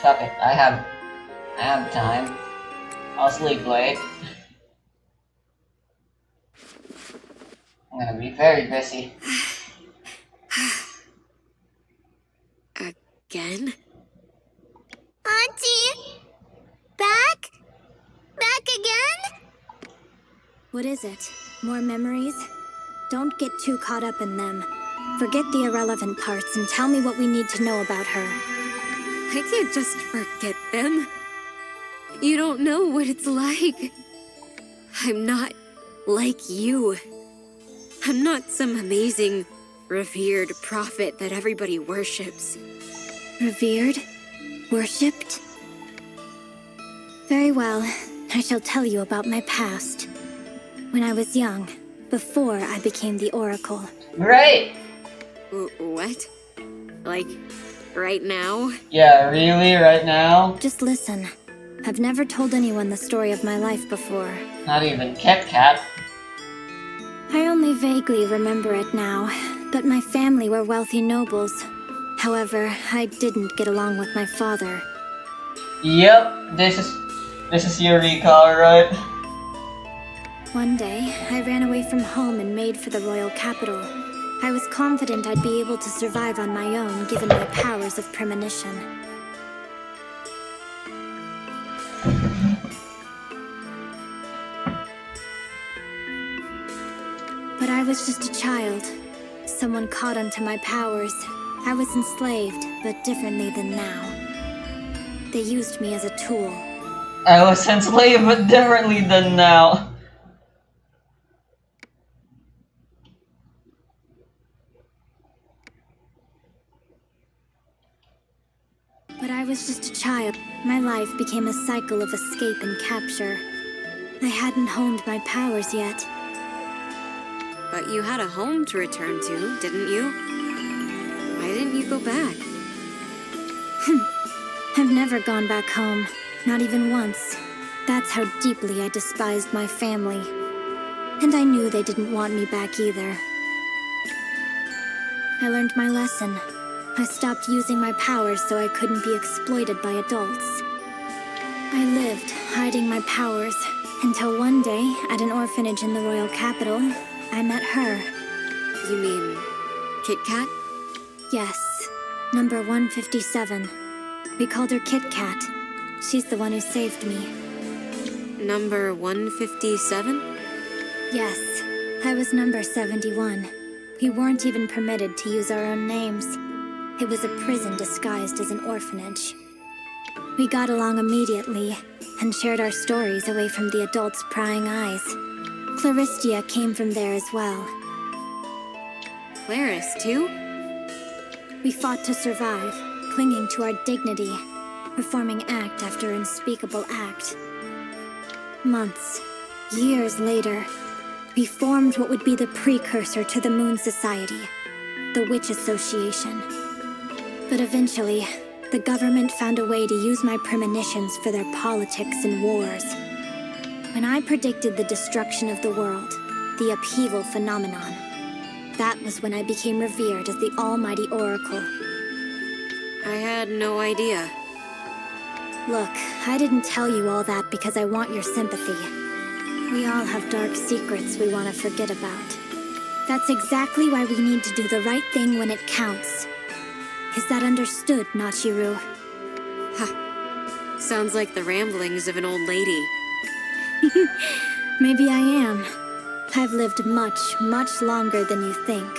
Fuck it, I have time. I'll sleep late. I'm gonna be very busy. Again? Auntie! Back? Back again? What is it? More memories? Don't get too caught up in them. Forget the irrelevant parts and tell me what we need to know about her. I can't just forget them. You don't know what it's like. I'm not like you. I'm not some amazing, revered prophet that everybody worships. Revered? Worshipped? Very well. I shall tell you about my past. When I was young, before I became the Oracle. Great! What? Like, right now? Yeah, really, right now? Just listen. I've never told anyone the story of my life before. Not even Kit Kat. I only vaguely remember it now, but my family were wealthy nobles. However, I didn't get along with my father. Yep, this is your recall, right? One day, I ran away from home and made for the royal capital. I was confident I'd be able to survive on my own, given my powers of premonition. But I was just a child. Someone caught onto my powers. I was enslaved, but differently than now. They used me as a tool. I was enslaved, but differently than now. But I was just a child. My life became a cycle of escape and capture. I hadn't honed my powers yet. But you had a home to return to, didn't you? Why didn't you go back? I've never gone back home, not even once. That's how deeply I despised my family. And I knew they didn't want me back either. I learned my lesson. I stopped using my powers so I couldn't be exploited by adults. I lived, hiding my powers, until one day, at an orphanage in the royal capital, I met her. You mean Kit Kat? Yes, number 157. We called her Kit Kat. She's the one who saved me. Number 157? Yes, I was number 71. We weren't even permitted to use our own names. It was a prison disguised as an orphanage. We got along immediately, and shared our stories away from the adults' prying eyes. Claristia came from there as well. Claris, too? We fought to survive, clinging to our dignity, performing act after unspeakable act. Months, years later, we formed what would be the precursor to the Moon Society, the Witch Association. But eventually, the government found a way to use my premonitions for their politics and wars. When I predicted the destruction of the world, the upheaval phenomenon, that was when I became revered as the Almighty Oracle. I had no idea. Look, I didn't tell you all that because I want your sympathy. We all have dark secrets we want to forget about. That's exactly why we need to do the right thing when it counts. Is that understood, Nachiru? Sounds like the ramblings of an old lady. Maybe I am. I've lived much, much longer than you think.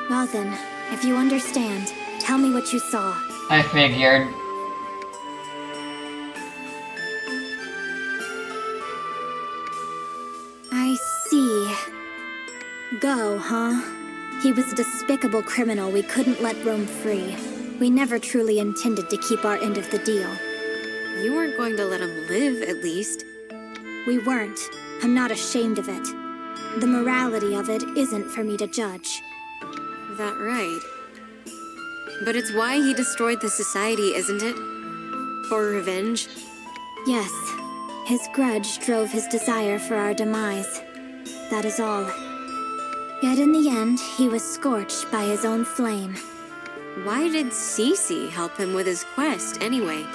Well then, if you understand, tell me what you saw. I figured. I see. Go, huh? He was a despicable criminal we couldn't let roam free. We never truly intended to keep our end of the deal. You weren't going to let him live, at least. We weren't. I'm not ashamed of it. The morality of it isn't for me to judge. That right. But it's why he destroyed the society, isn't it? For revenge? Yes. His grudge drove his desire for our demise. That is all. Yet in the end, he was scorched by his own flame. Why did Cece help him with his quest, anyway?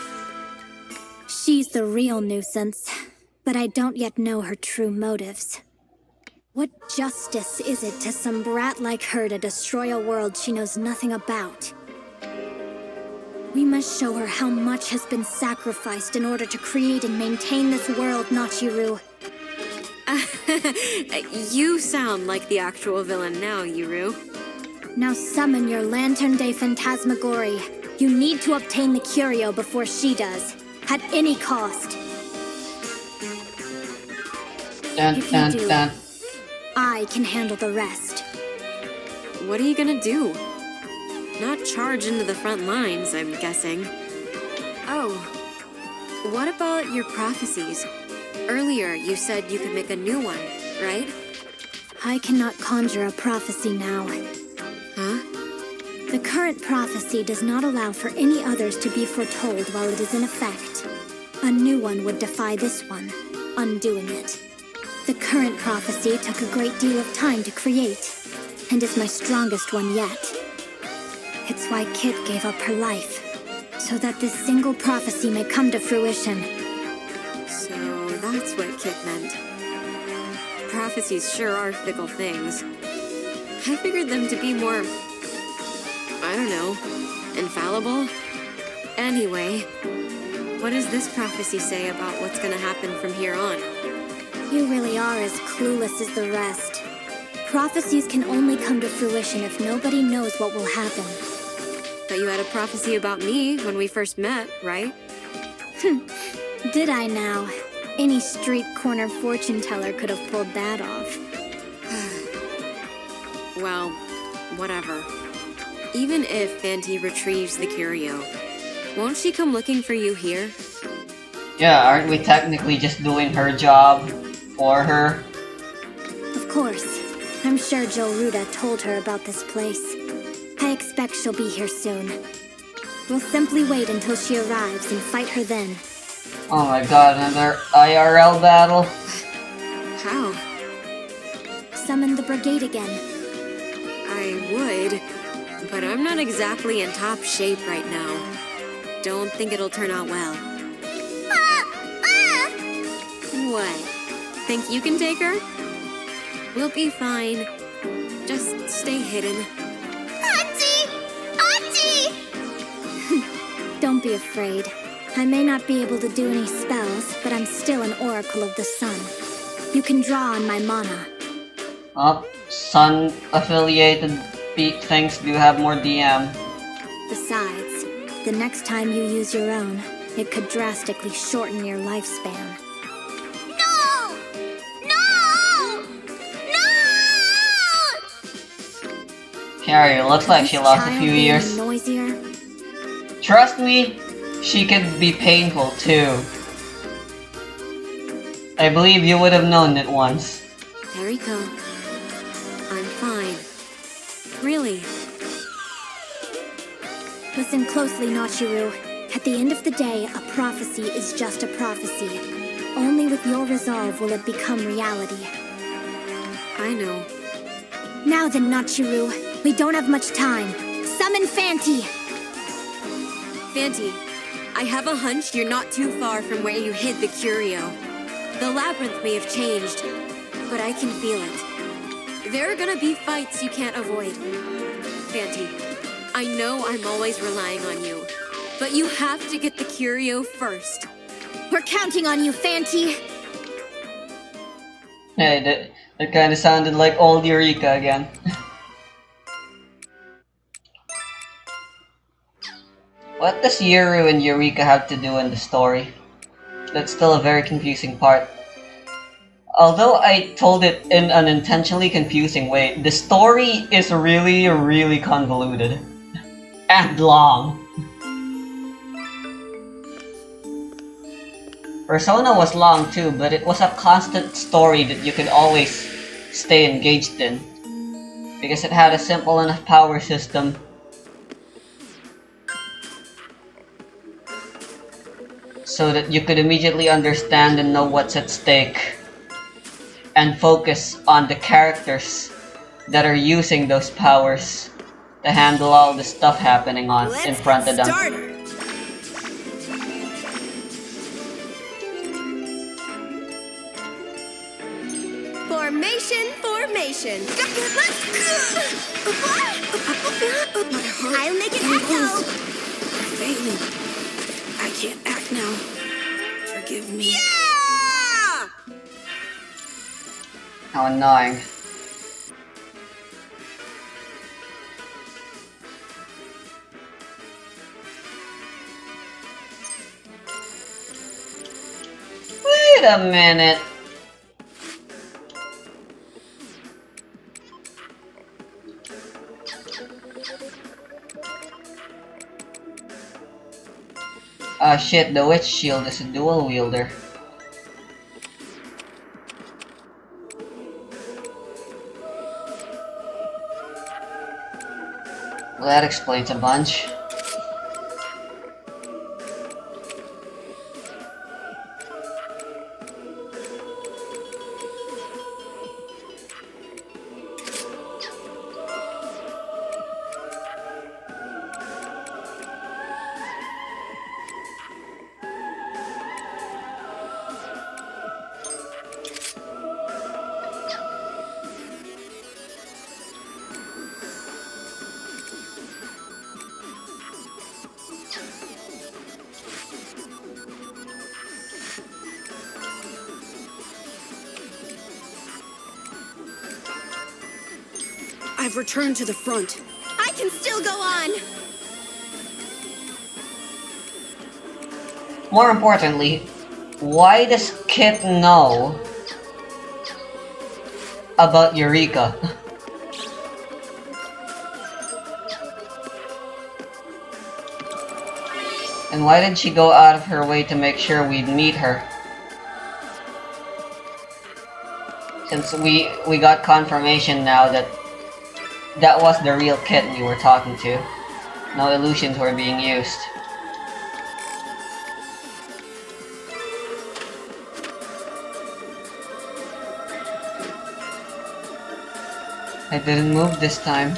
She's the real nuisance, but I don't yet know her true motives. What justice is it to some brat like her to destroy a world she knows nothing about? We must show her how much has been sacrificed in order to create and maintain this world, Nachiru. You sound like the actual villain now, Yuru. Now summon your Lantern de Phantasmagory. You need to obtain the curio before she does, at any cost. Dun, If you dun, do, dun. I can handle the rest. What are you gonna do? Not charge into the front lines, I'm guessing. Oh, what about your prophecies? Earlier, you said you could make a new one, right? I cannot conjure a prophecy now. Huh? The current prophecy does not allow for any others to be foretold while it is in effect. A new one would defy this one, undoing it. The current prophecy took a great deal of time to create, and is my strongest one yet. It's why Kit gave up her life, so that this single prophecy may come to fruition. So that's what Kit meant. Prophecies sure are fickle things. I figured them to be more, I don't know, infallible? Anyway, what does this prophecy say about what's gonna happen from here on? You really are as clueless as the rest. Prophecies can only come to fruition if nobody knows what will happen. But you had a prophecy about me when we first met, right? Did I now? Any street corner fortune teller could have pulled that off. Well, whatever. Even if Fanti retrieves the curio, won't she come looking for you here? Yeah, aren't we technically just doing her job for her? Of course. I'm sure Joe Ruda told her about this place. I expect she'll be here soon. We'll simply wait until she arrives and fight her then. Oh my god, another IRL battle? How? Summon the brigade again. I would, but I'm not exactly in top shape right now. Don't think it'll turn out well. What? Think you can take her? We'll be fine. Just stay hidden. Auntie! Auntie! Don't be afraid. I may not be able to do any spells, but I'm still an Oracle of the Sun. You can draw on my mana. Oh, Sun-affiliated things do have more DM. Besides, the next time you use your own, it could drastically shorten your lifespan. No! No! No! Carrie, looks like she This lost a child few being years. Noisier. Trust me, she could be painful too. I believe you would have known it once. There you go. I'm fine. Really. Listen closely, Nachiru. At the end of the day, a prophecy is just a prophecy. Only with your resolve will it become reality. I know. Now then, Nachiru, we don't have much time. Summon Fanti! Fanti, I have a hunch you're not too far from where you hid the curio. The labyrinth may have changed, but I can feel it. There are gonna be fights you can't avoid. Fanti, I know I'm always relying on you, but you have to get the curio first. We're counting on you, Fanti! Hey, that kinda sounded like old Eureka again. What does Yuru and Eureka have to do in the story? That's still a very confusing part. Although I told it in an intentionally confusing way, the story is really, really convoluted. And long. Persona was long too, but it was a constant story that you could always stay engaged in. Because it had a simple enough power system. So that you could immediately understand and know what's at stake. And focus on the characters that are using those powers. to handle all the stuff happening in front of them. Formation. I'll make it echo. Failing. I can't act now. Forgive me. Yeah! How annoying. Wait a minute. Ah shit, the witch shield is a dual wielder. Well, that explains a bunch. I've returned to the front. I can still go on. More importantly, why does Kit know about Eureka? And why did she go out of her way to make sure we'd meet her? Since we got confirmation now that that was the real Kit we were talking to. No illusions were being used. I didn't move this time.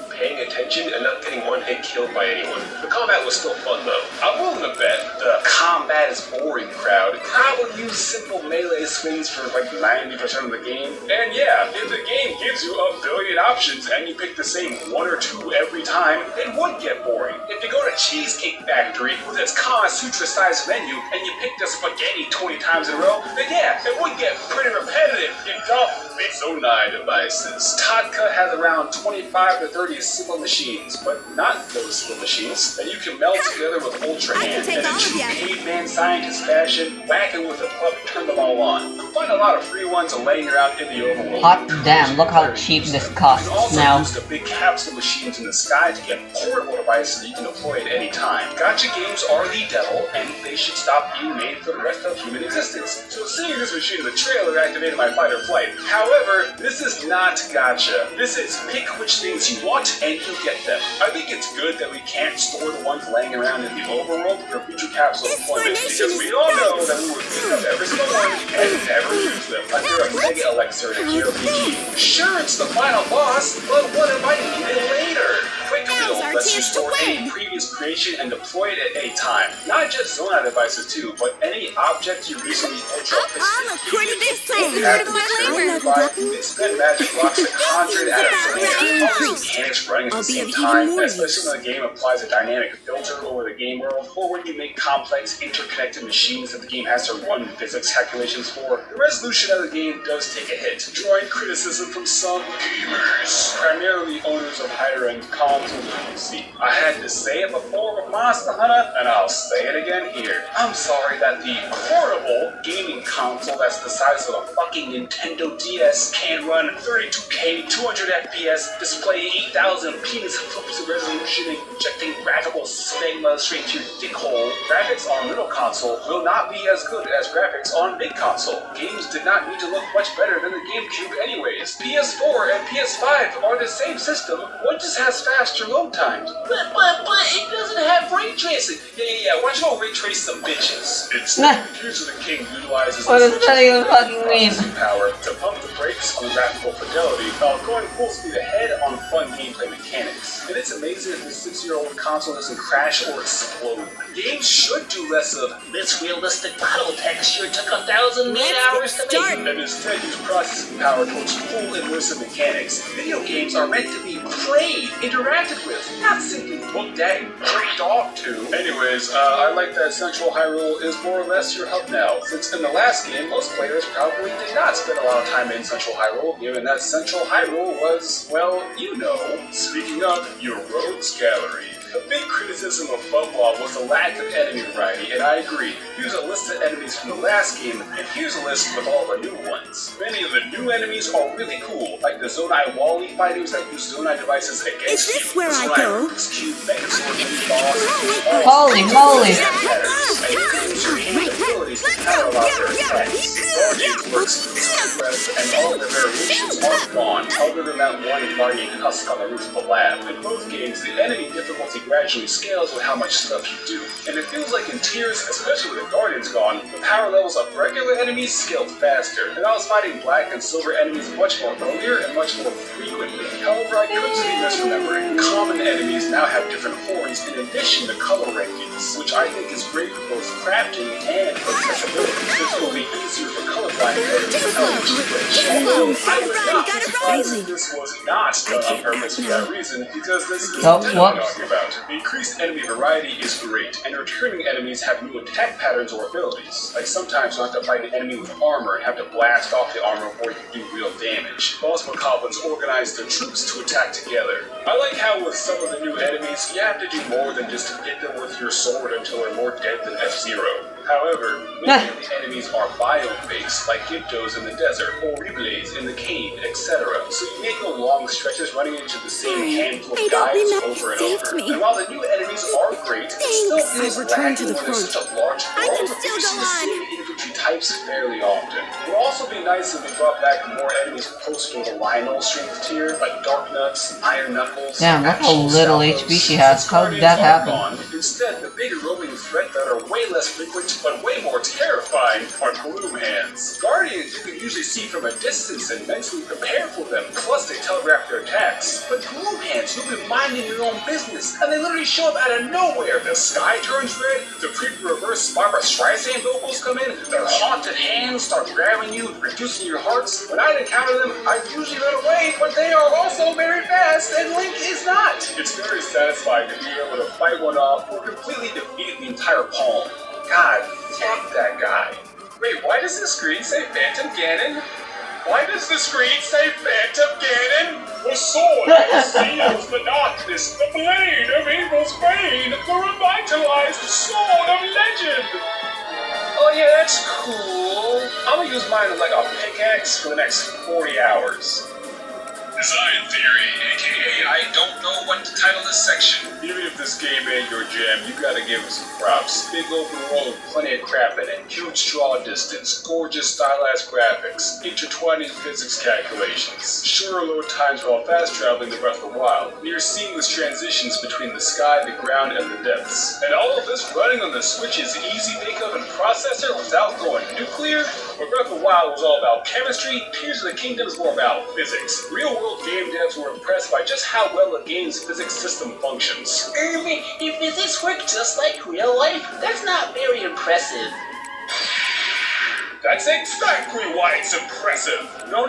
Paying attention and not getting one hit killed by anyone. The combat was still fun though. I'm willing to bet the combat is boring crowd probably use simple melee swings for like 90% of the game. And yeah, if the game gives you a billion options and you pick the same one or two every time, it would get boring. If you go to Cheesecake Factory with its Kama Sutra sized menu and you pick the spaghetti 20 times in a row, then yeah, it would get pretty repetitive. In top Zonai devices, Tadka has around 25 to 30 simple machines, but not those simple machines that you can meld together with Ultra Hand and in true caveman scientist fashion, whack it with a club and turn them all on. You'll find a lot of free ones laying around in the overworld. Hot damn, look how cheap this costs you can also now. use the big capsule machines in the sky to get portable devices that you can deploy at any time. Gacha games are the devil, and they should stop being made for the rest of human existence. So seeing this machine in the trailer activated my fight or flight. However, this is not gacha. This is pick which things you want and you get them. I think it's good that we can't store the ones laying around in the overworld for future capsule deployment because we all know that we would pick up every single one and never use them under a mega elixir in a JRPG. Sure, it's the final boss, but what if I need it later? Quick build lets you store any previous creation and deploy it at any time. Not just Zona devices too, but any object you recently ultra you can spend magic blocks to conjure it out of thin air. All these mechanics running at the same time, especially when the game applies a dynamic filter over the game world, or when you make complex interconnected machines that the game has to run physics calculations for. The resolution of the game does take a hit, drawing criticism from some gamers, primarily owners of higher-end consoles and PC. I had to say it before with Monster Hunter, and I'll say it again here. I'm sorry that the portable gaming console that's the size of a fucking Nintendo DS can run 32K, 200 FPS, display 8,000 penis flips of resolution, and injecting graphical smegma straight to your dick hole. Graphics on little console will not be as good as graphics on big console. Games did not need to look much better than the GameCube anyways. PS4 and PS5 are the same system, one just has faster load time. mind. But it doesn't have ray tracing. Yeah. Why don't you go ray trace some bitches? Instead, Tears of the King utilizes What does that even fucking mean? processing power to pump the brakes on graphical fidelity while going full speed ahead on fun gameplay mechanics. And it's amazing that the 6-year-old console doesn't crash or explode. Games should do less of this realistic battle texture took 1,000 hours to make, and instead use processing power towards cool immersive mechanics. Video games are meant to be played, interacted with, not simply looked at and jerked off to. Anyways, I like that Central Hyrule is more or less your hub now, since in the last game, most players probably did not spend a lot of time in Central Hyrule, given that Central Hyrule was, well, you know. Speaking of, your rogues gallery. A big criticism of Funwall was the lack of enemy variety, and I agree. Here's a list of enemies from the last game, and here's a list with all the new ones. Many of the new enemies are really cool, like the Zonai Wally fighters that use Zonai devices against you. Is this where I go? Holy moly! And all of their variations are gone, other than that one guardian husk on the roof of the lab. In both games, the enemy difficulty gradually scales with how much stuff you do. And it feels like in Tears, especially with the Guardians gone, the power levels of regular enemies scaled faster, and I was fighting black and silver enemies much more earlier and much more frequently. However, I could be misremembering. Common enemies now have different horns in addition to color rankings, which I think is great for both crafting and accessibility. It will be easier for colorblind players to tell which switch. Although I would not be surprised if this was not done on purpose for that reason, because this is what I'm talking about. The increased enemy variety is great, and returning enemies have new attack patterns or abilities. Like sometimes you have to fight an enemy with armor and have to blast off the armor before you can do real damage. Boss Bokoblins organize their troops to attack together. I like how with some of the new enemies, you have to do more than just hit them with your sword until they're more dead than F-Zero. However, many of the enemies are biome-based, like Gyptos in the desert, or Reblaze in the cave, etc. So you may go long stretches running into the same handful of guys over and over. And while the new enemies are great, it still feels lacking when there's such a large world of the same infantry types fairly often. It would also be nice if we brought back more enemies closer to the Lionel strength tier, like Dark Nuts, Iron Knuckles. Damn, look how little HP she has. How did that happen? Instead, the big roaming threat that are way less frequent but way more terrifying are Gloom Hands. Guardians you can usually see from a distance and mentally prepare for them, plus they telegraph their attacks. But Gloom Hands, you've been minding your own business, and they literally show up out of nowhere. The sky turns red, the creepy reverse Barbara Streisand vocals come in, their haunted hands start grabbing you, reducing your hearts. When I'd encounter them, I'd usually run away, but they are also very fast, and Link is not. It's very satisfying to be able to fight one off or completely defeat the entire palm. God, fuck that guy. Wait, why does the screen say Phantom Ganon? Why does the screen say Phantom Ganon? The sword that seals the darkness, the blade of evil's bane, the revitalized sword of legend. Oh yeah, that's cool. I'm gonna use mine like a pickaxe for the next 40 hours. Design theory, aka I don't know what to title this section. Even if this game ain't your jam, you gotta give it some props. Big open world with plenty of crap in it, huge draw distance, gorgeous stylized graphics, intertwining physics calculations, shorter load times while fast traveling the Breath of the Wild, near seamless transitions between the sky, the ground, and the depths. And all of this running on the Switch's easy makeup and processor without going nuclear? Where Breath of the Wild was all about chemistry, Tears of the Kingdom is more about physics. Real world game devs were impressed by just how well the game's physics system functions. If physics work just like real life, that's not very impressive. That's exactly why it's impressive. No.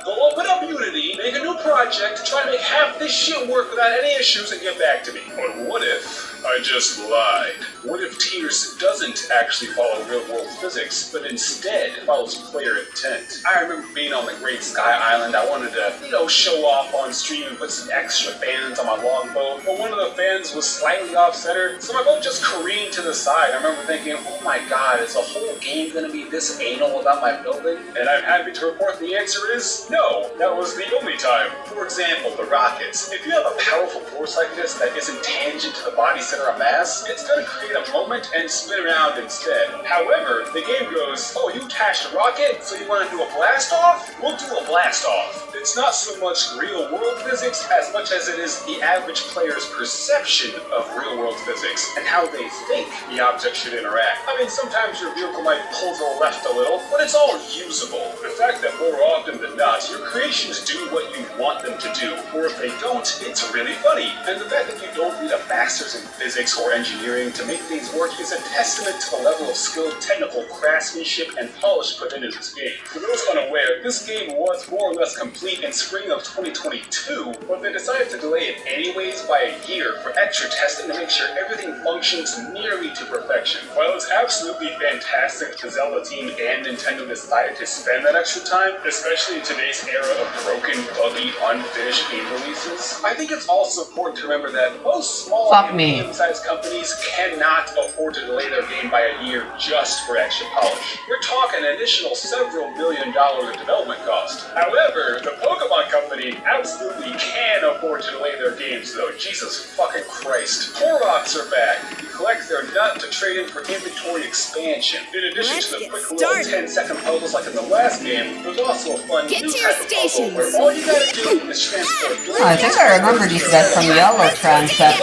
Go open up Unity, make a new project, try to make half this shit work without any issues, and get back to me. But what if I just lied? What if Tears doesn't actually follow real-world physics, but instead follows player intent? I remember being on the Great Sky Island. I wanted to, show off on stream and put some extra fans on my longboat, but one of the fans was slightly off-center, so my boat just careened to the side. I remember thinking, oh my god, is the whole game gonna be this anal about my building? And I'm happy to report the answer is no. That was the only time. For example, the rockets. If you have a powerful force like this that isn't tangent to the body's center of mass, it's going to create a moment and spin around instead. However, the game goes, oh, you attached a rocket, so you want to do a blast off? We'll do a blast off. It's not so much real world physics as much as it is the average player's perception of real world physics and how they think the object should interact. I mean, sometimes your vehicle might pull to the left a little, but it's all usable. The fact that more often than not, your creations do what you want them to do, or if they don't, it's really funny. And the fact that you don't need a master's in physics or engineering to make things work is a testament to the level of skilled technical craftsmanship and polish put into this game. For those unaware, this game was more or less complete in spring of 2022, but they decided to delay it anyways by a year for extra testing to make sure everything functions nearly to perfection. While it's absolutely fantastic the Zelda team and Nintendo decided to spend that extra time, especially in today's era of broken, buggy, unfinished game releases, I think it's also important to remember that most small and medium-sized companies cannot afford to delay their game by a year just for extra polish. You're talking an additional several $1 million of development cost. However, the Pokemon Company absolutely can afford to delay their games though. Jesus fucking Christ. Koroks are back. You collect their nut to trade in for inventory expansion. In addition to the quick little 10-second puzzles like in the last game, there's also a fun new type of puzzle where all you gotta do is transfer I think I remember these guys from Yellow Transit.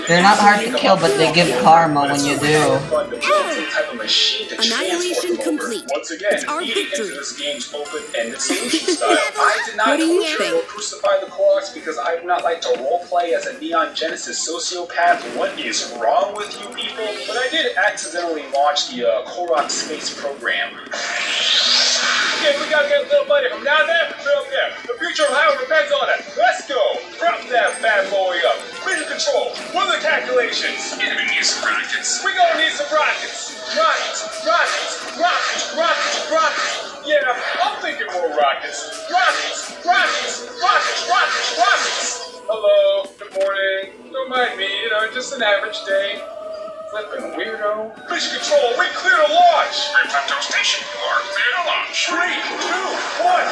They're not hard to kill, but they give karma when you do. Annihilation complete. Once again, It's our victory. this game's open-ended solution style. I did not torture or crucify the Koroks because I do not like to roleplay as a Neon Genesis sociopath. What is wrong with you people? But I did accidentally launch the Korok space program. Okay, we gotta get a little buddy from down there to up there. The future of Howard depends on it. Let's go. Prop that bad boy up. Mission control. What are the calculations? You're gonna need some rockets. We're gonna need some rockets. Rockets. Yeah, I'm thinking more rockets. Rockets. Hello, good morning. Don't mind me, just an average day. Flippin' weirdo. Mission control, we clear to launch! Plateau station, you are clear to launch. 3, 2, 1,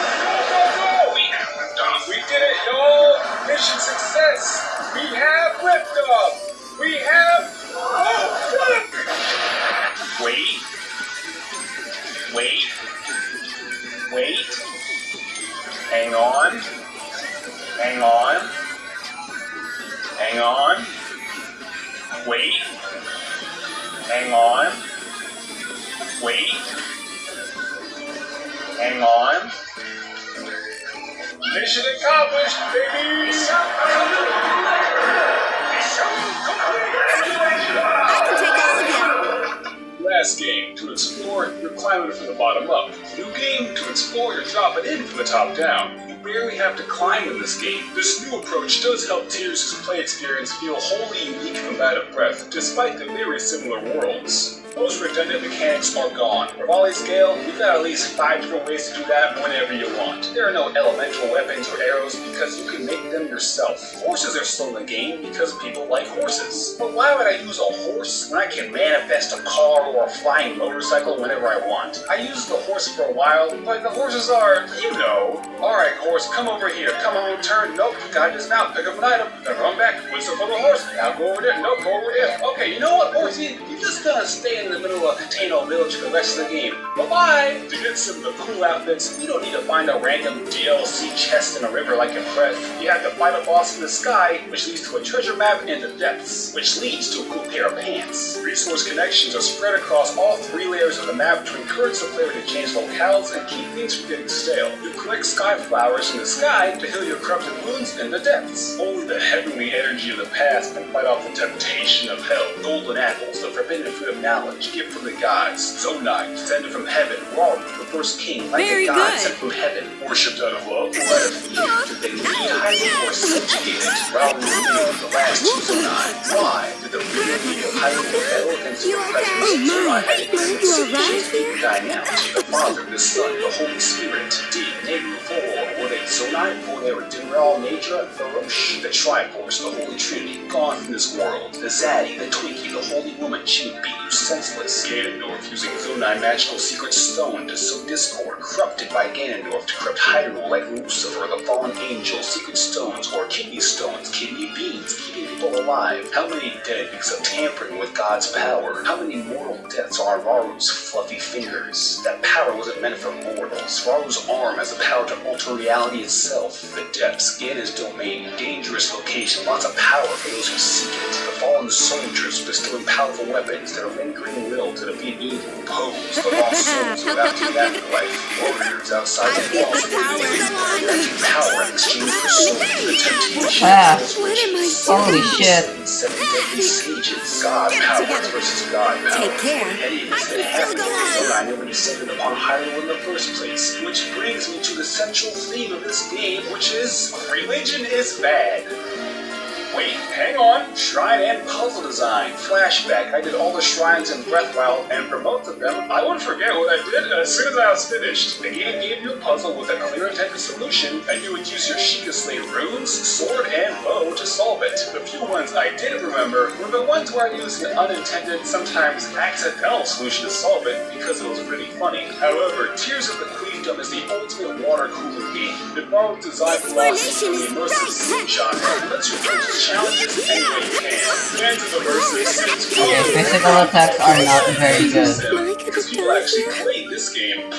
go! We have liftoff. We did it, y'all! Mission success! We have liftoff! We have... Wait. Hang on. Wait. Hang on. Mission accomplished, baby! I can take all of you. Last game, to explore, you're climbing from the bottom up. New game, to explore, you're dropping in from the top down. You barely have to climb in this game. This new approach does help Tears' play experience feel wholly unique from that of Breath, despite the very similar worlds. Most redundant mechanics are gone. For volley scale, you've got at least 5 different ways to do that whenever you want. There are no elemental weapons or arrows because you can make them yourself. Horses are still in the game because people like horses. But why would I use a horse when I can manifest a car or a flying motorcycle whenever I want? I used the horse for a while, but the horses are, Alright horse, come over here. Come on, turn. Nope, gotta dismount. Pick up an item. Then run back. Whistle for the horse. Now go over there. Nope, go over there. Okay, you know what, horsey? You're just gonna stay in the middle of Katano Village for the rest of the game. Bye-bye! To get some of the cool outfits, you don't need to find a random DLC chest in a river like in Breath. You have to fight a boss in the sky, which leads to a treasure map in the depths, which leads to a cool pair of pants. Resource connections are spread across all 3 layers of the map to encourage the player to change locales and keep things from getting stale. You collect sky flowers in the sky to heal your corrupted wounds in the depths. Only the heavenly energy of the past can fight off the temptation of hell. Golden apples, the forbidden fruit of knowledge, gift from the gods. Zonai, descended from heaven. Raw, the first king, like a god sent from heaven. Worshipped out of love, or out of fear. Did they lead Hyrule or subjugate it? Raul revealed the last 2 Zonai. Why did the leader of Hyrule rebel against the presence? Zonai had existed. Die now. The Father, the Son, the Holy Spirit. Did Nehru were they Zonai, or they were Dinral, Najdra, and Farosh? The Triforce, the Holy Trinity, gone from this world. The Zaddy, the Twinkie, the Holy Woman, she would beat you senseless. Ganondorf using Zonai magical secret stone to sow discord, corrupted by Ganondorf to corrupt Hyrule like Lucifer, the fallen angel, secret stones, or kidney stones, kidney beans, keeping people alive. How many dead because of tampering with God's power? How many mortal deaths are on Raru's fluffy fingers? That power wasn't meant for mortals. Raru's arm has the power to alter reality itself. The depths, Ganon's domain, dangerous location, lots of power for those who seek it. The fallen soldiers bestowing powerful weapons that are lingering will to defeat evil. Pose the lost souls without the afterlife. Warriors outside the walls of the power in exchange for soul. The temptation Holy shit. Seven deadly sages. God power versus God power. Take care. I can still go on. I never descended upon Hyrule in the first place. Which brings me to the central theme of this game, which is religion is bad. Wait, hang on. Shrine and puzzle design. Flashback. I did all the shrines in Breathwild and for most of them, I won't forget what I did as soon as I was finished. The game gave you a puzzle with a clear intended solution, and you would use your Sheikah Slate runes, sword, and bow to solve it. The few ones I did remember were the ones where I used an unintended, sometimes accidental solution to solve it because it was really funny. However, Tears of the Queendom is the ultimate water cooler game. It borrows design philosophy from the immersive sim genre and lets you approach challenges any way you can. Fans of immersive sims Physical attacks are not very good. because people actually played this game.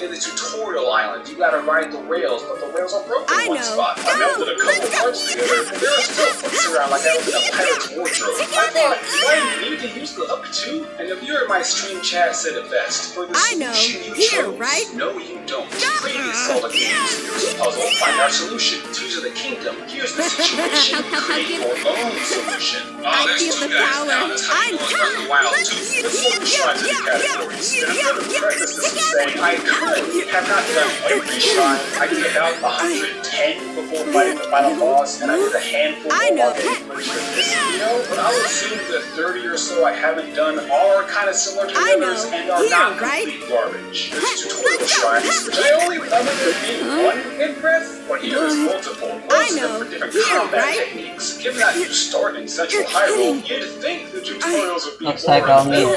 In the tutorial island, you gotta ride the rails, but the rails are broken in one spot. I melted a couple parts together, and there are still hooks around like I was in a pirate's wardrobe. I thought, do I need to use the hook too? And the viewer in my stream chat said it best. For the solution you chose, no you don't. Previous Zelda games, here's a puzzle, find our solution. Tears of the Kingdom, here's the situation, create your own solution. Oh, there's two guys now, that's how you know it's Breath of the Wild too. Let's sort the shrines into categories. And I'm gonna preface this with saying, I could have not done every shrine. I did about 110 before fighting the final boss, and I did a handful more while getting ready for this video, but I'll assume the 30 or so I haven't done all are kind of similar to the others and are not complete garbage. There's tutorial shrines, which I only remember there being one in Breath, but here there's multiple, most of them for different combat techniques. Given that you start in Central Hyrule, you'd think the tutorials would be more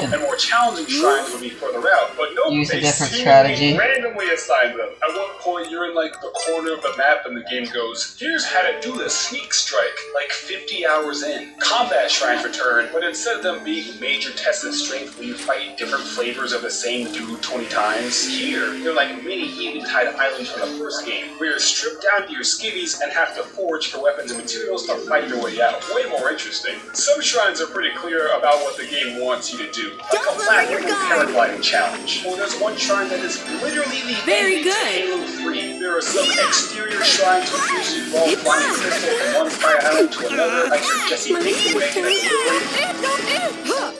and more challenging shrines would be further out, but no, use a they different seemingly strategy. randomly assign them. At one point, you're in like the corner of the map, and the game goes, "Here's how to do the sneak strike." Like 50 hours in, combat shrines return, but instead of them being major tests of strength where you fight different flavors of the same dude 20 times, here they're like mini Eventide islands from the first game, where you're stripped down to your skivvies and have to forage for weapons and materials to fight your way out. Way more interesting. Some shrines are pretty clear about what the game wants you to do, like a platform paragliding challenge. Or there's one shrine that is literally the ending to Halo 3. There are some exterior shrines which usually involve flying a crystal from one fire island to another, like your Jesse Pinkman making a delivery.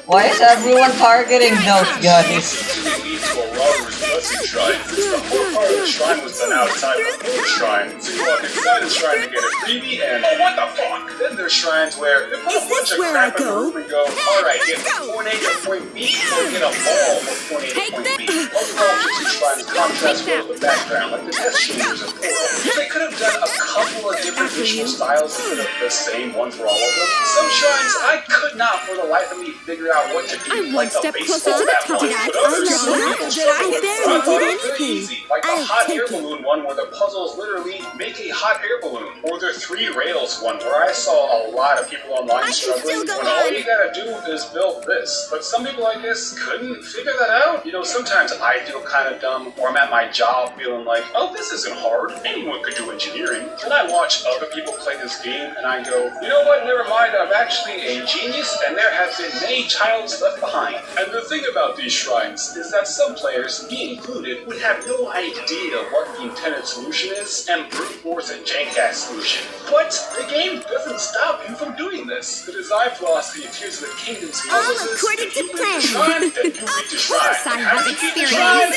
Why is everyone targeting those guys? Blessed shrine. Since the whole part of the shrine was done outside the full shrine, so you walk inside the shrine to get a freebie and oh what the fuck? Then there's shrines where they put a bunch of crap in the room and go, alright, get from point A to point B or get a ball from point A to point B. Overall, Gypsy shrines contrast well with the background, like the test chambers of Portal. They could have done a couple of different visual styles instead of the same one for all of them. Some shrines I could not for the life of me figure out what to do, like the baseball bat one. But others easy, like the hot air balloon one where the puzzles literally make a hot air balloon, or the 3 rails one where I saw a lot of people online struggling when all you gotta do is build this. But some people I guess couldn't figure that out. You know, sometimes I feel kind of dumb, or I'm at my job feeling like, oh, this isn't hard, anyone could do engineering. Then I watch other people play this game and I go, you know what, never mind, I'm actually a genius and there have been many childs left behind. And the thing about these shrines is that some players, me included, would have no idea what the intended solution is and brute force a jank-ass solution. But the game doesn't stop you from doing this. The design philosophy of Tears of the Kingdom's puzzles is if you beat the shrine, then you beat the shrine. And how do you beat the shrine?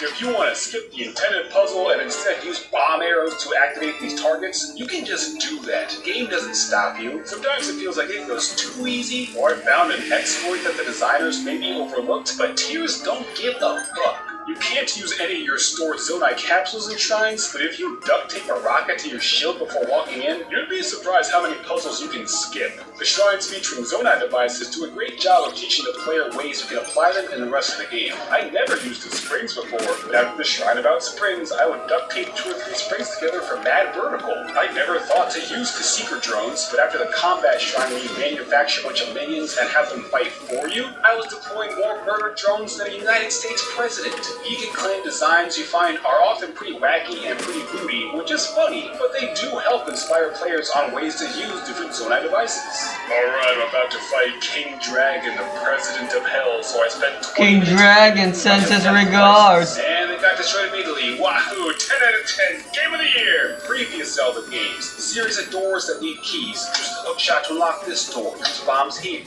If you want to skip the intended puzzle and instead use bomb arrows to activate these targets, you can just do that. The game doesn't stop you. Sometimes it feels like it goes too easy, or I found an exploit that the designers maybe overlooked, but Tears don't give a fuck. You can't use any of your stored Zonai capsules and shrines, but if you duct tape a rocket to your shield before walking in, you'd be surprised how many puzzles you can skip. The shrines featuring Zonai devices do a great job of teaching the player ways you can apply them in the rest of the game. I never used the springs before, but after the shrine about springs, I would duct tape 2 or 3 springs together for mad vertical. I never thought to use the secret drones, but after the combat shrine where you manufacture a bunch of minions and have them fight for you, I was deploying more murder drones than a United States president. Vegan clan designs you find are often pretty wacky and pretty booty, which is funny, but they do help inspire players on ways to use different Zonai devices. Alright, I'm about to fight King Dragon, the president of hell, so I spent 20 King minutes Dragon sends his regards. and they got destroyed immediately. Wahoo! 10 out of 10! Game of the year! Previous Zelda games. A series of doors that need keys. Use the hook shot to unlock this door. Use bombs here.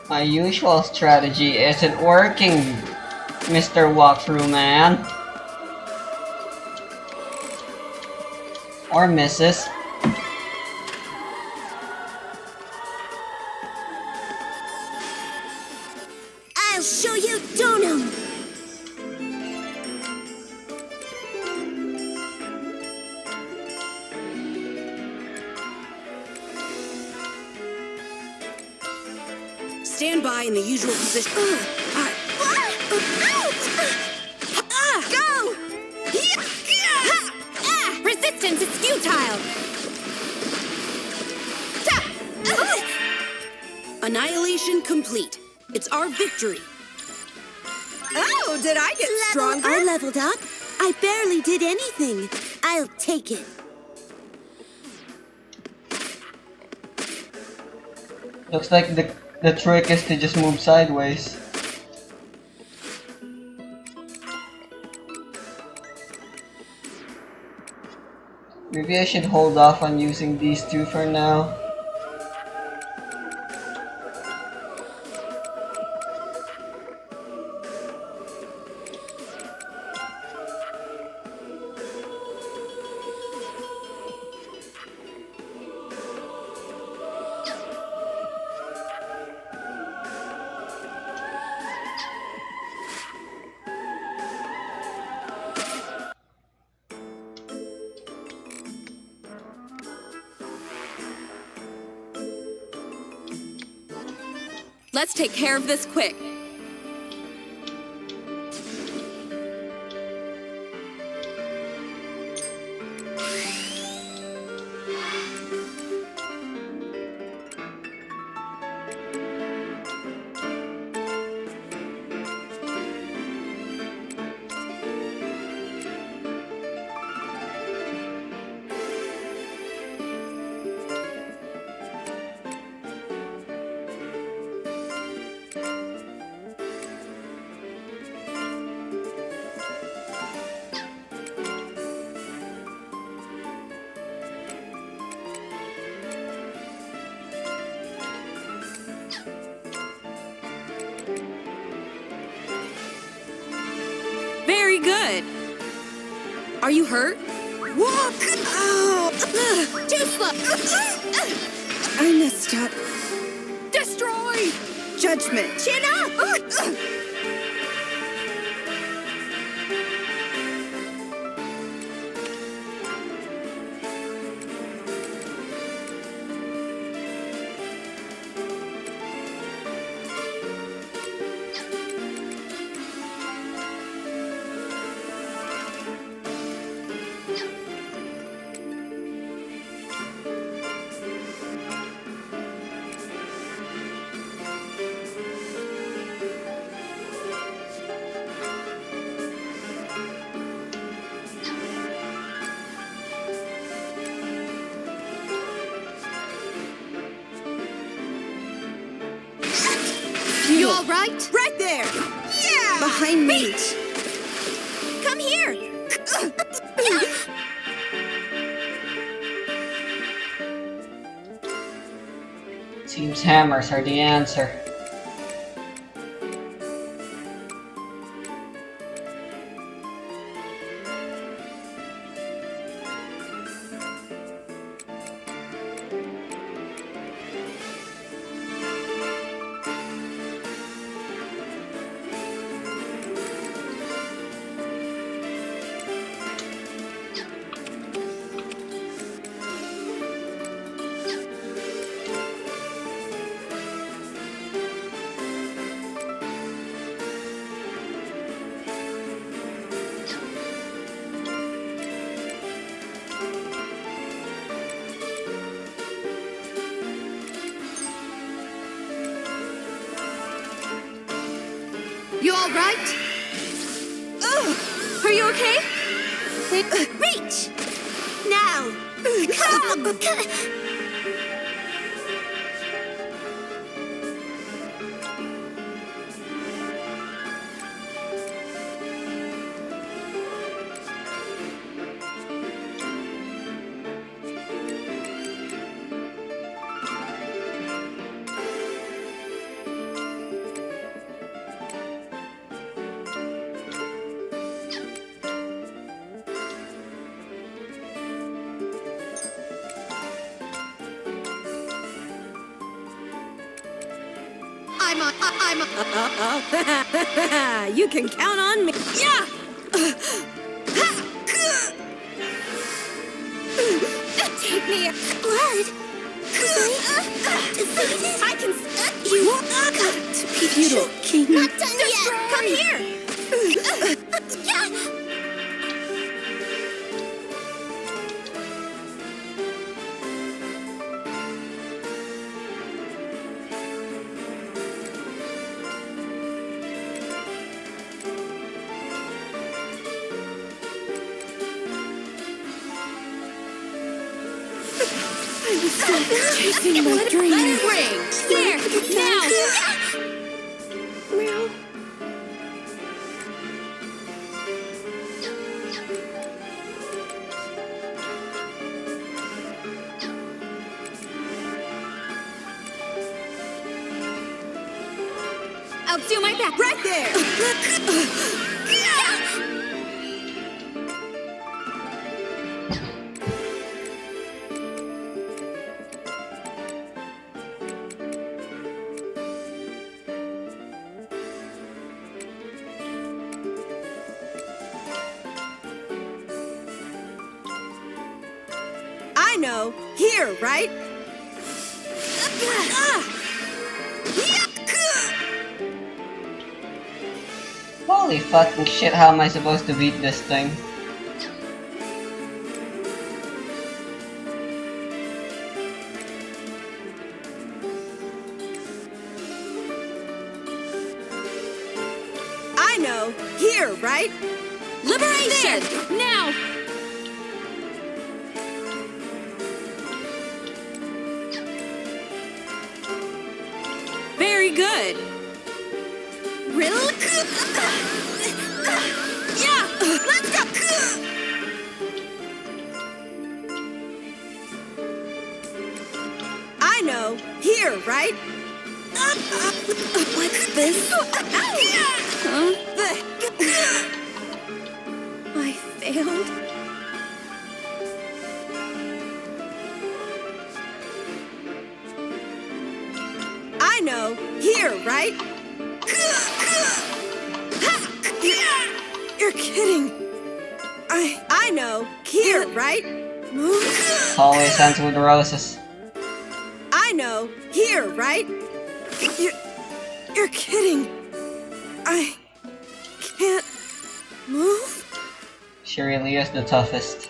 My usual strategy isn't working, Mr. Walkthrough Man. Or Mrs. I'll show you Donum. Stand by in the usual position. Go! Resistance is futile! Annihilation complete. It's our victory. Oh, did I get stronger? I leveled up. I barely did anything. I'll take it. Looks like the trick is to just move sideways. Maybe I should hold off on using these two for now. Let's take care of this quick. Very good. Are you hurt? Walk! Oh. Too slow. I messed up. Destroy! Judgment. Chin up! You all right? Right there! Yeah! Behind me. Come Seems hammers are the answer. You all right? Are you okay? Reach! Now! Come! You can count on me. Yeah! Take me. Blood. I can. You got to be Feudal King. not done yet. Come here. Chasing my dreams. Ring! There! Now! Meow. I'll do my best! Right there! I know. Here, right? Holy fucking shit, how am I supposed to beat this thing? I know. Here, right? Liberation! Now! Very good. Riddle? Yeah! Let's go! I know. Here, right? What's this? Huh? I failed. I know. Here, right? You're kidding. I know. Here, right? Move. Always ends with roses. I know. Here, right? You're kidding. I can't move. She really is the toughest.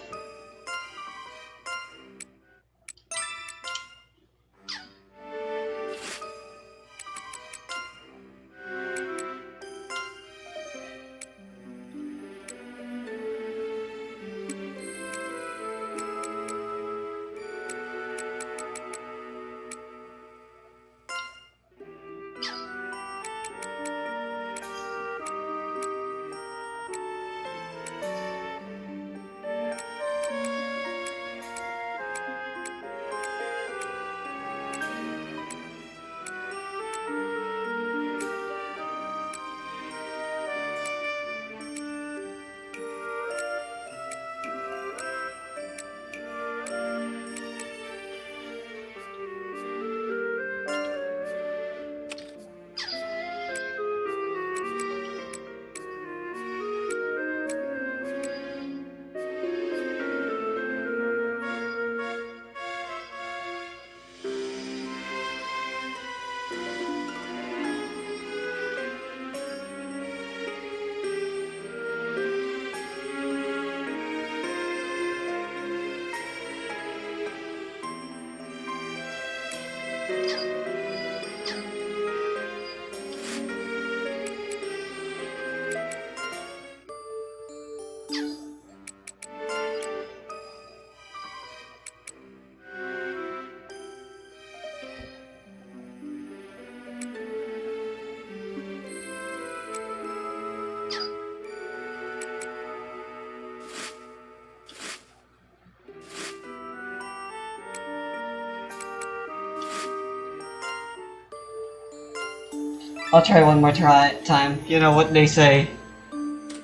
I'll try one more time. You know what they say.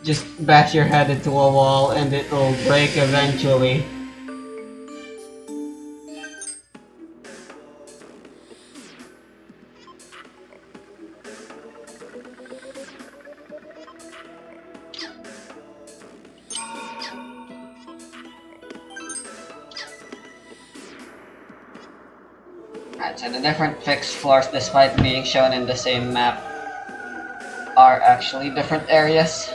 Just bash your head into a wall and it'll break eventually. Right, so the different fixed floors, despite being shown in the same map, are actually different areas.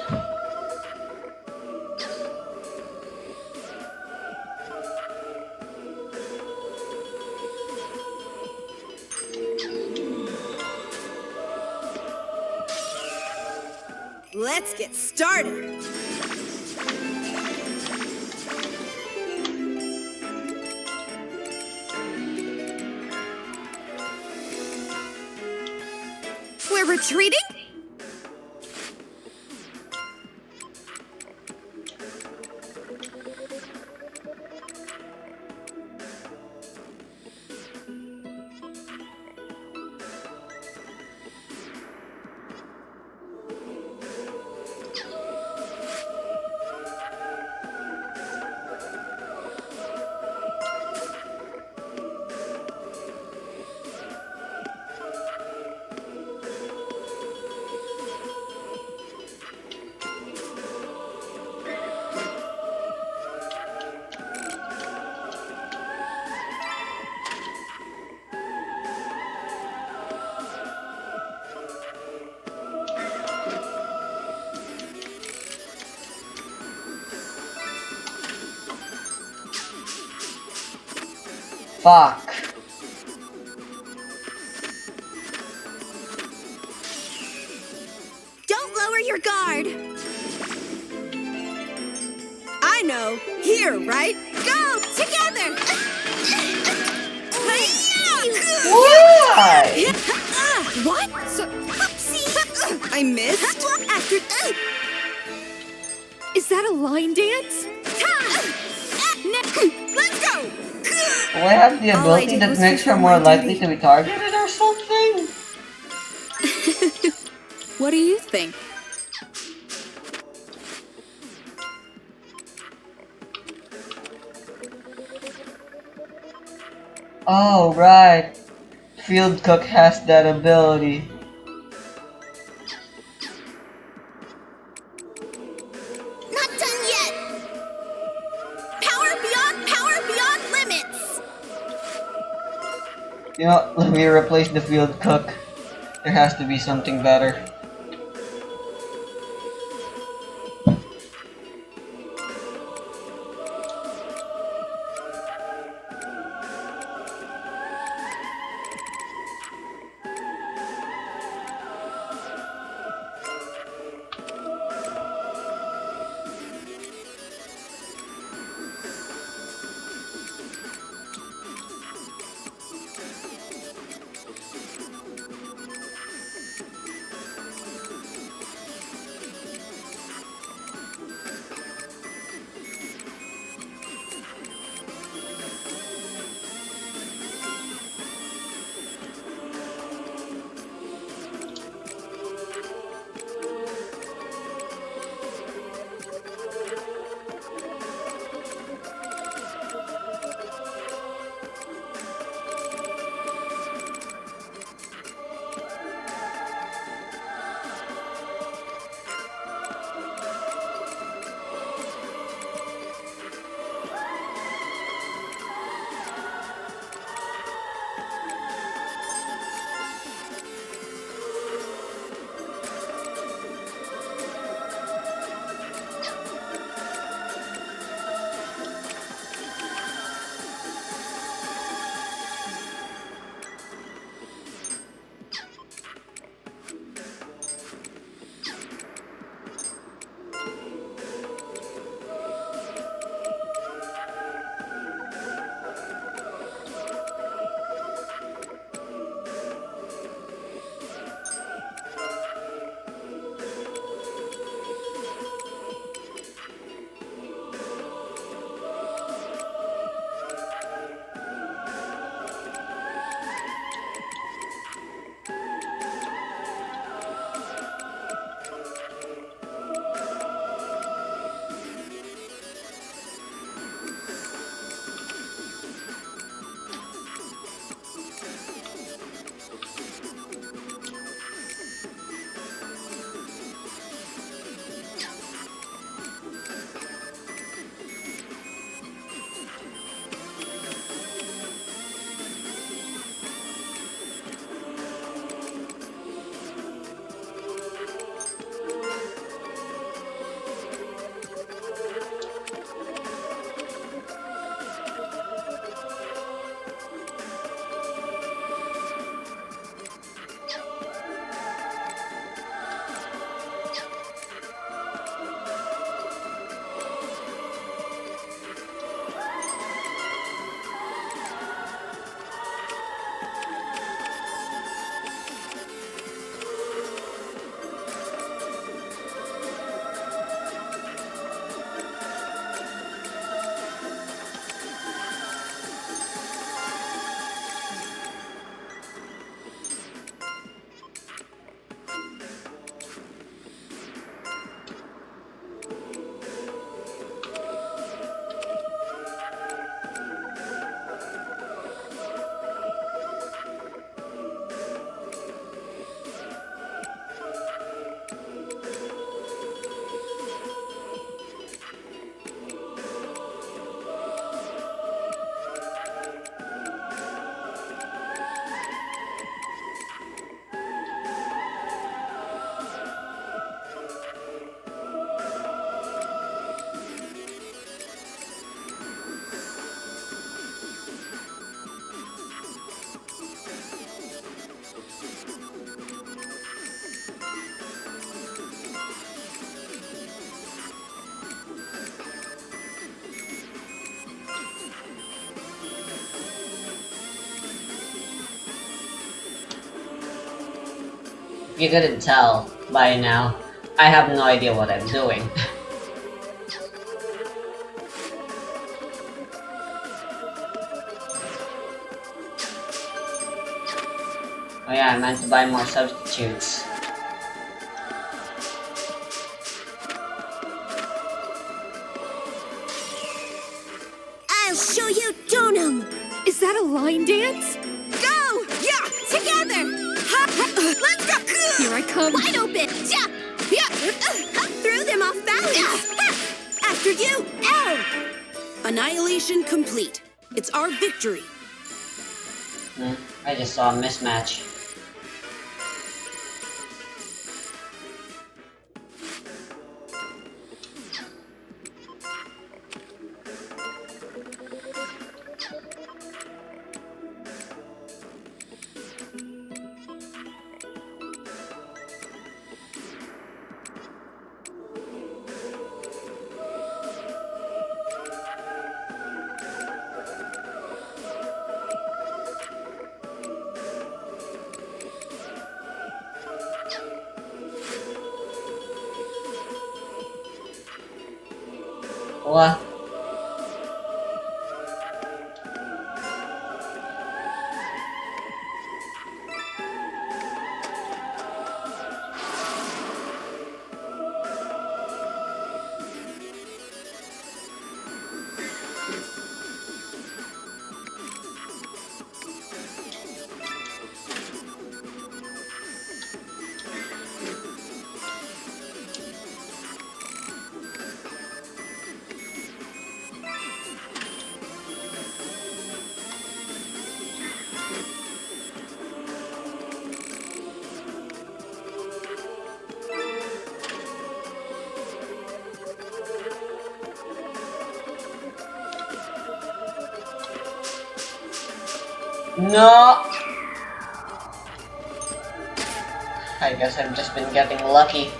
Let's get started. We're retreating? Fuck. Don't lower your guard. I know. Here, right? Go together. Why? What? So, I missed? After. Is that a line dance? Let's go. Do I have the All I ability did that was makes her fulfill more my likely duty. to be targeted or something? What do you think? Oh, right. Field Cook has that ability. Not done yet. Power beyond limits. You know, let me replace the Field Cook. There has to be something better. you couldn't tell by now, I have no idea what I'm doing. Oh yeah, I meant to buy more substitutes. I'll show you Donum! Is that a line dance? Go! Yeah! Together! Ha, ha, let's go! Here I come. Wide open! Jump! Yeah! Threw them off balance! Ha. After you! Ow! Annihilation complete. It's our victory. I just saw a mismatch. What? No! I guess I've just been getting lucky.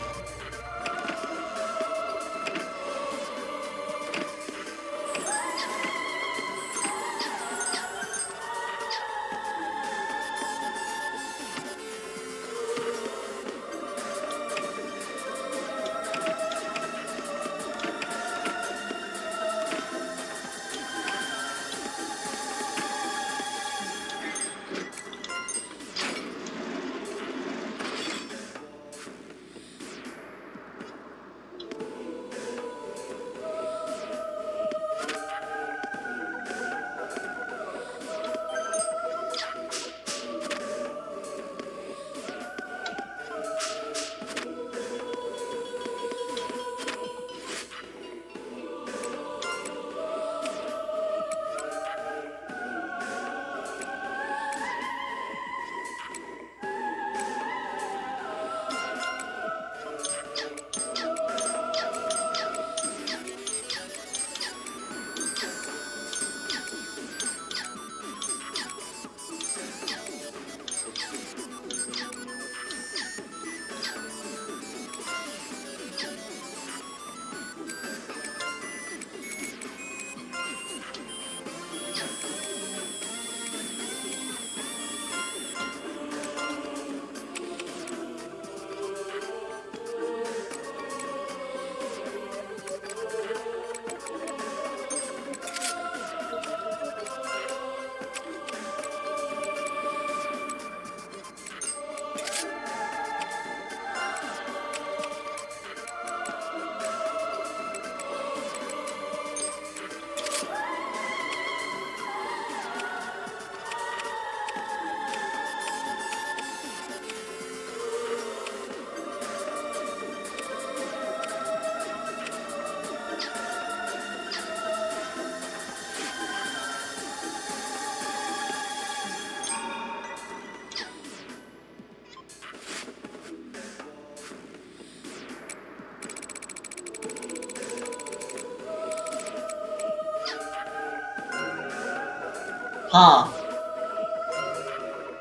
Huh.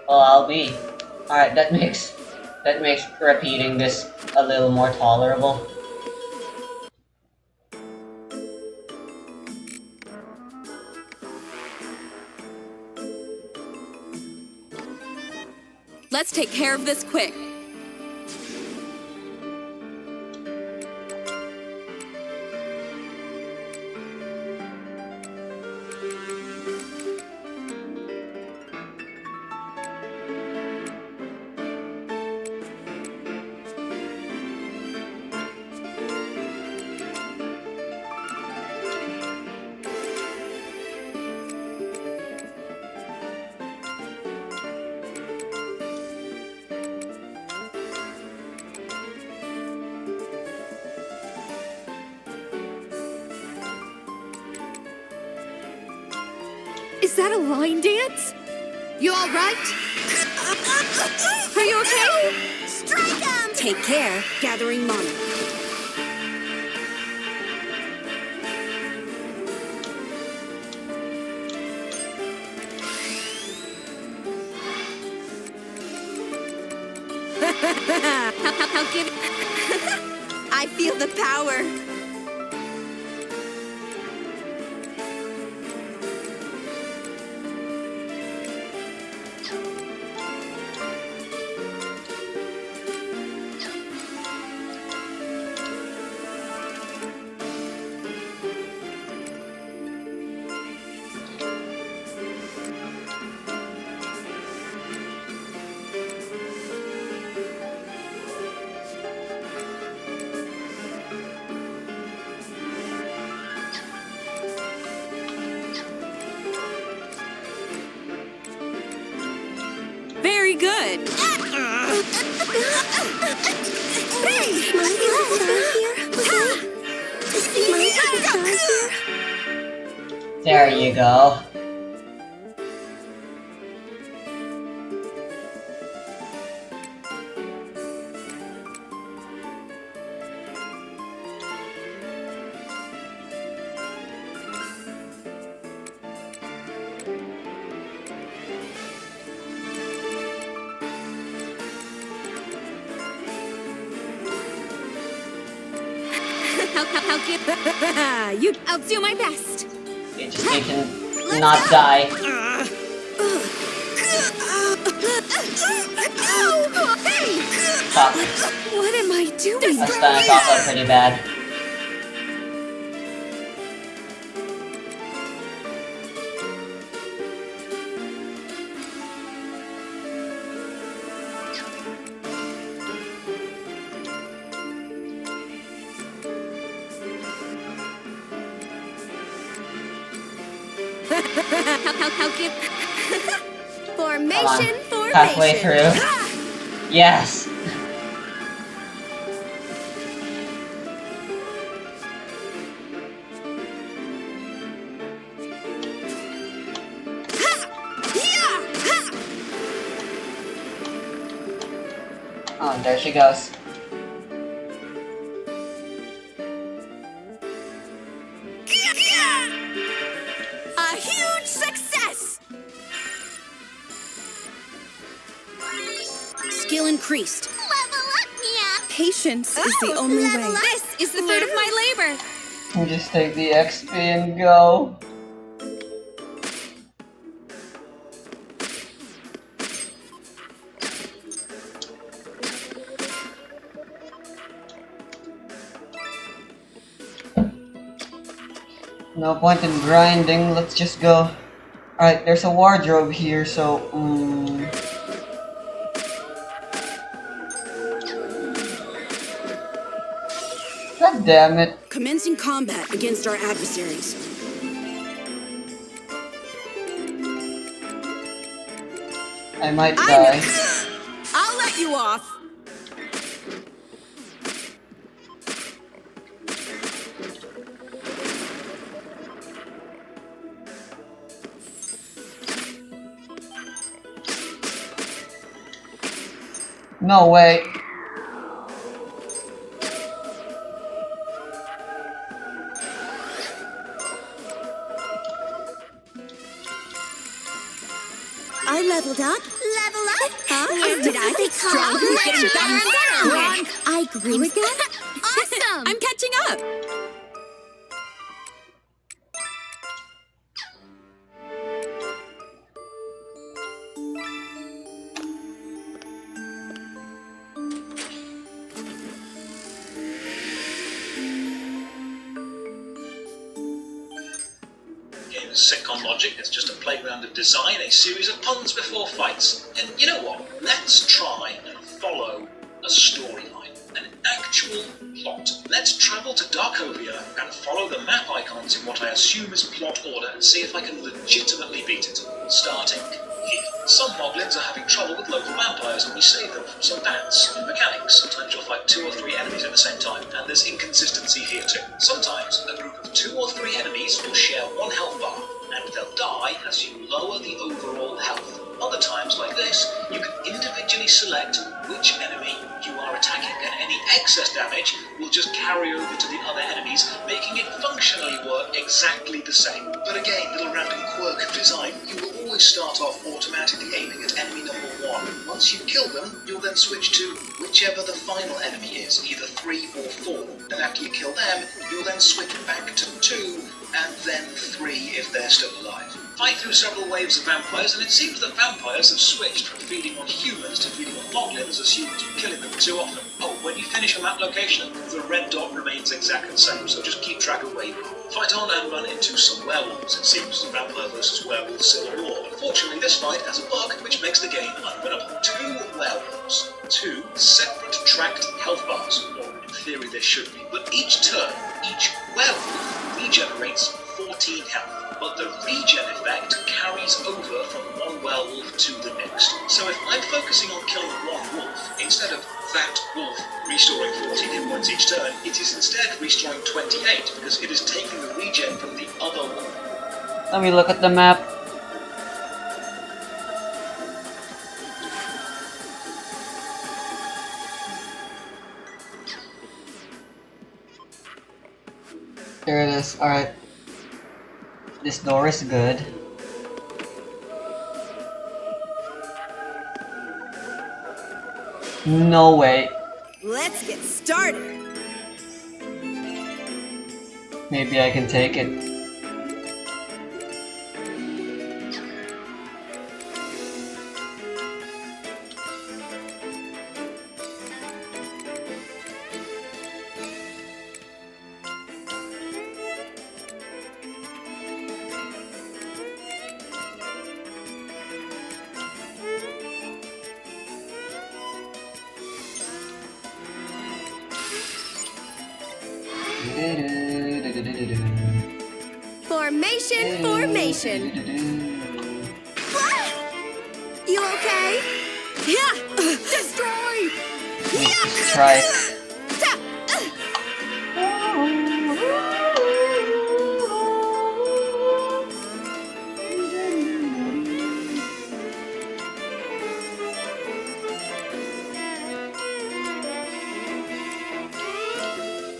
Well, I'll be. Alright, that makes repeating this a little more tolerable. Let's take care of this quick. Is that a line dance? You all right? Are you okay? Strike 'em! Take care, gathering mana. I'll give I feel the power. Very good. There you go. I'll do my best. You just need to not die. Fuck. What am I doing? That stun is also pretty bad. I'll give. Formation, formation. Halfway through. Yes! Oh, and there she goes. A huge success! Skill increased. Level up, Mia! Patience is the only level way. up. This is the fruit of my labor. You just take the XP and go. No point in grinding, let's just go. Alright, there's a wardrobe here, so... God damn it. Commencing combat against our adversaries. I might die. I'll let you off. No way. I leveled up. Level up? Huh? Did I get stronger? Getting better and better. I grew again? Awesome. I'm catching up. Game is sitcom logic. It's just a playground of design, a series of puns before fights. And you know what? Let's try and follow a storyline, an actual plot. Let's travel to Darkovia and follow the map icons in what I assume is plot order and see if I can legitimately beat it. Starting here. Some moblins are having trouble with local vampires and we save them from some bats. Mechanics. Sometimes you'll fight 2 or 3 enemies at the same time, and there's inconsistency here too. Sometimes a group of 2 or 3 enemies will share 1 health bar. and they'll die as you lower the overall health. Other times like this, you can individually select which enemy you are attacking, and any excess damage will just carry over to the other enemies, making it functionally work exactly the same. But again, little random quirk of design, you will always start off automatically aiming at enemy number 1. Once you kill them, you'll then switch to whichever the final enemy is, either 3 or 4. Then after you kill them, you'll then switch back to 2, and then 3 if they're still alive. Fight through several waves of vampires, and it seems that vampires have switched from feeding on humans to feeding on motlins as humans are killing them too often. Oh, when you finish a map location, the red dot remains exactly the same, so just keep track of where you are. Fight on and run into some werewolves. It seems the vampire versus werewolf civil war. Unfortunately, this fight has a bug which makes the game unwinnable. 2 werewolves. 2 separate tracked health bars, or in theory there should be, but each turn, each werewolf regenerates 14 health. But the regen effect carries over from one werewolf to the next. So if I'm focusing on killing one wolf, instead of that wolf restoring 14 hit points each turn, it is instead restoring 28, because it is taking the regen from the other wolf. Let me look at the map. There it is, alright. This door is good. No way. Let's get started. Maybe I can take it. Formation, formation. You okay? Yeah! Destroy! Let's try.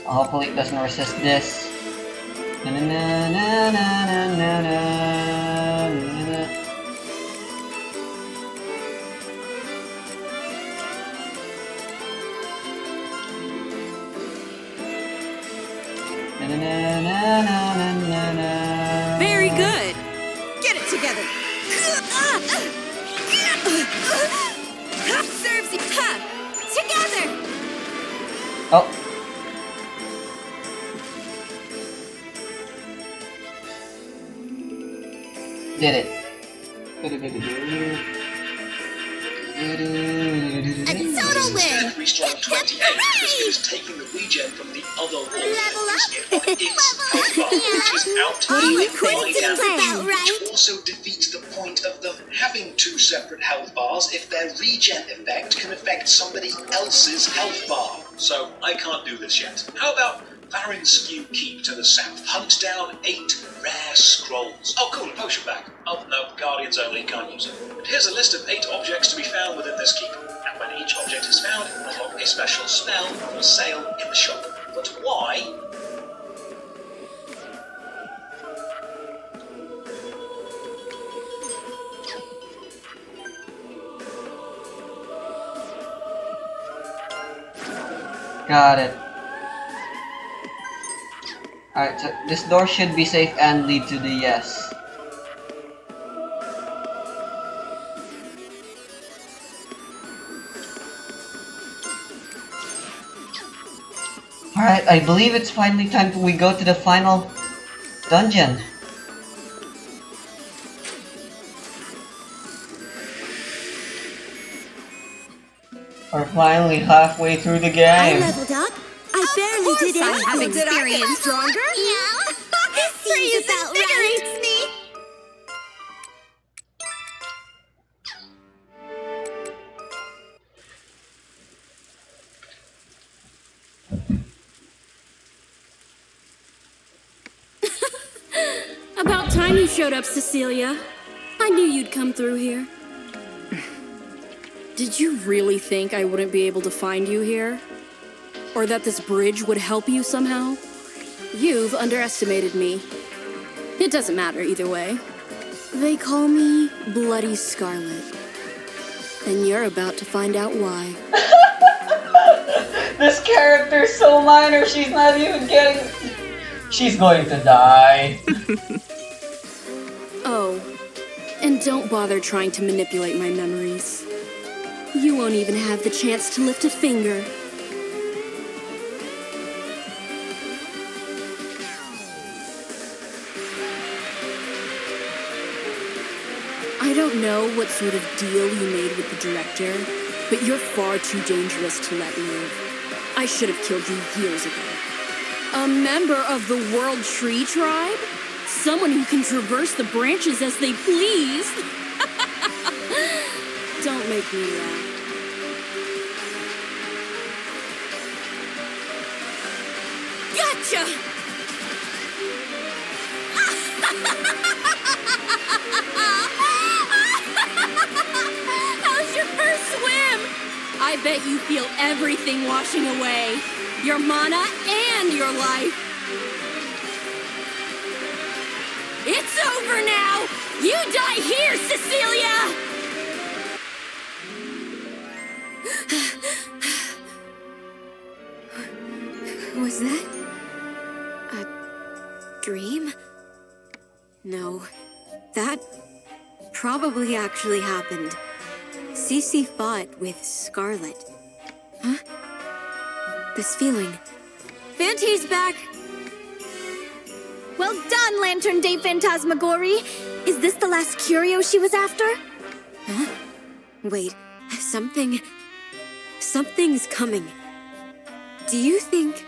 Hopefully it doesn't resist this. Na na na na na na na na. Na na na na na na. Very good. Get it together. Serves you. Together. Oh. Did it. A total win. Instead restoring 28, because it is taking the regen from the other wolf and using it on its health bar, which is out-healing by damage, which also defeats the point of them having 2 separate health bars if their regen effect can affect somebody else's health bar. So I can't do this yet. How about Varinskew Keep to the south? Hunt down 8 rare scrolls. Oh cool, a potion bag. Oh no, Guardians only, can't use it. And here's a list of 8 objects to be found within this keep. And when each object is found, unlock a special spell for sale in the shop. But why? Got it. Alright, so this door should be safe and lead to the yes. Alright, I believe it's finally time we go to the final dungeon. We're finally halfway through the I game. leveled up. I barely did I have anything. experience. Stronger? Yeah. This seems about right. Me. About time time you showed up, Cecilia. I knew you'd come through here. Did you really think I wouldn't be able to find you here? Or that this bridge would help you somehow? You've underestimated me. It doesn't matter either way. They call me Bloody Scarlet. And you're about to find out why. This character's so minor, she's not even getting... She's going to die. Oh, and don't bother trying to manipulate my memories. You won't even have the chance to lift a finger. I don't know what sort of deal you made with the director, but you're far too dangerous to let live. I should have killed you years ago. A member of the World Tree Tribe? Someone who can traverse the branches as they please? Don't make me laugh. Gotcha! How's your first swim? I bet you feel everything washing away. Your mana and your life. It's over now! You die here, Cecilia! Was that a dream? No, that probably actually happened. Cece fought with Scarlet. Huh? This feeling. Fanty's back! Well done, Lantern Day Phantasmagory! Is this the last curio she was after? Huh? Wait, something's coming. Do you think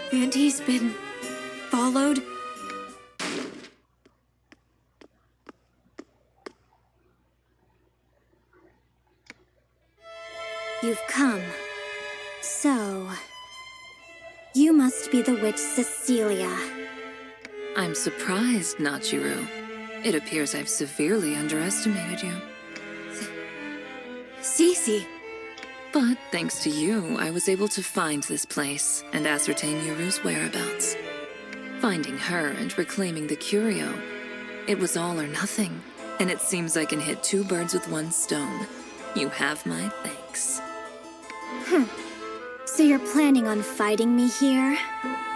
Fanty's been followed? You've come. So... you must be the witch Cecilia. I'm surprised, Nachiru. It appears I've severely underestimated you. Cece! But thanks to you, I was able to find this place and ascertain Yuru's whereabouts. Finding her and reclaiming the curio, it was all or nothing, and it seems I can hit two birds with one stone. You have my thanks. So you're planning on fighting me here?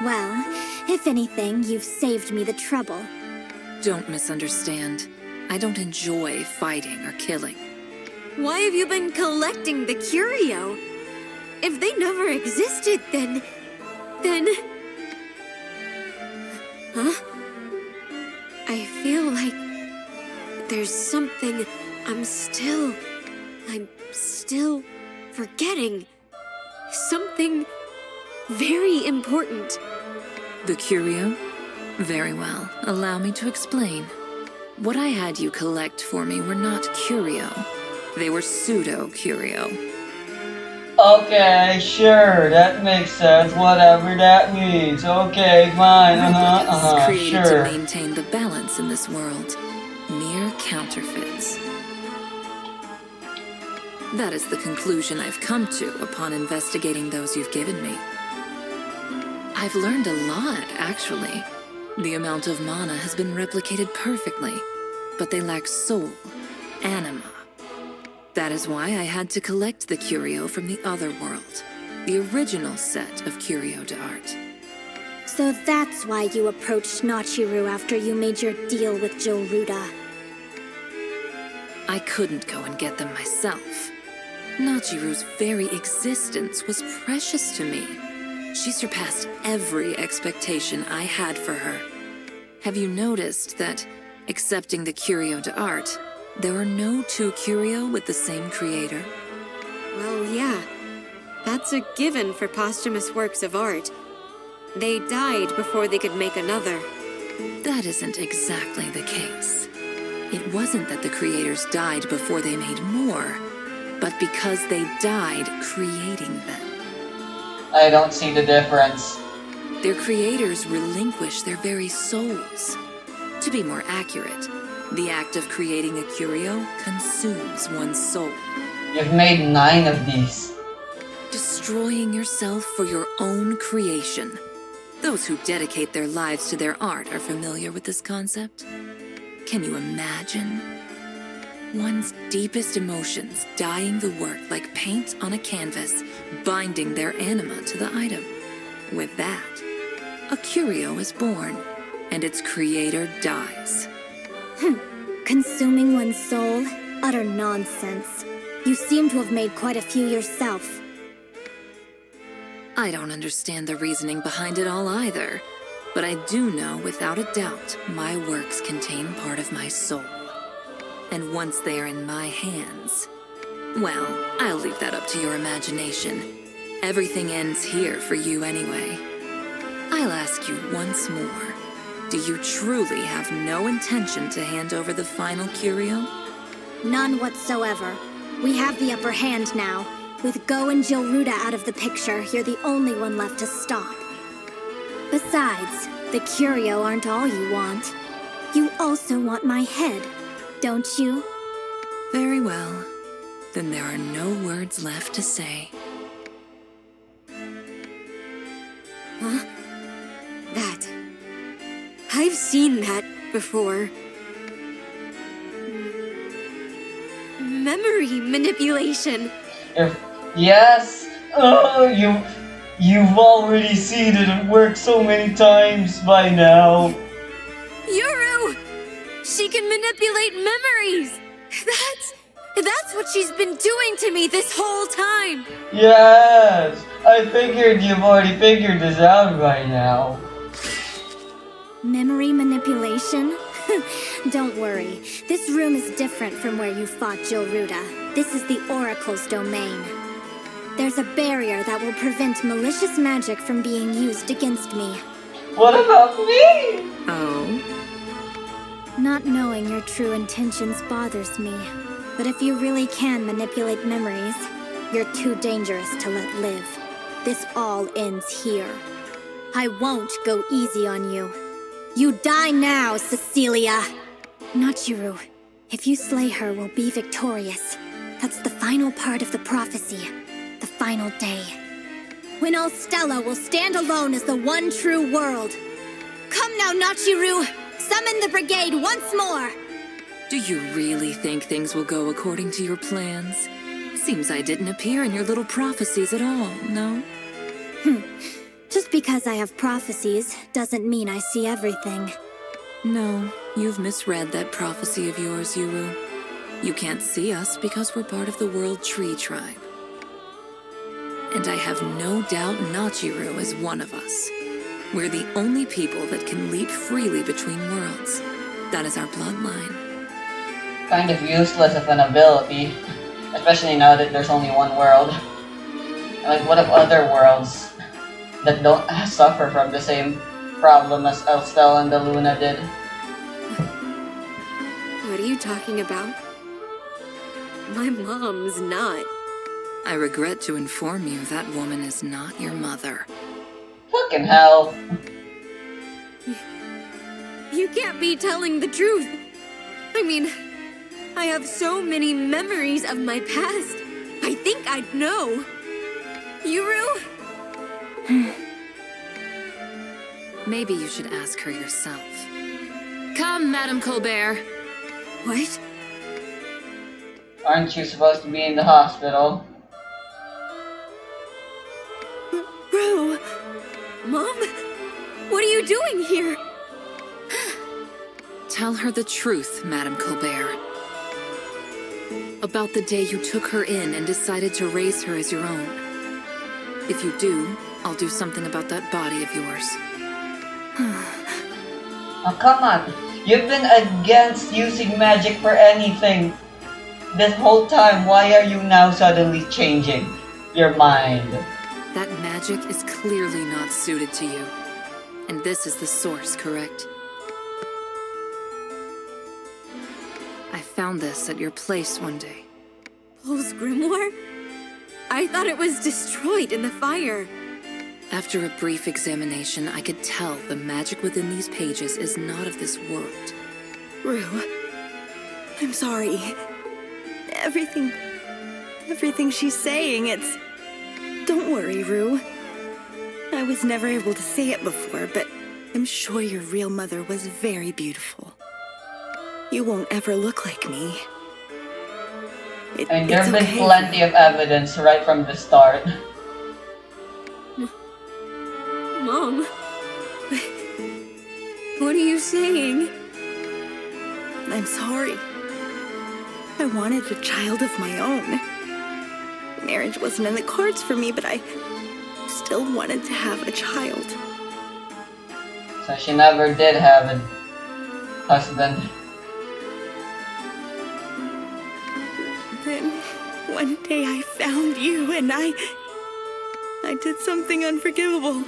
Well, if anything, you've saved me the trouble. Don't misunderstand. I don't enjoy fighting or killing. Why have you been collecting the curio? If they never existed, then... Huh? I feel like there's something I'm still forgetting. Something very important. The curio? Very well. Allow me to explain. What I had you collect for me were not curio. They were pseudo-curio. Okay, sure, that makes sense, whatever that means. Okay, fine, Replicas created sure. to maintain the balance in this world. Mere counterfeits. That is the conclusion I've come to upon investigating those you've given me. I've learned a lot, actually. The amount of mana has been replicated perfectly, but they lack soul, anima. That is why I had to collect the curio from the other world, the original set of curio d'art. So that's why you approached Nachiru after you made your deal with Joruda. I couldn't go and get them myself. Nachiru's very existence was precious to me. She surpassed every expectation I had for her. Have you noticed that, accepting the curio d'art, there are no two curio with the same creator? Well, yeah. That's a given for posthumous works of art. They died before they could make another. That isn't exactly the case. It wasn't that the creators died before they made more, but because they died creating them. I don't see the difference. Their creators relinquish their very souls. To be more accurate, the act of creating a curio consumes one's soul. You've made 9 of these. Destroying yourself for your own creation. Those who dedicate their lives to their art are familiar with this concept. Can you imagine? One's deepest emotions dyeing the work like paint on a canvas, binding their anima to the item. With that, a curio is born, and its creator dies. Consuming one's soul? Utter nonsense. You seem to have made quite a few yourself. I don't understand the reasoning behind it all either, but I do know without a doubt my works contain part of my soul. And once they are in my hands, well, I'll leave that up to your imagination. Everything ends here for you anyway. I'll ask you once more. Do you truly have no intention to hand over the final curio? None whatsoever. We have the upper hand now. With Go and Jilruda out of the picture, you're the only one left to stop. Besides, the curio aren't all you want. You also want my head, don't you? Very well. Then there are no words left to say. Huh? That. I've seen that before. Memory manipulation. Yes. Oh, you've already seen it work so many times by now. Yuru! She can manipulate memories! That's what she's been doing to me this whole time! Yes! I figured you've already figured this out by now. Memory manipulation? Don't worry. This room is different from where you fought Jilruda. This is the Oracle's domain. There's a barrier that will prevent malicious magic from being used against me. What about me? Oh? Not knowing your true intentions bothers me. But if you really can manipulate memories, you're too dangerous to let live. This all ends here. I won't go easy on you. You die now, Cecilia! Nachiru, if you slay her, we'll be victorious. That's the final part of the prophecy. The final day. When all Stella will stand alone as the one true world. Come now, Nachiru! Summon the brigade once more! Do you really think things will go according to your plans? Seems I didn't appear in your little prophecies at all, no? Just because I have prophecies doesn't mean I see everything. No, you've misread that prophecy of yours, Yuru. You can't see us because we're part of the World Tree Tribe. And I have no doubt Nachiru is one of us. We're the only people that can leap freely between worlds. That is our bloodline. Kind of useless of an ability. Especially now that there's only one world. Like, what if other worlds that don't suffer from the same problem as Elstel and the Luna did? What are you talking about? My mom's not. I regret to inform you that woman is not your mother. Fucking hell. You can't be telling the truth. I mean, I have so many memories of my past. I think I'd know. Yuru? Maybe you should ask her yourself. Come, Madame Colbert. What? Aren't you supposed to be in the hospital? Bro! Mom? What are you doing here? Tell her the truth, Madame Colbert. About the day you took her in and decided to raise her as your own. If you do, I'll do something about that body of yours. Oh, come on. You've been against using magic for anything. This whole time, why are you now suddenly changing your mind? That magic is clearly not suited to you. And this is the source, correct? I found this at your place one day. Paul's grimoire? I thought it was destroyed in the fire. After a brief examination, I could tell the magic within these pages is not of this world. Rue, I'm sorry. Everything she's saying, it's... Don't worry, Rue. I was never able to say it before, but I'm sure your real mother was very beautiful. You won't ever look like me. And there's It's been okay. plenty of evidence right from the start. Mom. What are you saying? I'm sorry. I wanted a child of my own. Marriage wasn't in the cards for me, but I still wanted to have a child. So she never did have a husband. Then one day I found you and I did something unforgivable.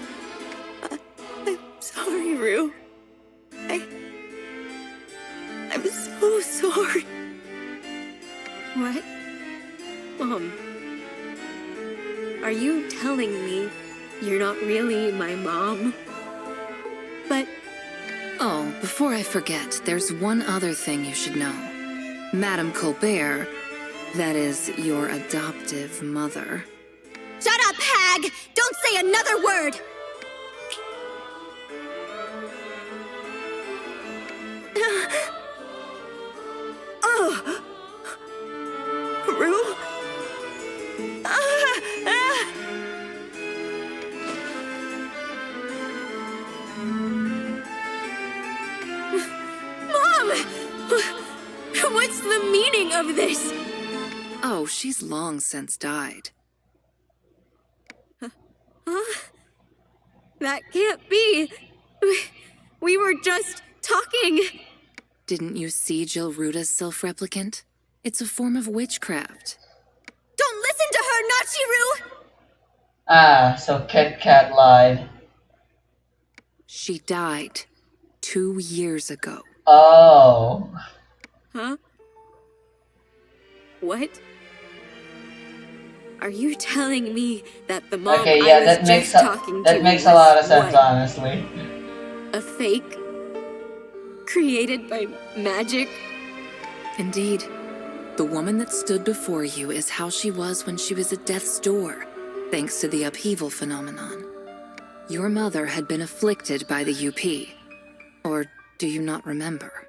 I'm sorry, Rue. I'm so sorry. What? Mom. Are you telling me you're not really my mom? But... Oh, before I forget, there's one other thing you should know. Madame Colbert, that is your adoptive mother. Shut up, hag! Don't say another word! Rue? Mom! What's the meaning of this? Oh, she's long since died. Huh? That can't be. We were just talking. Didn't you see Jill Ruta's self-replicant? It's a form of witchcraft. Don't listen to her, Nachiru! Ah, so Kit Kat lied. She died 2 years ago. Oh. Huh? What? Are you telling me that the mom Okay, I yeah, was that just makes talking that to makes a was lot of sense, what? honestly. A fake? Created by magic? Indeed. The woman that stood before you is how she was when she was at death's door, thanks to the upheaval phenomenon. Your mother had been afflicted by the UP. Or do you not remember?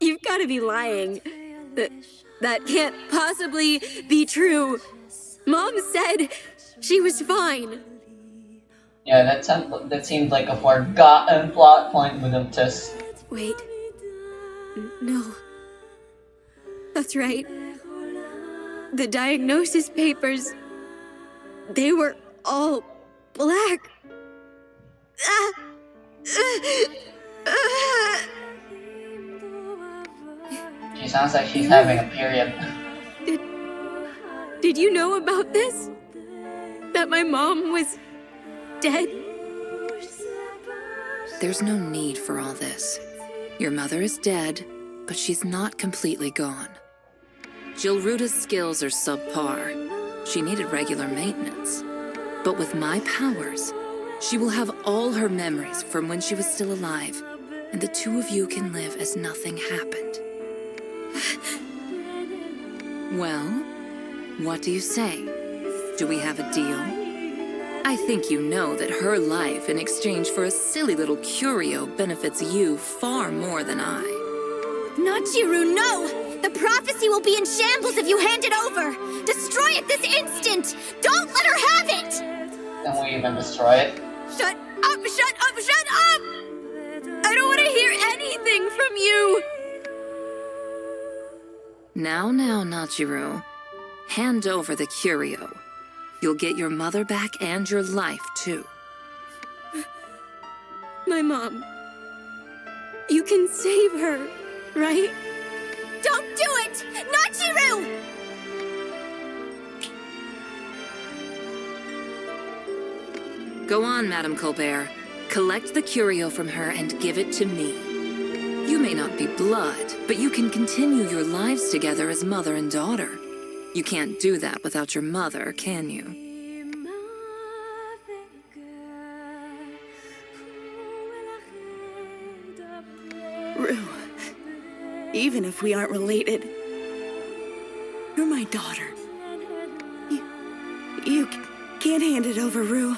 You've got to be lying. That can't possibly be true. Mom said she was fine. Yeah, that seemed like a forgotten plot point with them just... Wait. No. That's right. The diagnosis papers, they were all black. She sounds like she's having a period. Did you know about this? That my mom was dead? There's no need for all this. Your mother is dead, but she's not completely gone. Jill Ruta's skills are subpar. She needed regular maintenance. But with my powers, she will have all her memories from when she was still alive, and the two of you can live as nothing happened. Well, what do you say? Do we have a deal? I think you know that her life in exchange for a silly little curio benefits you far more than I. Nachiru, no! The prophecy will be in shambles if you hand it over! Destroy it this instant! Don't let her have it! Can we even destroy it? Shut up! Shut up! Shut up! I don't want to hear anything from you! Now, Nachiru. Hand over the curio. You'll get your mother back and your life, too. My mom. You can save her, right? Don't do it! Nachiru! Go on, Madame Colbert. Collect the curio from her and give it to me. You may not be blood, but you can continue your lives together as mother and daughter. You can't do that without your mother, can you? even if we aren't related. You're my daughter. You can't hand it over, Rue.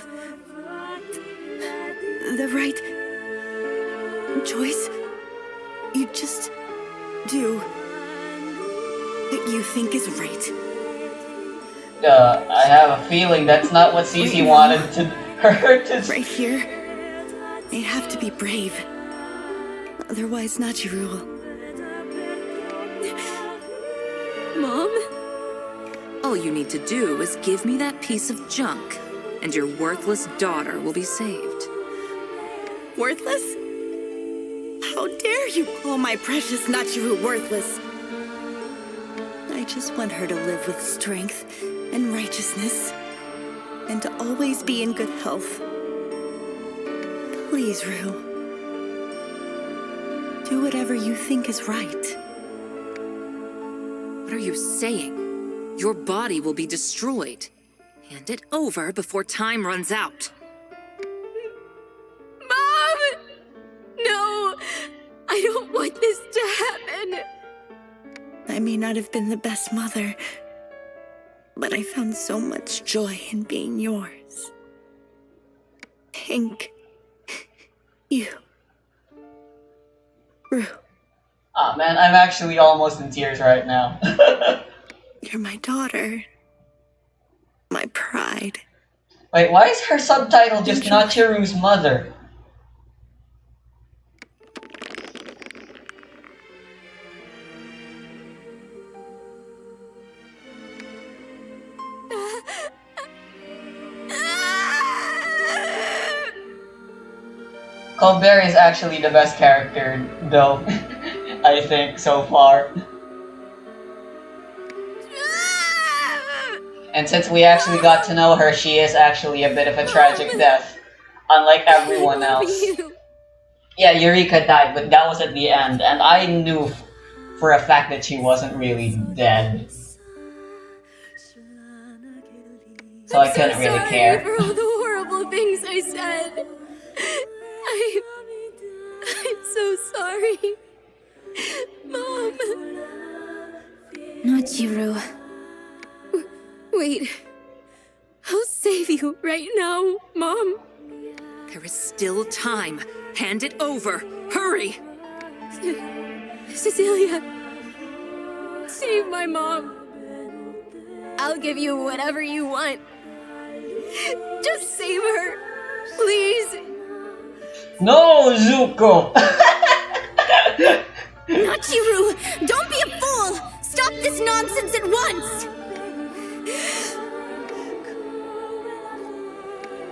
The right choice. You just do what you think is right. I have a feeling that's not what Cece wanted her to. Right here, I have to be brave. Otherwise, Nachiru. Mom? All you need to do is give me that piece of junk, and your worthless daughter will be saved. Worthless? How dare you call my precious Nachiru worthless? I just want her to live with strength and righteousness, and to always be in good health. Please, Rue. Do whatever you think is right. What are you saying? Your body will be destroyed. Hand it over before time runs out. Mom! No! I don't want this to happen! I may not have been the best mother, but I found so much joy in being yours. Thank you, Rue. Ah, man, I'm actually almost in tears right now. You're my daughter. My pride. Wait, why is her subtitle just Nachiru's mother? Colbert is actually the best character, though, I think, so far. And since we actually got to know her, she is actually a bit of a tragic death, unlike everyone else. Yeah, Eureka died, but that was at the end, and I knew for a fact that she wasn't really dead. So I couldn't really care. For all the horrible things I said. I'm so sorry. Mom. Nachiru. Wait. I'll save you right now, Mom. There is still time. Hand it over. Hurry! Cecilia. Save my mom. I'll give you whatever you want. Just save her. Please. No, Zuko! Nachiru, don't be a fool! Stop this nonsense at once!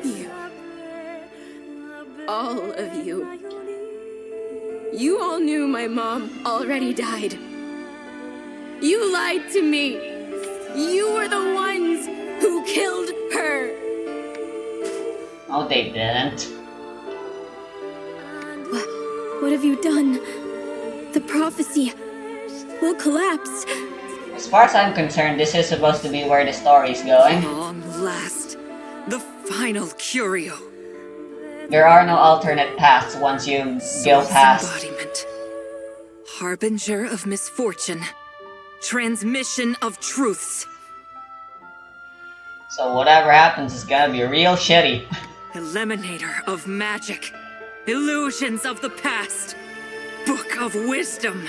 You. All of you. You all knew my mom already died. You lied to me. You were the ones who killed her. Oh, they didn't. What have you done? The prophecy will collapse. As far as I'm concerned, this is supposed to be where the story's going. Long last, the final curio. There are no alternate paths once you go Soul's past. embodiment. Harbinger of misfortune. Transmission of truths. So whatever happens is gonna be real shitty. Eliminator of magic. Illusions of the past. Book of wisdom.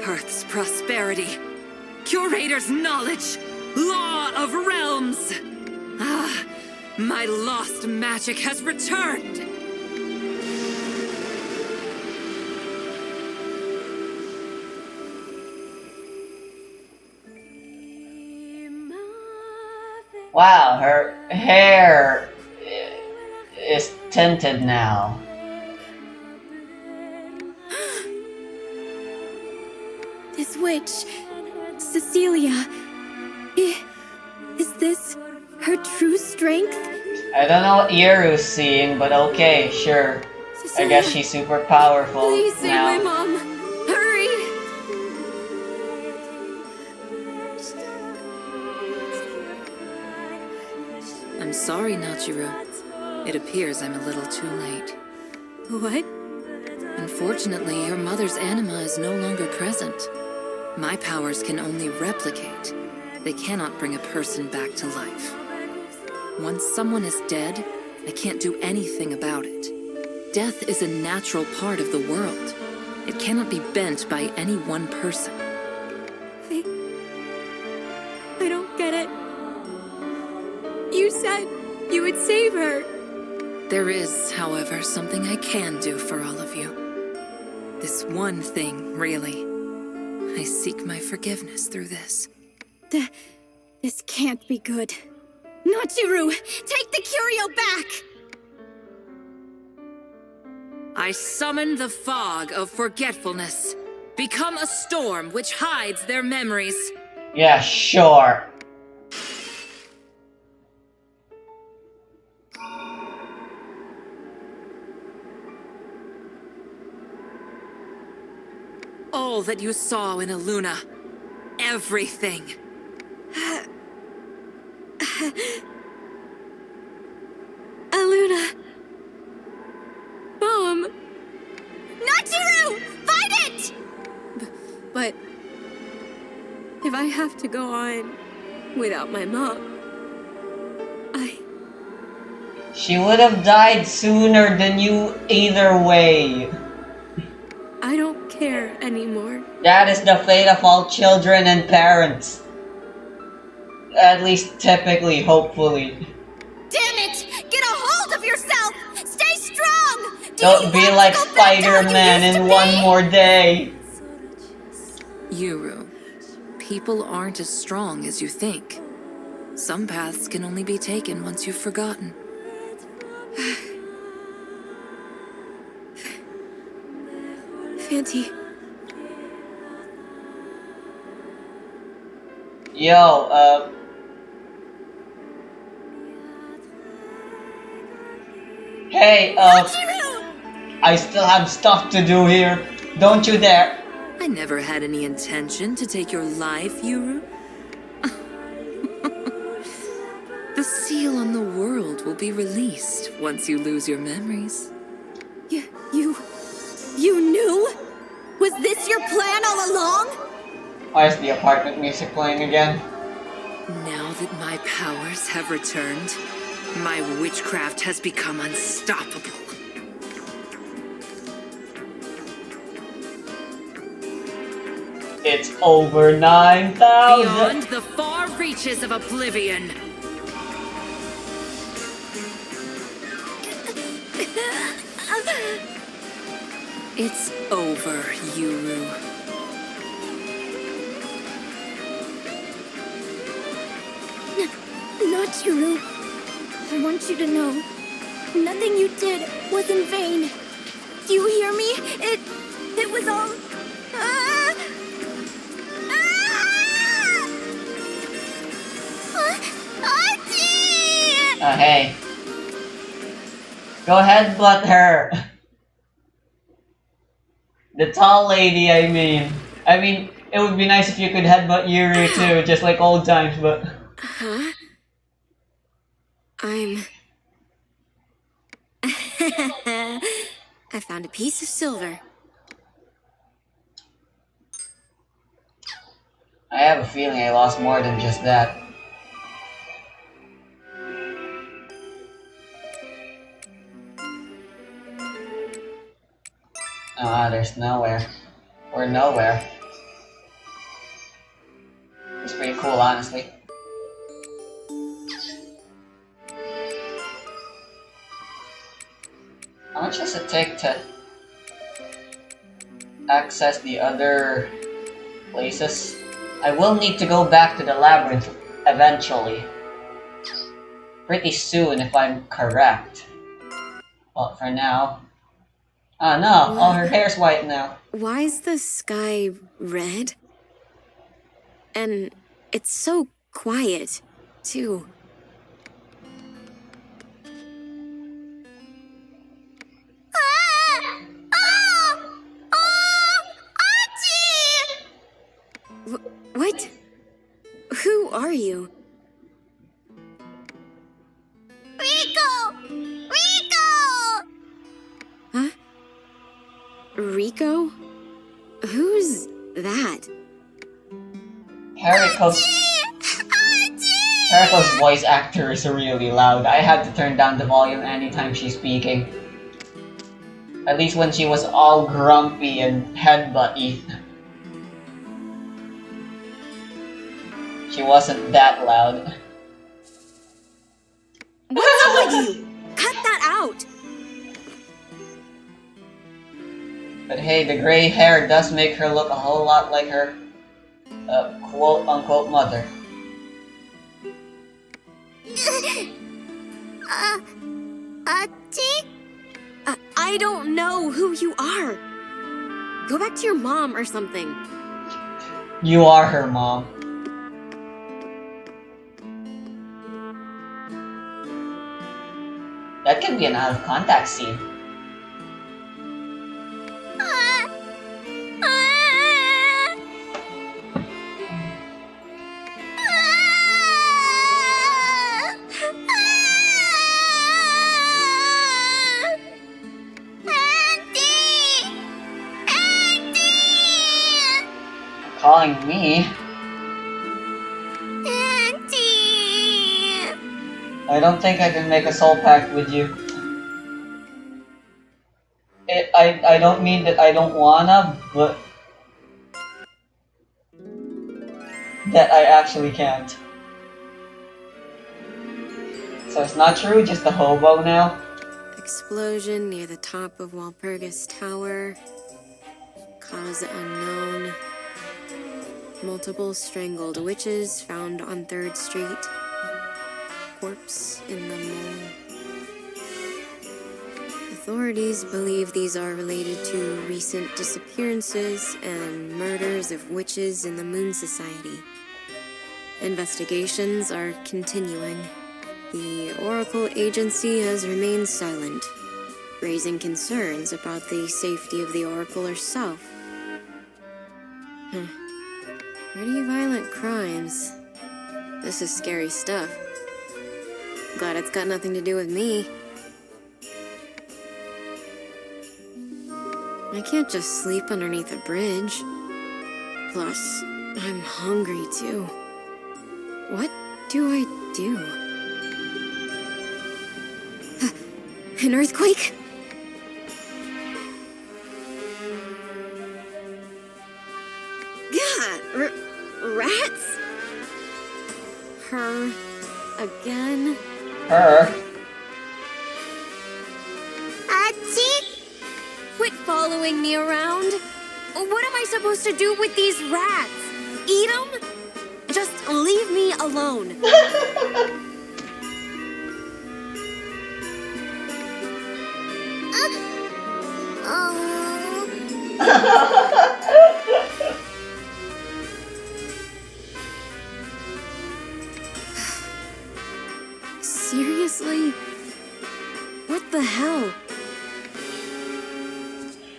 Earth's prosperity. Curator's knowledge. Law of realms. Ah, my lost magic has returned. Wow, her hair is tinted now. This witch, Cecilia. Is this her true strength? I don't know what Yeru's seeing, but okay, sure. I guess she's super powerful Please save now. my mom. Hurry. I'm sorry, Nachiru. It appears I'm a little too late. What? Unfortunately, your mother's anima is no longer present. My powers can only replicate. They cannot bring a person back to life. Once someone is dead, I can't do anything about it. Death is a natural part of the world. It cannot be bent by any one person. I don't get it. You said you would save her. There is, however, something I can do for all of you. This one thing, really. I seek my forgiveness through this. This can't be good. Nachiru, take the curio back! I summon the fog of forgetfulness. Become a storm which hides their memories. Yeah, sure. All that you saw in Aluna. Everything. Aluna. Mom. Nachiru! Fight it! But if I have to go on without my mom, She would have died sooner than you either way. I don't care anymore. That is the fate of all children and parents. At least typically, hopefully. Damn it! Get a hold of yourself! Stay strong! Don't be like Spider-Man in one more day. Yuru, people aren't as strong as you think. Some paths can only be taken once you've forgotten. Fanty. Yo, Hey, I still have stuff to do here. Don't you dare. I never had any intention to take your life, Yuru. The seal on the world will be released once you lose your memories. You knew? Was this your plan all along? Why is the apartment music playing again? Now that my powers have returned, my witchcraft has become unstoppable. It's over 9,000. Beyond the far reaches of oblivion. It's over, Yuru. Nachiru, I want you to know, nothing you did was in vain. Do you hear me? It was all... Ah! Ah! Auntie! Hey. Go ahead, butt her. The tall lady, I mean. It would be nice if you could headbutt Yuri too, just like old times, but... Huh? I found a piece of silver. I have a feeling I lost more than just that. There's nowhere. Or nowhere. It's pretty cool, honestly. How much does it take to access the other places? I will need to go back to the Labyrinth eventually. Pretty soon, if I'm correct. But for now... Oh no, all her hair's white now. Why is the sky red? And it's so quiet, too. What? Who are you? Rico! Rico! Huh? Rico? Who's that? Hariko's voice actor is really loud. I had to turn down the volume anytime she's speaking. At least when she was all grumpy and headbutty. She wasn't that loud. What's up with you? Cut that out! But hey, the gray hair does make her look a whole lot like her quote-unquote mother. I don't know who you are. Go back to your mom or something. You are her mom. That could be an out-of-contact scene. Calling me? I don't think I can make a soul pact with you. I don't mean that I don't wanna, but that I actually can't. So it's not true, just a hobo now? Explosion near the top of Walpurgis Tower. Cause unknown. Multiple strangled witches found on 3rd Street. Corpse in the mall. Authorities believe these are related to recent disappearances and murders of witches in the Moon Society. Investigations are continuing. The Oracle Agency has remained silent, raising concerns about the safety of the Oracle herself. Pretty violent crimes. This is scary stuff. Glad it's got nothing to do with me. I can't just sleep underneath a bridge. Plus, I'm hungry too. What do I do? An earthquake? Yeah, rats? Her again? Her? Quit following me around. What am I supposed to do with these rats? Eat them? Just leave me alone. Seriously? What the hell?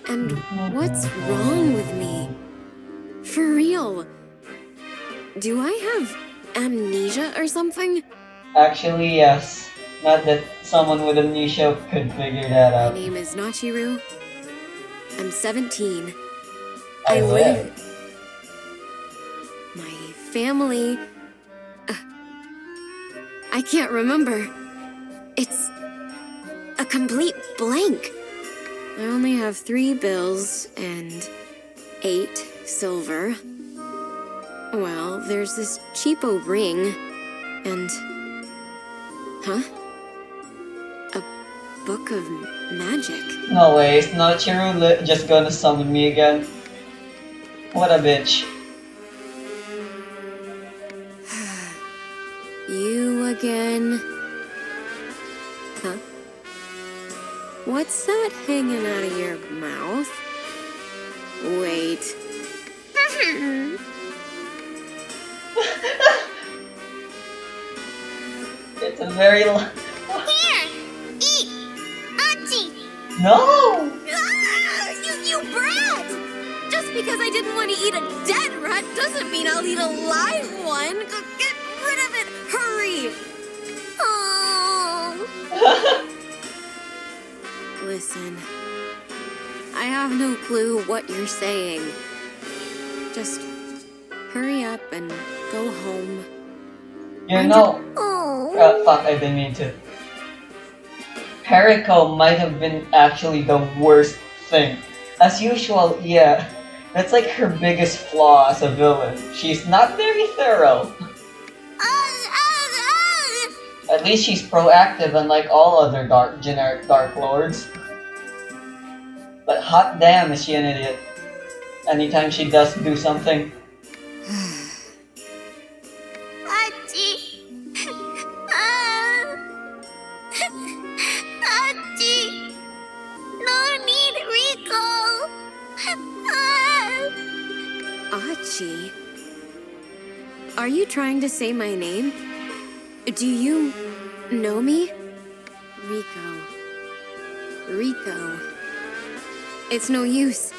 And what's wrong with me? For real? Do I have amnesia or something? Actually, yes. Not that someone with amnesia could figure that out. My name is Nachiru. I'm 17. I live. My family... I can't remember. It's a complete blank. I only have 3 bills and 8 silver. Well, there's this cheapo ring and... Huh? A book of magic. No way, it's not Chiru just gonna summon me again. What a bitch. You again? Huh? What's that hanging out of your mouth? Wait. It's a very Here! Eat! Auntie! No! You brat! Just because I didn't want to eat a dead rat doesn't mean I'll eat a live one. Get rid of it! Hurry! Oh. Listen, I have no clue what you're saying. Just hurry up and go home. You know, Oh. fuck, I didn't mean to. Perico might have been actually the worst thing. As usual, yeah, that's like her biggest flaw as a villain. She's not very thorough. At least she's proactive, unlike all other generic Dark Lords. But hot damn is she an idiot. Anytime she does do something. Achi. Achi. No need Rico. Achi? Are you trying to say my name? Do you know me? Rico. Rico. It's no use.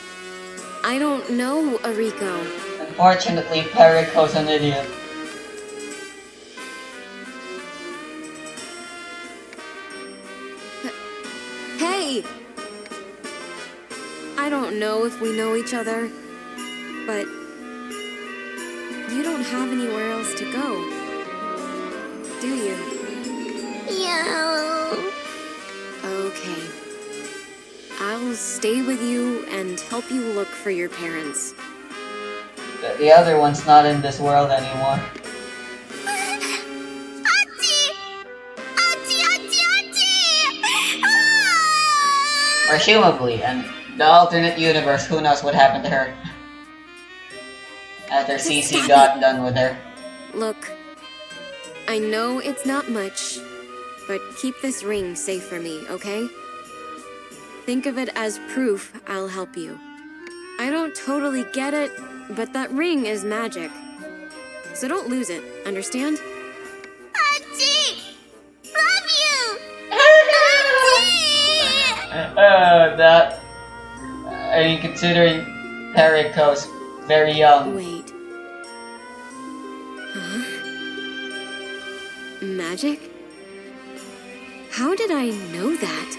I don't know a Rico. Unfortunately, Perico's an idiot. Hey! I don't know if we know each other, but you don't have anywhere else to go, do you? Yeah. Okay. I'll stay with you and help you look for your parents. The other one's not in this world anymore. Achi! Achi, Achi, Achi! Ah! Presumably, and the alternate universe, who knows what happened to her. After CC got done with her. Look, I know it's not much, but keep this ring safe for me, okay? Think of it as proof I'll help you. I don't totally get it, but that ring is magic. So don't lose it, understand? Achi! Love you! That... I mean, considering Perico's very young. Wait. Huh? Magic? How did I know that?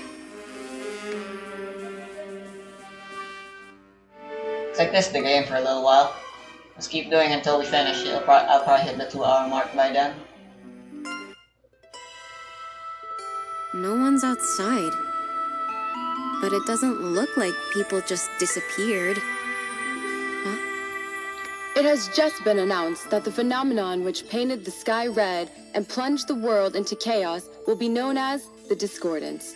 It's like this, the game, for a little while. Let's keep doing until we finish. I'll probably hit the 2-hour mark by then. No one's outside. But it doesn't look like people just disappeared. Huh? It has just been announced that the phenomenon which painted the sky red and plunged the world into chaos will be known as the discordance.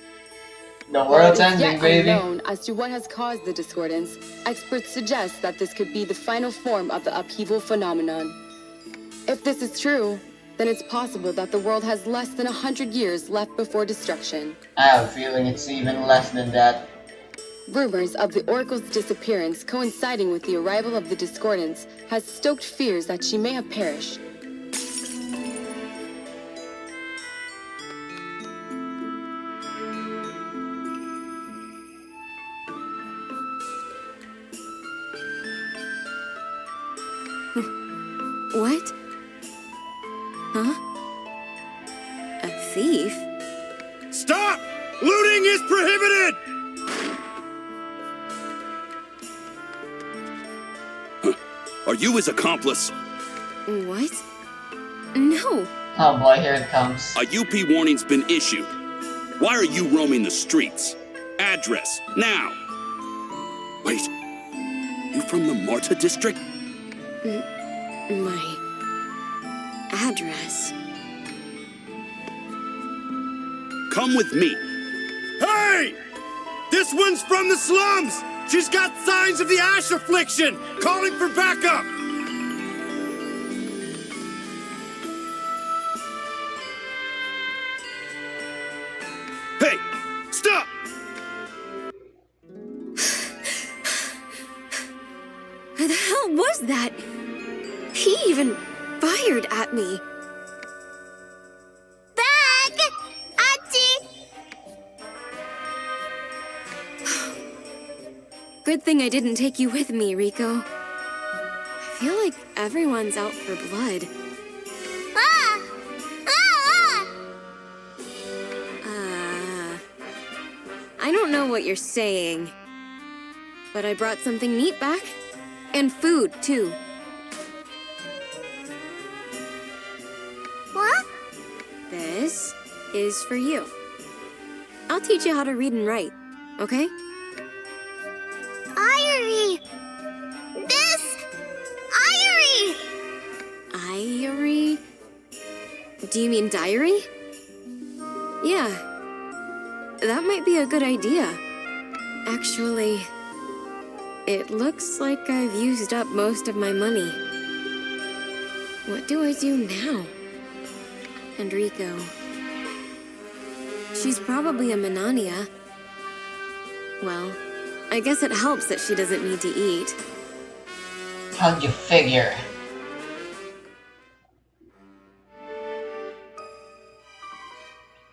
The world's While it is ending, yet baby. unknown as to what has caused the discordance, experts suggest that this could be the final form of the upheaval phenomenon. If this is true, then it's possible that the world has less than 100 years left before destruction. I have a feeling it's even less than that. Rumors of the Oracle's disappearance coinciding with the arrival of the discordance has stoked fears that she may have perished. What? Huh? A thief? Stop! Looting is prohibited! Are you his accomplice? What? No. Oh boy, here it comes. A UP warning's been issued. Why are you roaming the streets? Address, now! Wait, you from the Marta district? My address. Come with me. Hey! This one's from the slums! She's got signs of the ash affliction! Calling for backup! Hey! Stop! Who the hell was that? He even fired at me. Back! Achi! Good thing I didn't take you with me, Rico. I feel like everyone's out for blood. Ah! Ah! I don't know what you're saying. But I brought something neat back. And food, too. What? This is for you. I'll teach you how to read and write, okay? Irie! This! Irie! Irie? Do you mean diary? Yeah. That might be a good idea. Actually, it looks like I've used up most of my money. What do I do now? Enrico. She's probably a Manania. Well, I guess it helps that she doesn't need to eat. How'd you figure?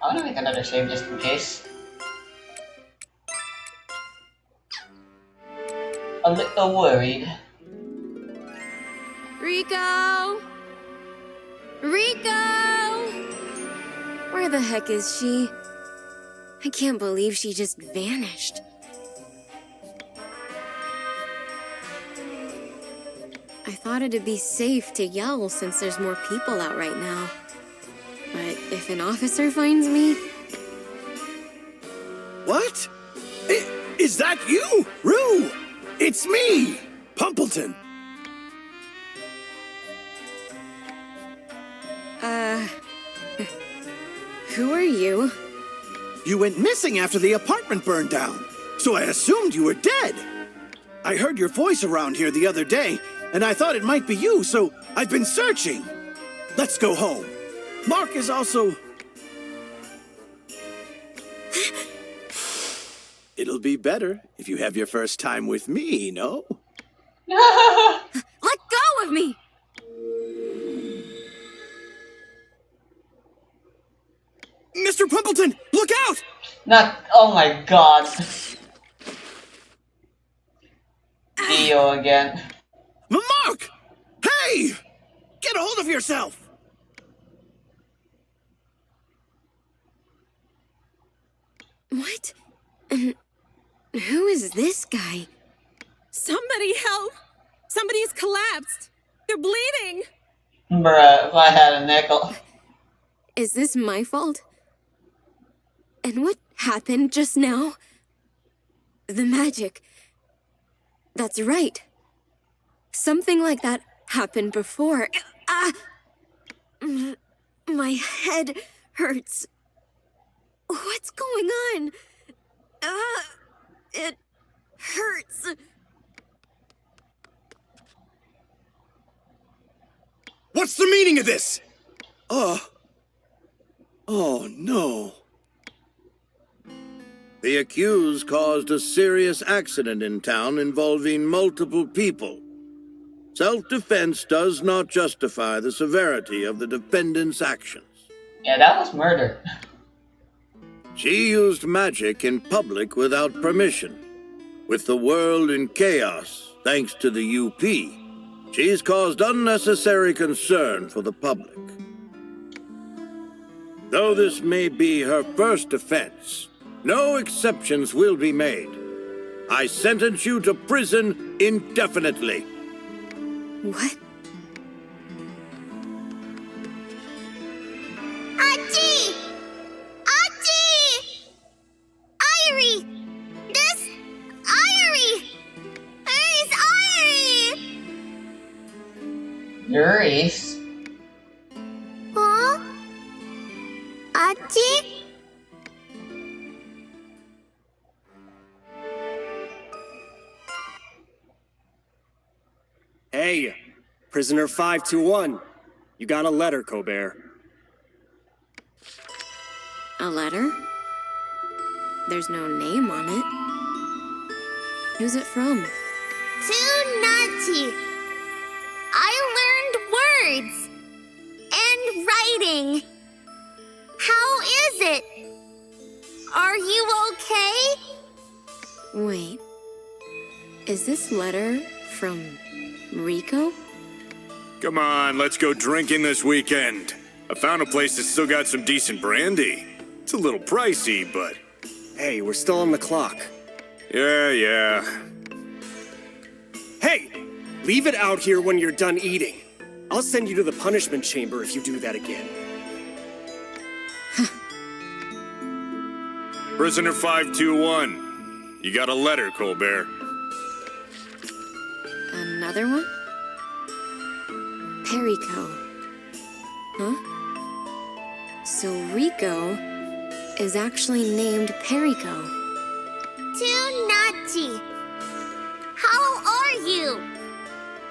I wanna make another save just in case. A little worried. Rico! Rico! Where the heck is she? I can't believe she just vanished. I thought it'd be safe to yell since there's more people out right now. But if an officer finds me... What? Is that you, Rue? It's me, Pumpleton. Who are you? You went missing after the apartment burned down, so I assumed you were dead. I heard your voice around here the other day, and I thought it might be you, so I've been searching. Let's go home. Mark is also... It'll be better if you have your first time with me, no? Let go of me! Mr. Pumpleton, look out! Not. Oh my god. Theo again. Mark! Hey! Get a hold of yourself! What? And who is this guy? Somebody help! Somebody's collapsed! They're bleeding! Bruh, if I had a nickel. Is this my fault? And what happened just now? The magic. That's right. Something like that happened before. My head hurts. What's going on? It hurts. What's the meaning of this? Oh no. The accused caused a serious accident in town involving multiple people. Self-defense does not justify the severity of the defendant's actions. Yeah, that was murder. She used magic in public without permission. With the world in chaos, thanks to the UP, she's caused unnecessary concern for the public. Though this may be her first offense, no exceptions will be made. I sentence you to prison indefinitely. What? Auntie! Auntie! Irie! This... Irie! Where's Irie? Nice. Huh? Auntie? Hey, prisoner 521. You got a letter, Colbert. A letter? There's no name on it. Who's it from? To Nancy. I learned words. And writing. How is it? Are you okay? Wait. Is this letter from Rico? Come on, let's go drinking this weekend. I found a place that's still got some decent brandy. It's a little pricey, but... Hey, we're still on the clock. Yeah. Leave it out here when you're done eating. I'll send you to the punishment chamber if you do that again. Prisoner 521. You got a letter, Colbert. Another one? Perico. Huh? So Rico is actually named Perico. Too naughty. How are you?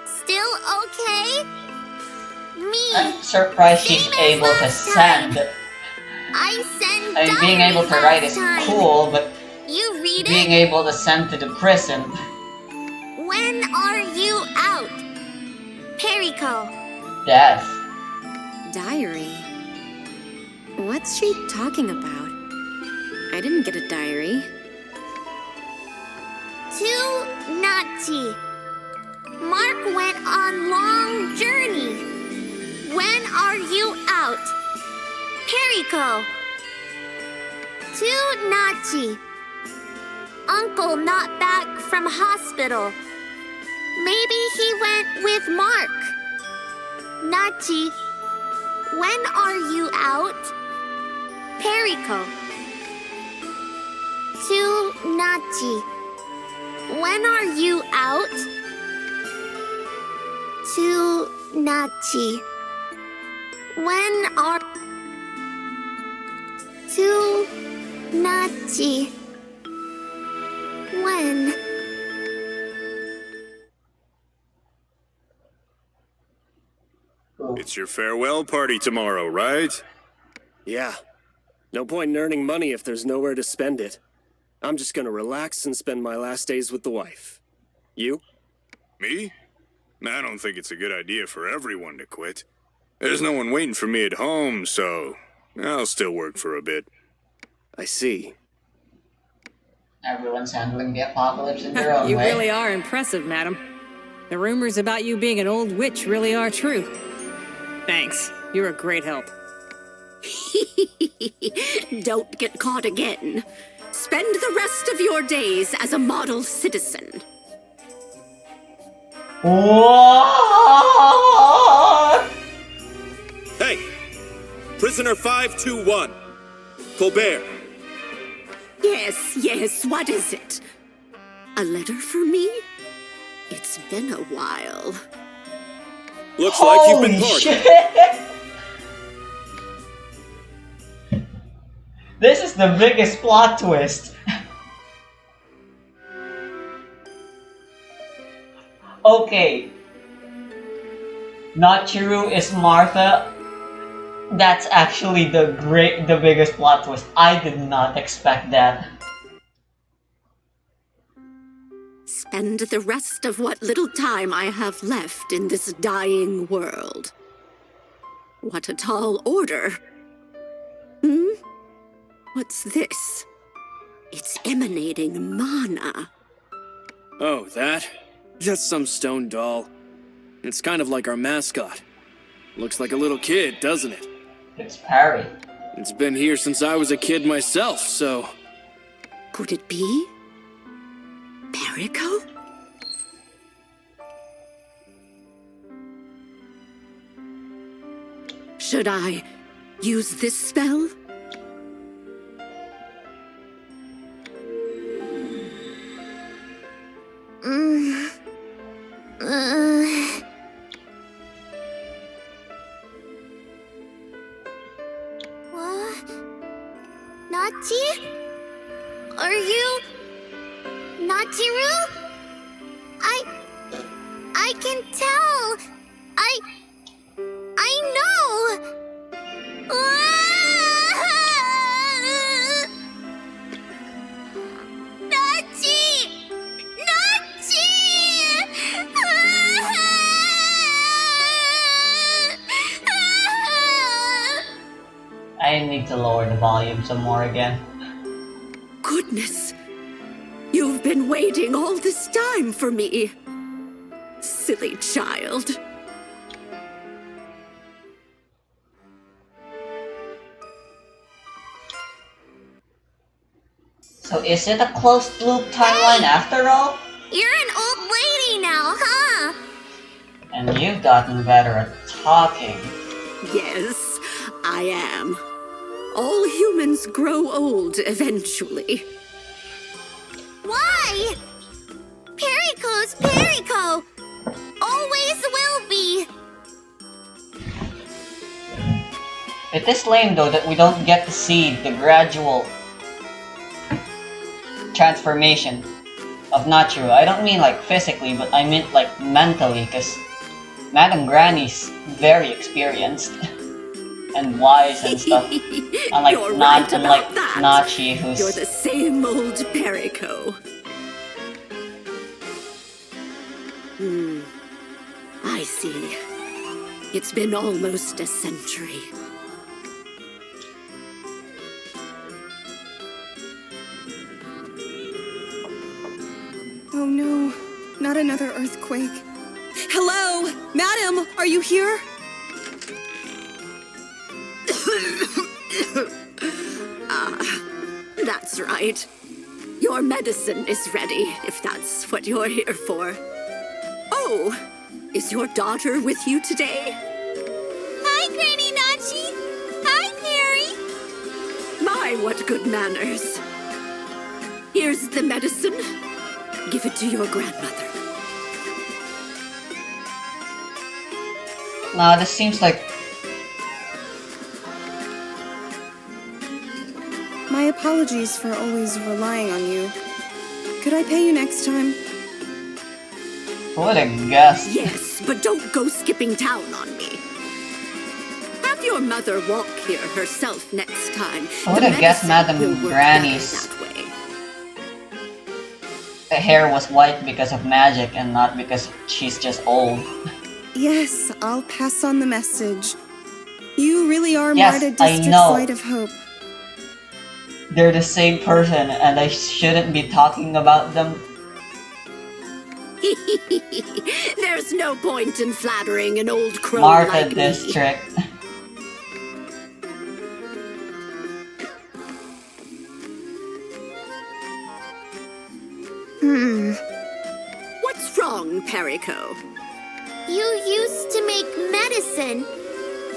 Still okay? Me. I'm surprised she's able to send. I mean, being able to write is cool, but you read being able to send to the prison. When are you out? Perico. Yes. Diary? What's she talking about? I didn't get a diary. Too naughty. Mark went on long journey. When are you out? Perico. Too naughty. Uncle not back from hospital. Maybe he went with Mark. Naughty. When are you out? Perico. Too naughty. When are you out? Too naughty. When are... Too naughty. When? It's your farewell party tomorrow, right? Yeah. No point in earning money if there's nowhere to spend it. I'm just gonna relax and spend my last days with the wife. You? Me? I don't think it's a good idea for everyone to quit. There's no one waiting for me at home, so I'll still work for a bit. I see. Everyone's handling the apocalypse in their own You way. really are impressive, madam. The rumors about you being an old witch really are true. Thanks. You're a great help. Don't get caught again. Spend the rest of your days as a model citizen. What? Hey! Prisoner 521. Colbert. Yes, what is it? A letter for me? It's been a while. Looks like you've been pardoned. This is the biggest plot twist. Okay. Not Chiru is Martha. That's actually the biggest plot twist. I did not expect that. Spend the rest of what little time I have left in this dying world. What a tall order. What's this? It's emanating mana. Oh, that? Just some stone doll. It's kind of like our mascot. Looks like a little kid, doesn't it? It's Perry. It's been here since I was a kid myself, so... Could it be? Perico? Should I use this spell? What? Nachi? Are you... Nachiru? I can tell. I know. Nachi! Nachi! I need to lower the volume some more again. Goodness! You've been waiting all this time for me. Silly child. So is it a closed loop timeline after all? You're an old lady now, huh? And you've gotten better at talking. Yes, I am. All humans grow old eventually. Why? Perico's Perico! Always will be! It is lame though that we don't get to see the gradual transformation of Nachiru. I don't mean like physically, but I mean like mentally, because Madame Granny's very experienced and wise and stuff. Unlike You're right about that. Nachi, who's... You're the same old Perico. I see. It's been almost a century. Oh no, not another earthquake. Hello? Madam, are you here? That's right. Your medicine is ready, if that's what you're here for. Oh, is your daughter with you today? Hi, Granny Nachi! Hi, Perry! My, what good manners. Here's the medicine. Give it to your grandmother. Nah, this seems like... My apologies for always relying on you. Could I pay you next time? What a guess. Yes, but don't go skipping town on me. Have your mother walk here herself next time. I would have guessed Madame Granny's hair was white because of magic and not because she's just old. Yes, I'll pass on the message. You really are Yes, Marta I District's know. light of hope. They're the same person and I shouldn't be talking about them. There's no point in flattering an old crow Marta like me. District. What's wrong, Perico? You used to make medicine.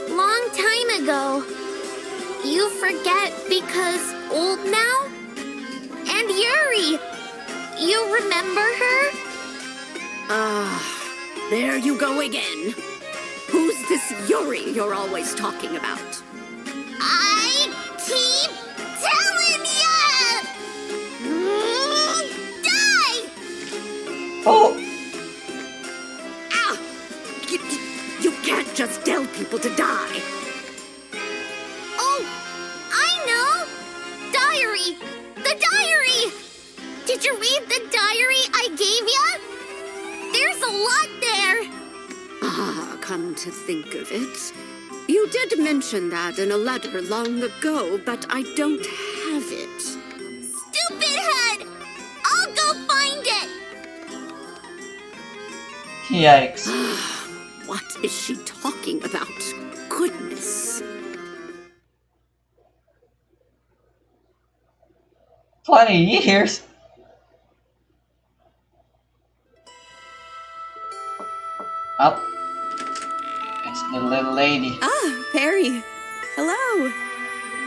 Long time ago. You forget because old now? And Yuri! You remember her? There you go again. Who's this Yuri you're always talking about? I keep telling ya! Die! Oh! You can't just tell people to die. Oh, I know! Diary! The diary! Did you read the diary I gave ya? There's a lot there! Come to think of it. You did mention that in a letter long ago, but I don't have it. Stupid head! I'll go find it! Yikes. What is she talking about? Goodness. 20 years? Oh. It's the little lady. Ah, Perry. Hello.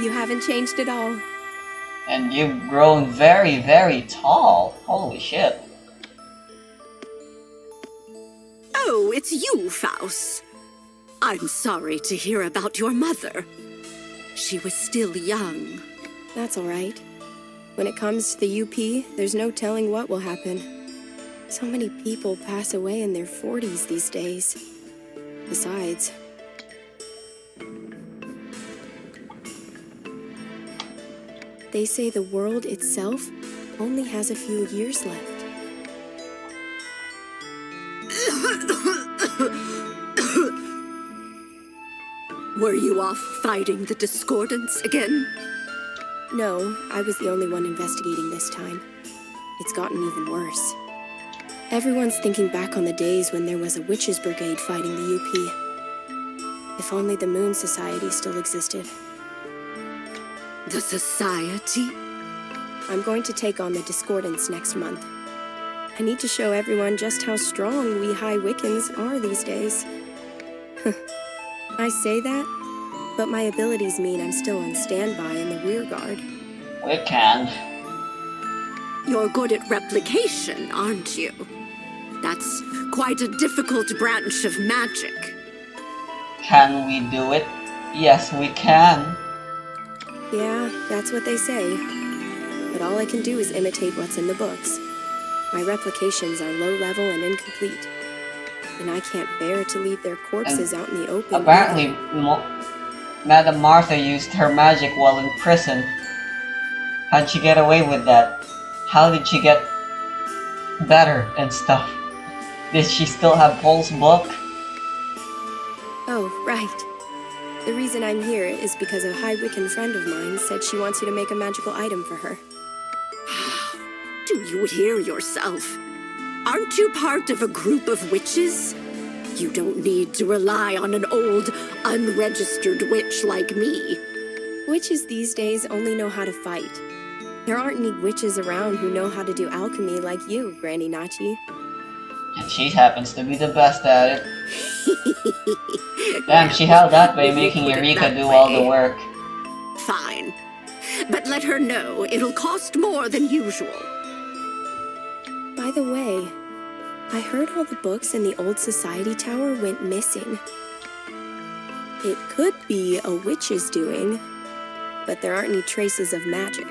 You haven't changed at all. And you've grown very, very tall. Holy shit. Oh, it's you, Faust. I'm sorry to hear about your mother. She was still young. That's all right. When it comes to the UP, there's no telling what will happen. So many people pass away in their 40s these days. Besides, they say the world itself only has a few years left. Were you off fighting the discordants again? No, I was the only one investigating this time. It's gotten even worse. Everyone's thinking back on the days when there was a witches' brigade fighting the UP. If only the Moon Society still existed. The Society? I'm going to take on the Discordants next month. I need to show everyone just how strong we High Wiccans are these days. I say that, but my abilities mean I'm still on standby in the rear guard. Wiccan. You're good at replication, aren't you? That's quite a difficult branch of magic. Can we do it? Yes, we can. Yeah, that's what they say. But all I can do is imitate what's in the books. My replications are low level and incomplete. And I can't bear to leave their corpses out in the open. Apparently, Madame Martha used her magic while in prison. How'd she get away with that? How did she get better and stuff? Did she still have Paul's book? Oh, right. The reason I'm here is because a High Wiccan friend of mine said she wants you to make a magical item for her. Do you hear yourself? Aren't you part of a group of witches? You don't need to rely on an old, unregistered witch like me. Witches these days only know how to fight. There aren't any witches around who know how to do alchemy like you, Granny Nachi. And she happens to be the best at it. Damn, she held that way, making Eureka do all the work. Fine. But let her know it'll cost more than usual. By the way, I heard all the books in the old society tower went missing. It could be a witch's doing, but there aren't any traces of magic.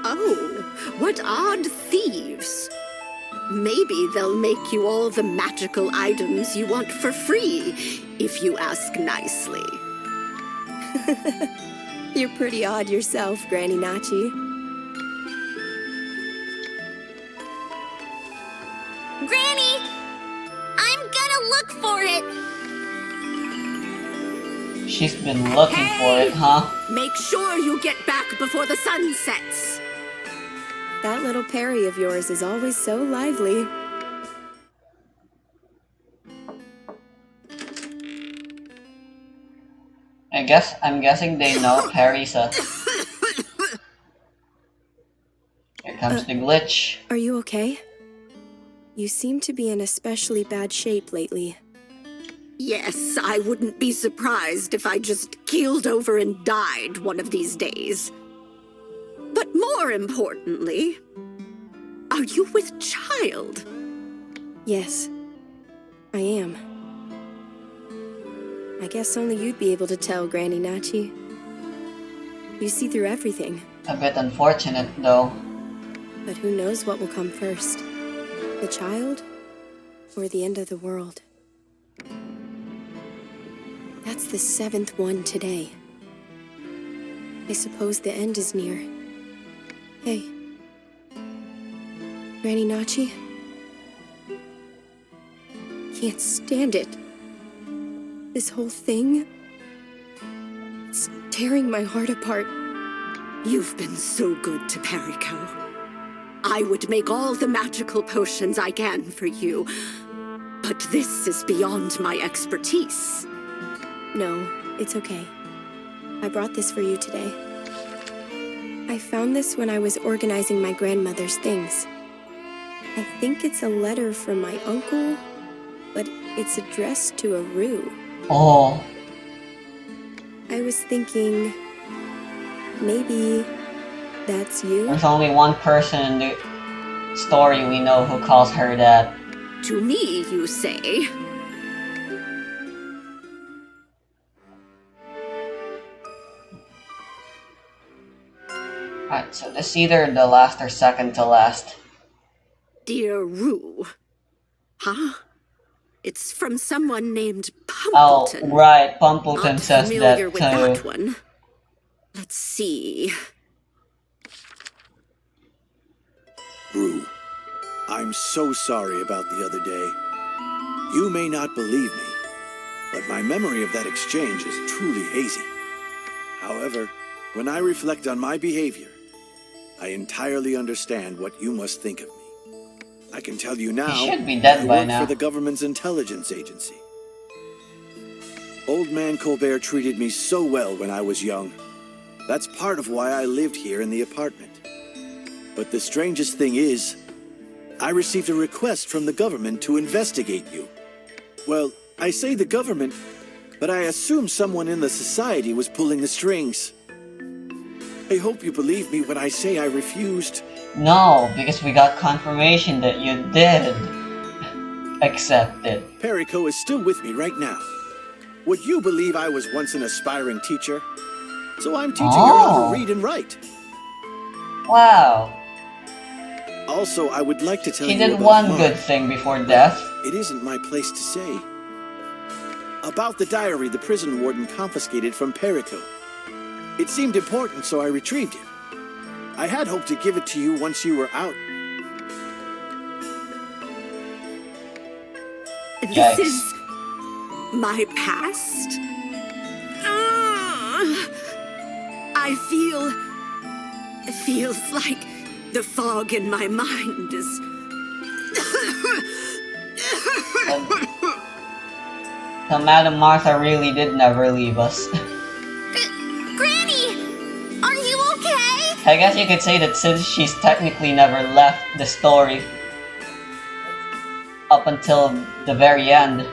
Oh, what odd thieves. Maybe they'll make you all the magical items you want for free, if you ask nicely. You're pretty odd yourself, Granny Nachi. Granny! I'm gonna look for it! She's been looking for it, huh? Make sure you get back before the sun sets. That little Perry of yours is always so lively. I'm guessing they know Perry's a... Here comes the glitch. Are you okay? You seem to be in especially bad shape lately. Yes, I wouldn't be surprised if I just keeled over and died one of these days. But more importantly, are you with child? Yes, I am. I guess only you'd be able to tell, Granny Nachi. You see through everything. A bit unfortunate, though. But who knows what will come first? The child, or the end of the world? That's the 7th one today. I suppose the end is near. Hey. Granny Nachi? Can't stand it. This whole thing... it's tearing my heart apart. You've been so good to Perico. I would make all the magical potions I can for you, but this is beyond my expertise. No, it's okay. I brought this for you today. I found this when I was organizing my grandmother's things. I think it's a letter from my uncle, but it's addressed to a Rue. Oh. I was thinking... maybe... that's you? There's only one person in the story we know who calls her that. To me, you say? Alright, so this is either the last or second to last. Dear Rue. Huh? It's from someone named Oh, Pumpleton. right, Pumpleton Not says familiar that with too. that one. Let's see. Rue, I'm so sorry about the other day. You may not believe me, but my memory of that exchange is truly hazy. However, when I reflect on my behavior, I entirely understand what you must think of me. I can tell you now, He should be dead I by work now. for the government's intelligence agency. Old man Colbert treated me so well when I was young. That's part of why I lived here in the apartment. But the strangest thing is, I received a request from the government to investigate you. Well, I say the government, but I assume someone in the society was pulling the strings. I hope you believe me when I say I refused. No, because we got confirmation that you did accept it. Perico is still with me right now. Would you believe I was once an aspiring teacher? So I'm teaching her how to read and write. Wow. Also, I would like to tell She you did about one Mark, good thing before death. It isn't my place to say. About the diary the prison warden confiscated from Perico. It seemed important, so I retrieved it. I had hoped to give it to you once you were out. This is my past? I feel... It feels like the fog in my mind is... So Madam Martha really did never leave us. Granny! Are you okay? I guess you could say that since she's technically never left the story up until the very end,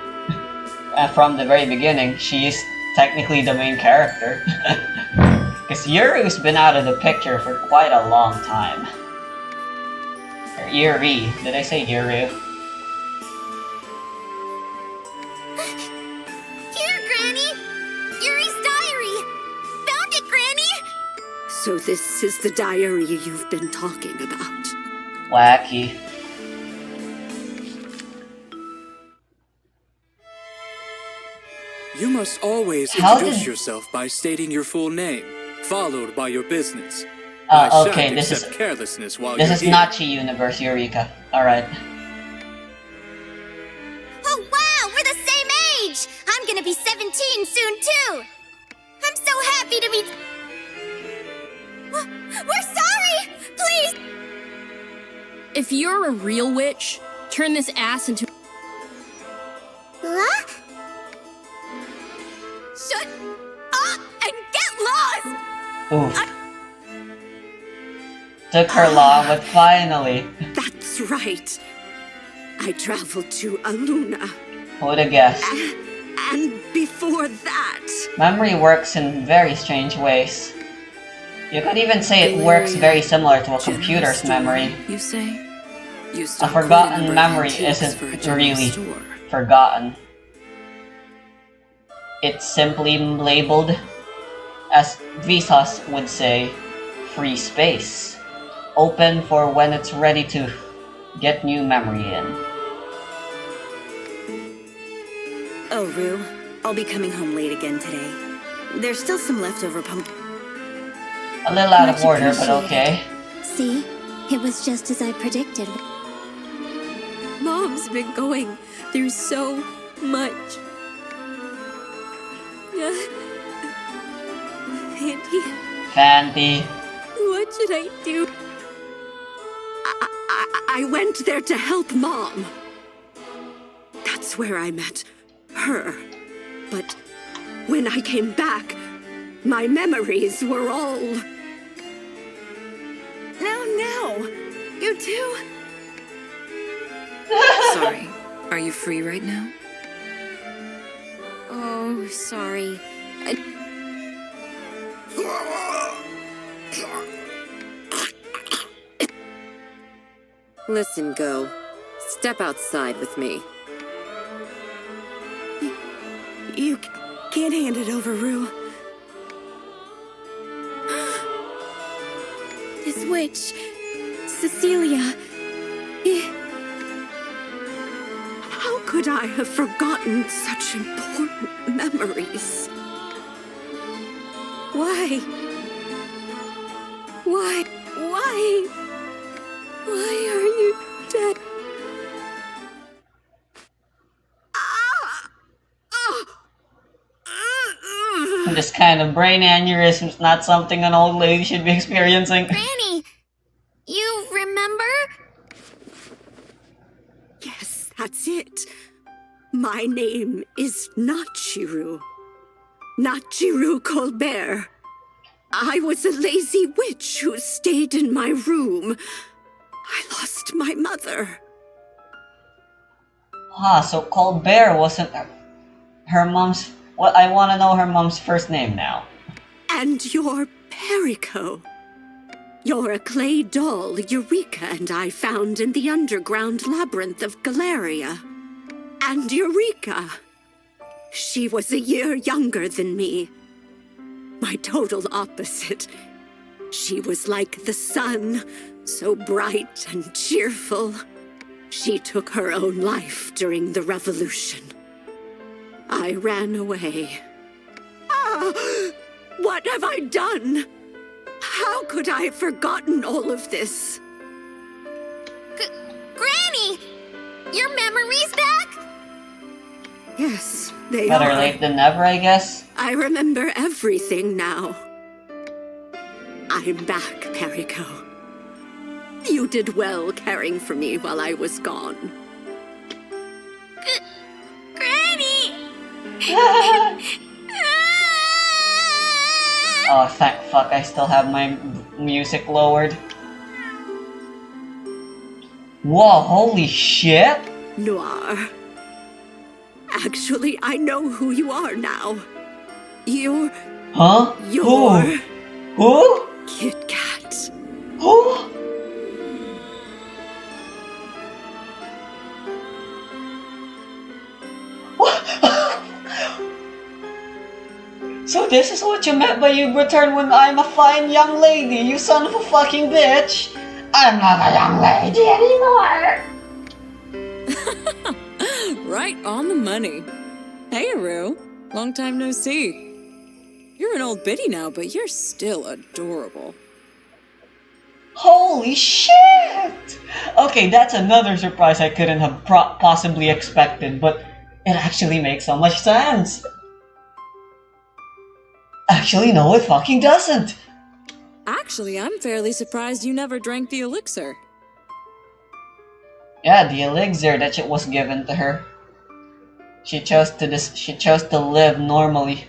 and from the very beginning, she is technically the main character. Because Yuru's been out of the picture for quite a long time. Or Yuri. Did I say Yuru? Here, Granny! Yuri's diary! Found it, Granny! So this is the diary you've been talking about. Wacky. You must always introduce yourself by stating your full name, followed by your business. I okay, shan't this accept is carelessness while this you're is here. Nachi Universe, Eureka. Alright. Oh wow, we're the same age! I'm gonna be 17 soon too! I'm so happy to be... We're sorry! Please! If you're a real witch, turn this ass into... Huh? Shut up and get lost! Oof. Took her long, but finally. That's right. I traveled to Aluna. Who would have guessed? And before that... Memory works in very strange ways. You could even say it works very similar to a computer's memory. You say? You A forgotten memory isn't really forgotten. It's simply labeled, as Vsauce would say, free space. Open for when it's ready to get new memory in. Oh, Rue, I'll be coming home late again today. There's still some leftover pumpkin. A little out of Much order, but appreciated. okay. See? It was just as I predicted. Mom's been going through so much. Fanty. What should I do? I went there to help Mom. That's where I met her. But when I came back, my memories were all... No. You too? Sorry. Are you free right now? Oh, sorry. Listen, Go. Step outside with me. You can't hand it over, Rue. This witch, Cecilia. How could I have forgotten such important memories? Why? Why are you dead? This kind of brain aneurysm is not something an old lady should be experiencing. Granny, you remember? Yes, that's it. My name is not Chiru. Not Chiru Colbert. I was a lazy witch who stayed in my room. I lost my mother. So Colbert wasn't her mom's... Well, I want to know her mom's first name now. And you're Perico. You're a clay doll Eureka and I found in the underground labyrinth of Galleria. And Eureka, she was a year younger than me. My total opposite. She was like the sun, so bright and cheerful. She took her own life during the revolution. I ran away. What have I done? How could I have forgotten all of this? Granny! Your memory's back? Yes, they Better are. late than never, I guess. I remember everything now. I'm back, Perico. You did well caring for me while I was gone. Granny! Oh, thank fuck, I still have my music lowered. Whoa, holy shit! Noir. Actually, I know who you are now. You're... Huh? You're... Who? Kit Kat. Who? So this is what you meant by you return when I'm a fine young lady, you son of a fucking bitch! I'm not a young lady anymore! Right on the money. Hey, Rue. Long time no see. You're an old biddy now, but you're still adorable. Holy shit! Okay, that's another surprise I couldn't have possibly expected, but it actually makes so much sense. Actually, no, it fucking doesn't. Actually, I'm fairly surprised you never drank the elixir. Yeah, the elixir that it was given to her. She chose to live normally.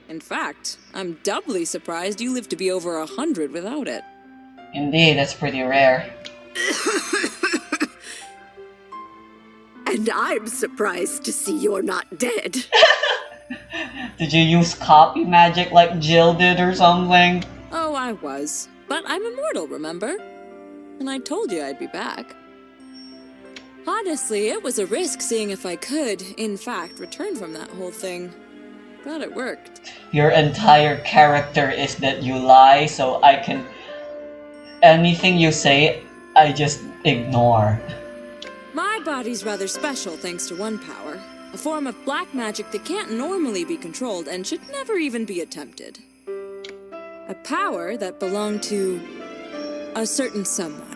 In fact, I'm doubly surprised you lived to be over 100 without it. Indeed, that's pretty rare. And I'm surprised to see you're not dead. Did you use copy magic like Jill did or something? Oh, I was. But I'm immortal, remember? And I told you I'd be back. Honestly, it was a risk seeing if I could, in fact, return from that whole thing. But it worked. Your entire character is that you lie, so I can... Anything you say, I just ignore. My body's rather special thanks to one power. A form of black magic that can't normally be controlled and should never even be attempted. A power that belonged to a certain someone.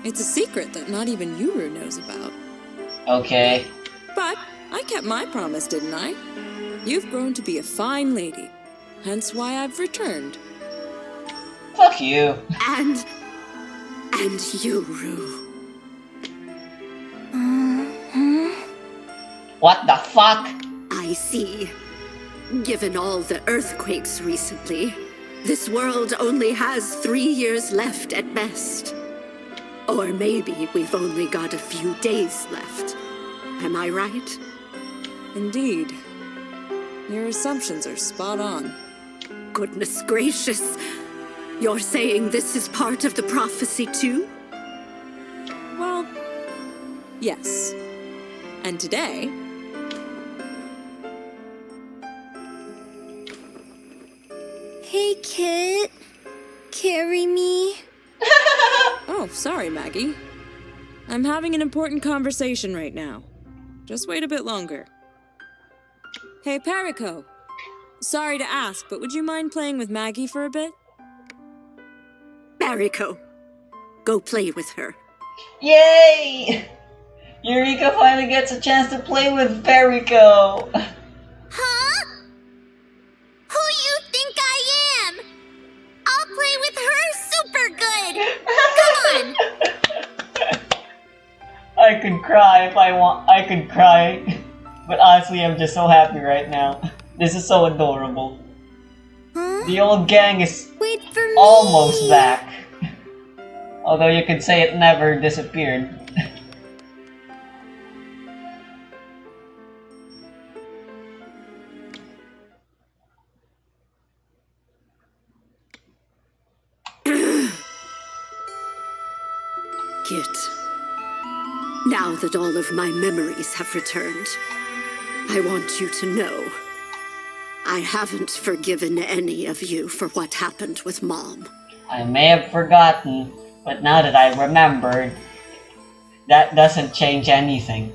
It's a secret that not even Yuru knows about. Okay. But I kept my promise, didn't I? You've grown to be a fine lady, hence why I've returned. Fuck you. And Yuru. What the fuck? I see. Given all the earthquakes recently, this world only has 3 years left at best. Or maybe we've only got a few days left. Am I right? Indeed. Your assumptions are spot on. Goodness gracious. You're saying this is part of the prophecy too? Well, yes. And today... Hey, Kit. Carry me. Oh, sorry, Maggie. I'm having an important conversation right now. Just wait a bit longer. Hey, Perico. Sorry to ask, but would you mind playing with Maggie for a bit? Perico, go play with her. Yay! Eureka finally gets a chance to play with Perico. Huh? Who you think I am? I'll play with her super good. Come on. I could cry if I want. I could cry. But honestly, I'm just so happy right now. This is so adorable. Huh? The old gang is Wait for me. almost back. Although you could say it never disappeared. Kit, now that all of my memories have returned, I want you to know I haven't forgiven any of you for what happened with Mom. I may have forgotten, but now that I remembered, that doesn't change anything.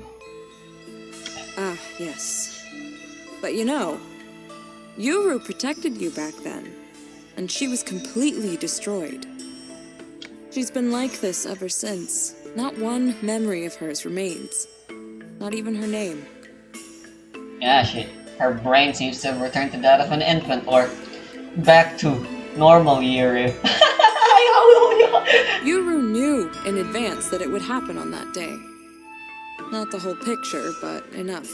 Ah, yes. But you know, Yuru protected you back then, and she was completely destroyed. She's been like this ever since. Not one memory of hers remains. Not even her name. Yeah, her brain seems to have returned to that of an infant, or back to normal Yuru. Yuru knew in advance that it would happen on that day. Not the whole picture, but enough.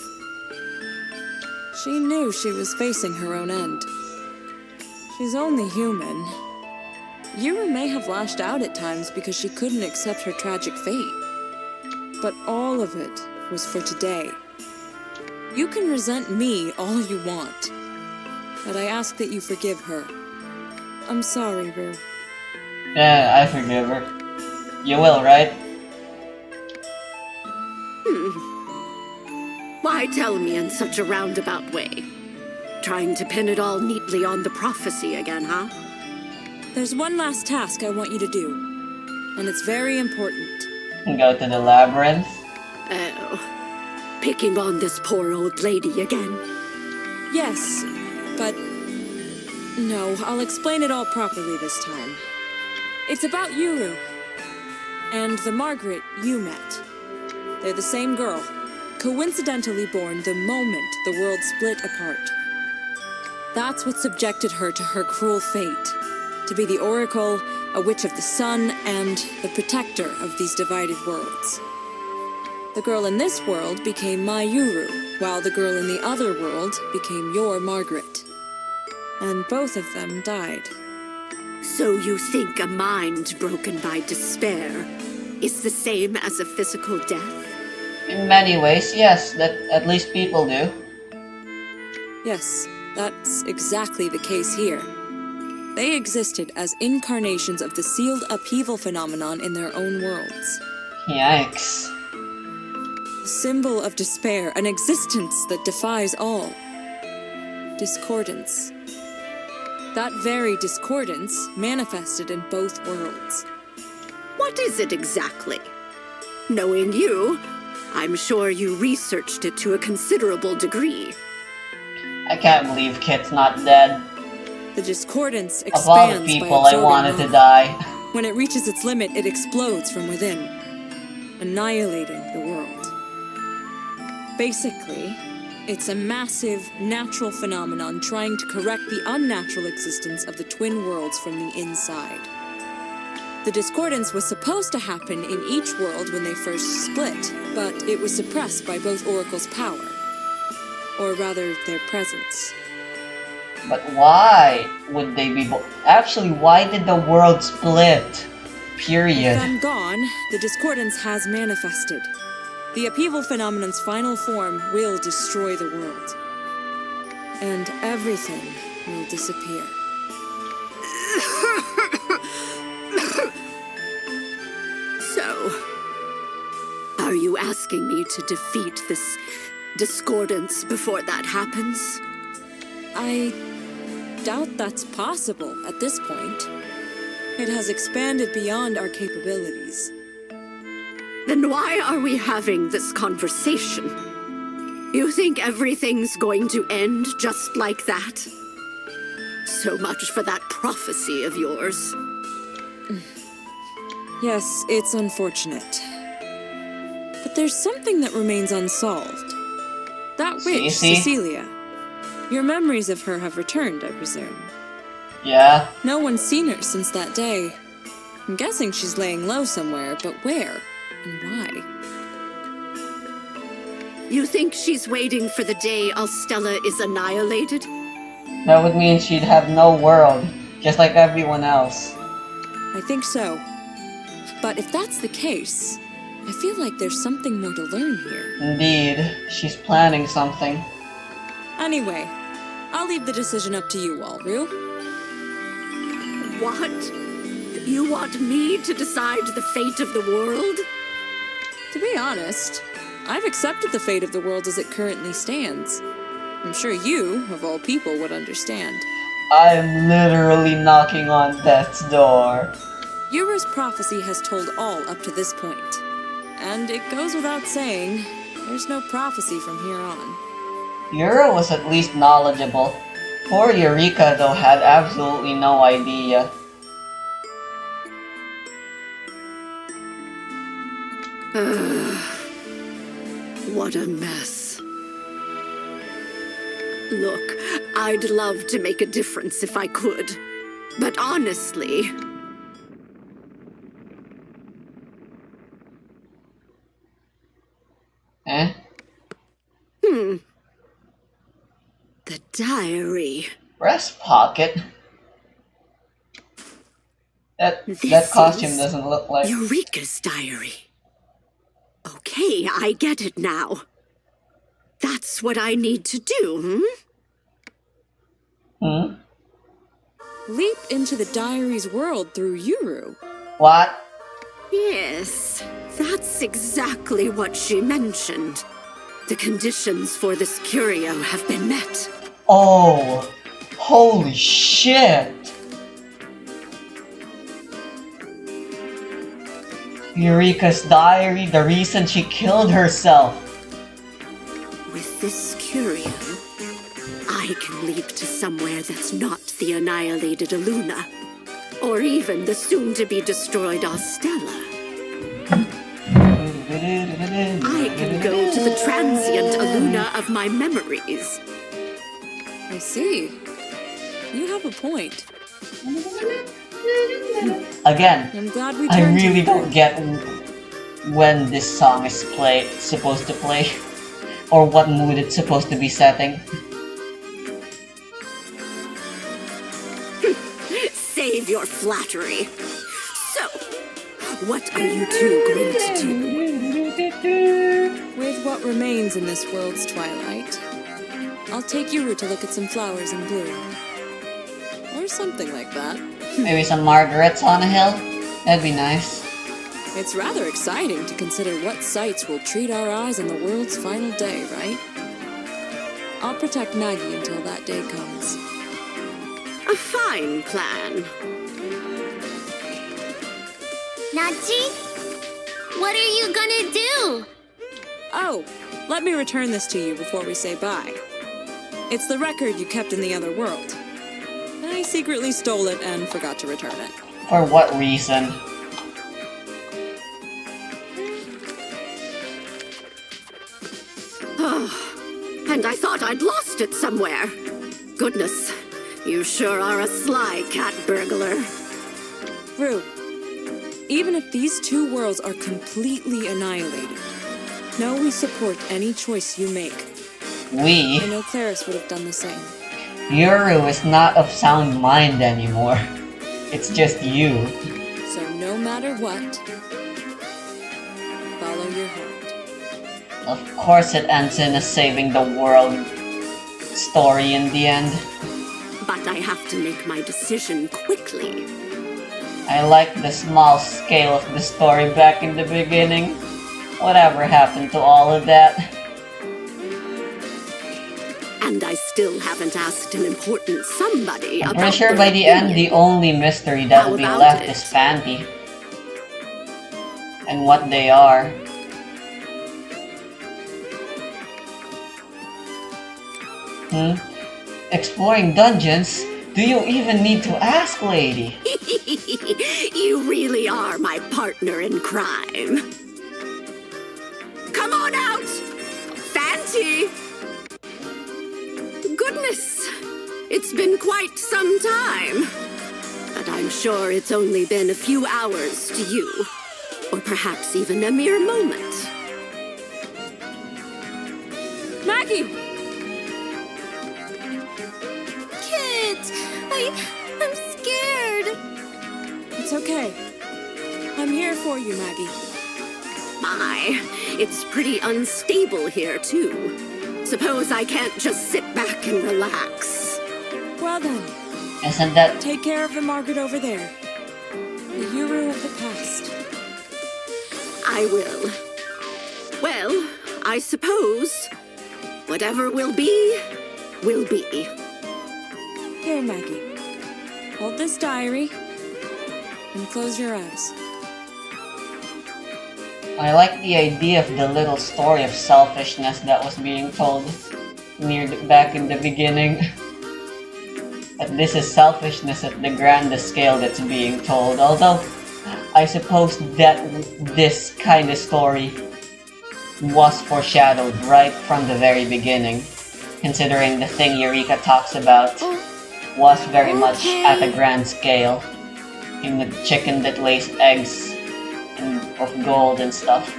She knew she was facing her own end. She's only human. Yuru may have lashed out at times because she couldn't accept her tragic fate. But all of it was for today. You can resent me all you want, but I ask that you forgive her. I'm sorry, Rue. Yeah, I forgive her. You will, right? Why tell me in such a roundabout way? Trying to pin it all neatly on the prophecy again, huh? There's one last task I want you to do, and it's very important. Go to the Labyrinth? Oh, picking on this poor old lady again? Yes, but... no, I'll explain it all properly this time. It's about Yuru, and the Margaret you met. They're the same girl, coincidentally born the moment the world split apart. That's what subjected her to her cruel fate. To be the Oracle, a witch of the sun, and the protector of these divided worlds. The girl in this world became my Yuru, while the girl in the other world became your Margaret. And both of them died. So you think a mind broken by despair is the same as a physical death? In many ways, yes, that at least people do. Yes, that's exactly the case here. They existed as incarnations of the sealed upheaval phenomenon in their own worlds. Yikes. A symbol of despair, an existence that defies all. Discordance. That very discordance manifested in both worlds. What is it exactly? Knowing you, I'm sure you researched it to a considerable degree. I can't believe Kit's not dead. The discordance expands of all the people by I wanted mana. to die. When it reaches its limit, it explodes from within, annihilating the world. Basically, it's a massive, natural phenomenon trying to correct the unnatural existence of the twin worlds from the inside. The discordance was supposed to happen in each world when they first split, but it was suppressed by both Oracle's power. Or rather, their presence. But why would they be actually, why did the world split? Period. If I'm gone, the discordance has manifested. The upheaval phenomenon's final form will destroy the world. And everything will disappear. So, are you asking me to defeat this discordance before that happens? I doubt that's possible at this point. It has expanded beyond our capabilities. Then why are we having this conversation? You think everything's going to end just like that? So much for that prophecy of yours. Yes, it's unfortunate. But there's something that remains unsolved. That witch, Cecilia. Your memories of her have returned, I presume. Yeah. No one's seen her since that day. I'm guessing she's laying low somewhere, but where? And why? You think she's waiting for the day Alstella is annihilated? That would mean she'd have no world, just like everyone else. I think so. But if that's the case, I feel like there's something more to learn here. Indeed, she's planning something. Anyway, I'll leave the decision up to you, Walru. What? You want me to decide the fate of the world? To be honest, I've accepted the fate of the world as it currently stands. I'm sure you, of all people, would understand. I'm literally knocking on death's door. Yuru's prophecy has told all up to this point. And it goes without saying, there's no prophecy from here on. Yuru was at least knowledgeable. Poor Eureka, though, had absolutely no idea. What a mess. Look, I'd love to make a difference if I could. But honestly... The diary. Breast pocket? That costume doesn't look like... Eureka's diary. Okay, I get it now. That's what I need to do, Leap into the diary's world through Yuru. What? Yes, that's exactly what she mentioned. The conditions for this curio have been met. Oh, holy shit! Eureka's diary, the reason she killed herself. With this curio, I can leap to somewhere that's not the annihilated Aluna, or even the soon-to-be-destroyed Ostella. I can go to the transient Aluna of my memories. I see. You have a point. Again, I'm glad we I turned really to don't get when this song is supposed to play, or what mood it's supposed to be setting. Save your flattery. So, what are you two going to do? With what remains in this world's twilight, I'll take Yuru to look at some flowers in bloom. Or something like that. Maybe some margarets on a hill? That'd be nice. It's rather exciting to consider what sights will treat our eyes on the world's final day, right? I'll protect Maggie until that day comes. A fine plan. Nachi? What are you gonna do? Oh, let me return this to you before we say bye. It's the record you kept in the other world. I secretly stole it and forgot to return it. For what reason? And I thought I'd lost it somewhere. Goodness, you sure are a sly cat burglar. Rue, even if these two worlds are completely annihilated, know we support any choice you make. We? I know Claris would have done the same. Yuru is not of sound mind anymore. It's just you. So no matter what, follow your heart. Of course it ends in a saving the world story in the end. But I have to make my decision quickly. I like the small scale of the story back in the beginning. Whatever happened to all of that? And I still haven't asked an important somebody I'm about pretty sure their by the end, opinion. the only mystery that How will be about left it? is Fanti. And what they are. Exploring dungeons? Do you even need to ask, lady? You really are my partner in crime. Come on out! Fanti! Goodness, it's been quite some time. But I'm sure it's only been a few hours to you. Or perhaps even a mere moment. Maggie! Kids! I'm scared. It's okay. I'm here for you, Maggie. My, it's pretty unstable here, too. Suppose I can't just sit back and relax. Well then. Isn't that... Take care of the Margaret over there. The hero of the past. I will. Well, I suppose whatever will be, will be. Here, Maggie. Hold this diary and close your eyes. I like the idea of the little story of selfishness that was being told back in the beginning. But this is selfishness at the grandest scale that's being told. Although, I suppose that this kind of story was foreshadowed right from the very beginning, considering the thing Eureka talks about was very much at a grand scale, in the chicken that lays eggs of gold and stuff.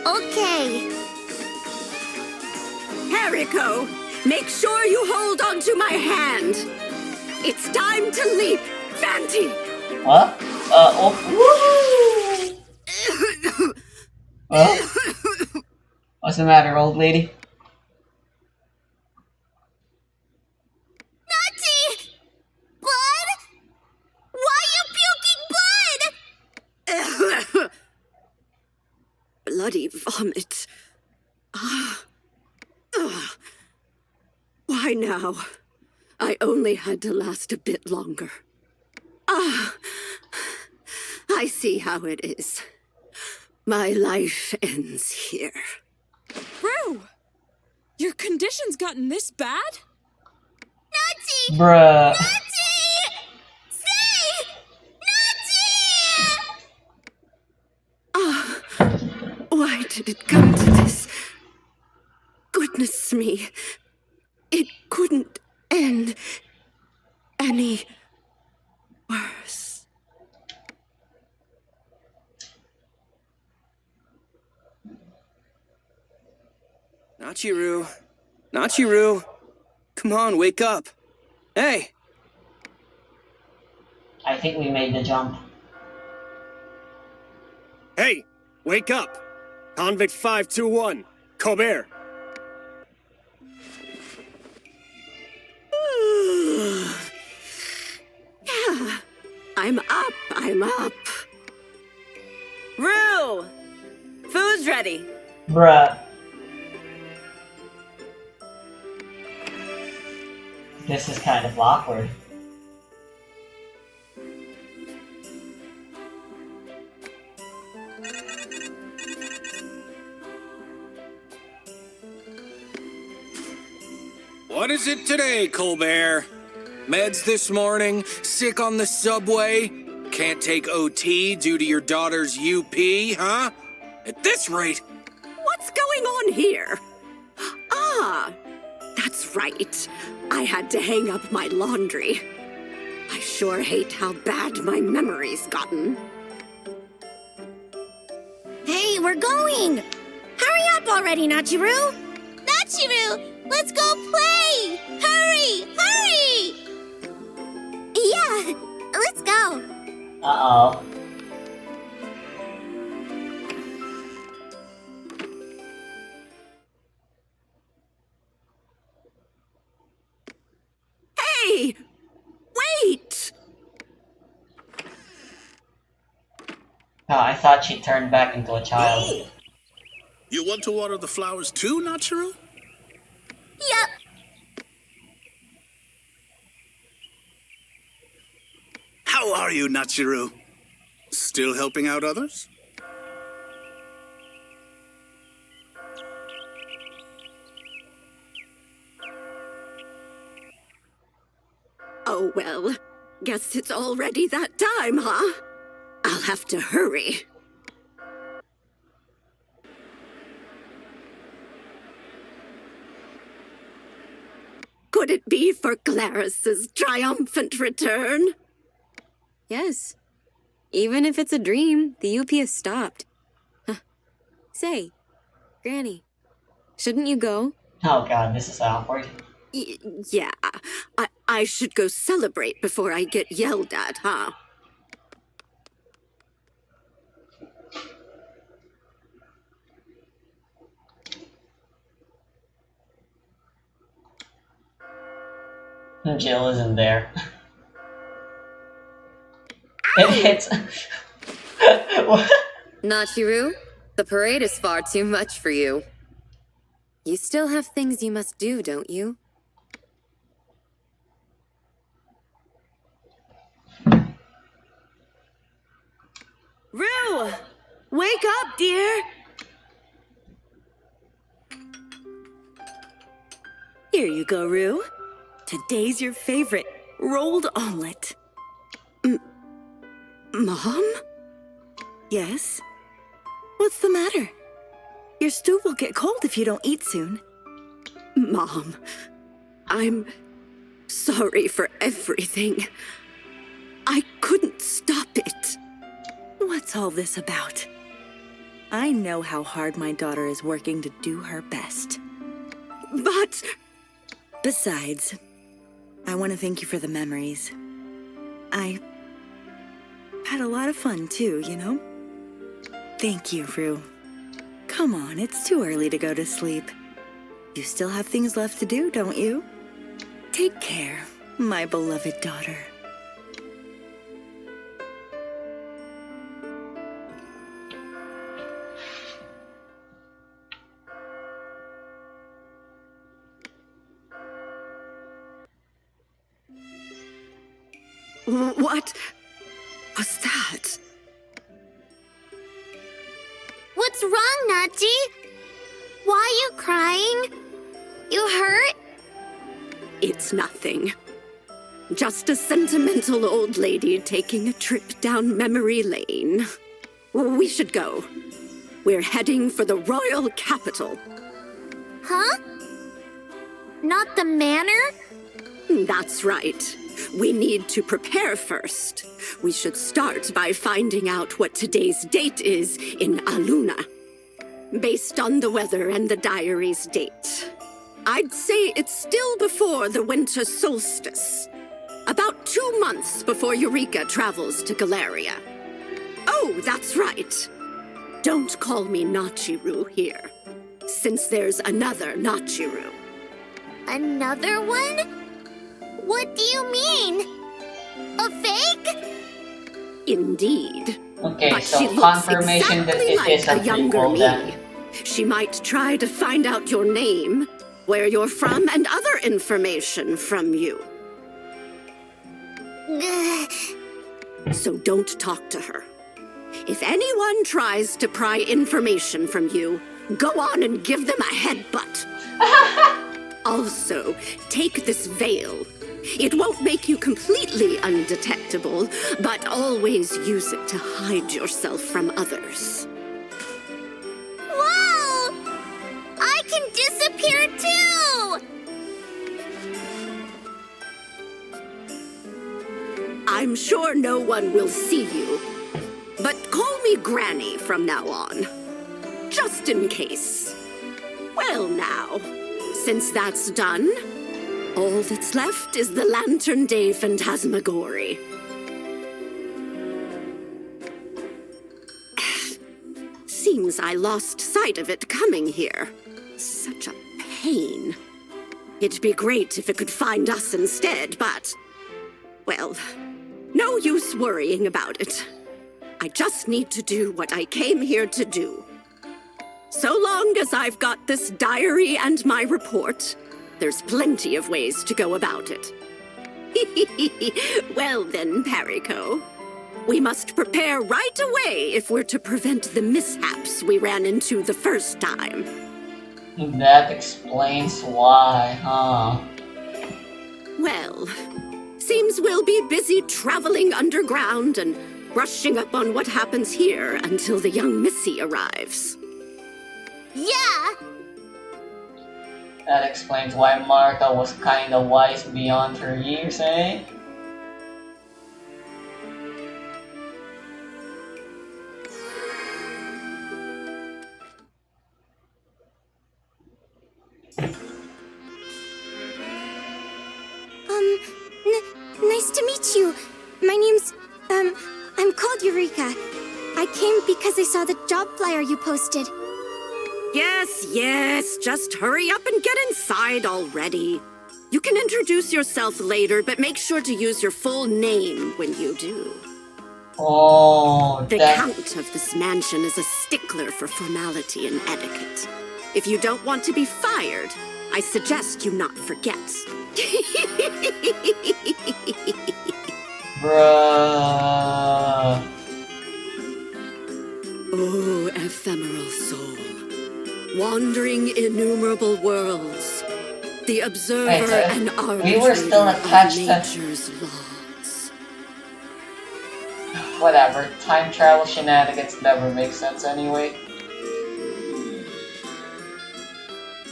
Okay. Hariko, make sure you hold on to my hand. It's time to leap, Vanti. What? What's the matter, old lady? Nachi! Blood? Why are you puking blood? Bloody vomit. Why now? I only had to last a bit longer. I see how it is. My life ends here. Rue! Your condition's gotten this bad? Nachi! Bruh. Nachi! Stay! Nachi! Why did it come to this? Goodness me. It couldn't end any worse. Nachiru. Nachiru. Come on, wake up. Hey! I think we made the jump. Hey! Wake up! Convict 521, Colbert. Yeah, I'm up. Rue! Food's ready. Bruh. This is kind of awkward. What is it today, Colbert? Meds this morning? Sick on the subway? Can't take OT due to your daughter's UP, huh? At this rate... What's going on here? That's right. I had to hang up my laundry. I sure hate how bad my memory's gotten. Hey, we're going! Hurry up already, Nachiru! Nachiru! Let's go play! Hurry! Hurry! Yeah, let's go. Uh-oh. Hey! Wait! Oh, I thought she turned back into a child. Oh! You want to water the flowers too, Nachiru? Yep. How are you, Nachiru? Still helping out others? Oh well, guess it's already that time, huh? I'll have to hurry. Could it be for Claris's triumphant return? Yes. Even if it's a dream, the UP has stopped. Huh. Say, Granny, shouldn't you go? Oh god, this is awkward. Yeah, I should go celebrate before I get yelled at, huh? Jill isn't there. It hits. What? Nachiru, the parade is far too much for you. You still have things you must do, don't you? Rue! Wake up, dear! Here you go, Rue. Today's your favorite, rolled omelet. Mom? Yes? What's the matter? Your stew will get cold if you don't eat soon. Mom, I'm sorry for everything. I couldn't stop it. What's all this about? I know how hard my daughter is working to do her best. But... Besides, I want to thank you for the memories. I had a lot of fun too, you know? Thank you, Rue. Come on, it's too early to go to sleep. You still have things left to do, don't you? Take care, my beloved daughter. What was that? What's wrong, Nachi? Why are you crying? You hurt? It's nothing. Just a sentimental old lady taking a trip down memory lane. We should go. We're heading for the royal capital. Huh? Not the manor? That's right. We need to prepare first. We should start by finding out what today's date is in Aluna. Based on the weather and the diary's date, I'd say it's still before the winter solstice. About 2 months before Eureka travels to Galleria. Oh, that's right. Don't call me Nachiru here, since there's another Nachiru. Another one? What do you mean? A fake? Indeed. Okay, but so she looks confirmation exactly that it like is a a younger prequel me. then. She might try to find out your name, where you're from, and other information from you. So don't talk to her. If anyone tries to pry information from you, go on and give them a headbutt. Also, take this veil. It won't make you completely undetectable, but always use it to hide yourself from others. Wow! I can disappear too! I'm sure no one will see you, but call me Granny from now on, just in case. Well now, since that's done, all that's left is the Lantern Day Phantasmagory. Seems I lost sight of it coming here. Such a pain. It'd be great if it could find us instead, but... well, no use worrying about it. I just need to do what I came here to do. So long as I've got this diary and my report, there's plenty of ways to go about it. Well then, Perico. We must prepare right away if we're to prevent the mishaps we ran into the first time. That explains why, huh? Well, seems we'll be busy traveling underground and brushing up on what happens here until the young Missy arrives. Yeah! That explains why Martha was kinda wise beyond her years, eh? Nice to meet you. My name's, I'm called Eureka. I came because I saw the job flyer you posted. Yes, just hurry up and get inside already. You can introduce yourself later, but make sure to use your full name when you do. Oh, The Count of this mansion is a stickler for formality and etiquette. If you don't want to be fired, I suggest you not forget. Bruh. Oh, ephemeral soul, wandering innumerable worlds, the observer Wait, so and arbitrator we were still attached of to nature's laws. whatever. Time travel shenanigans never make sense anyway.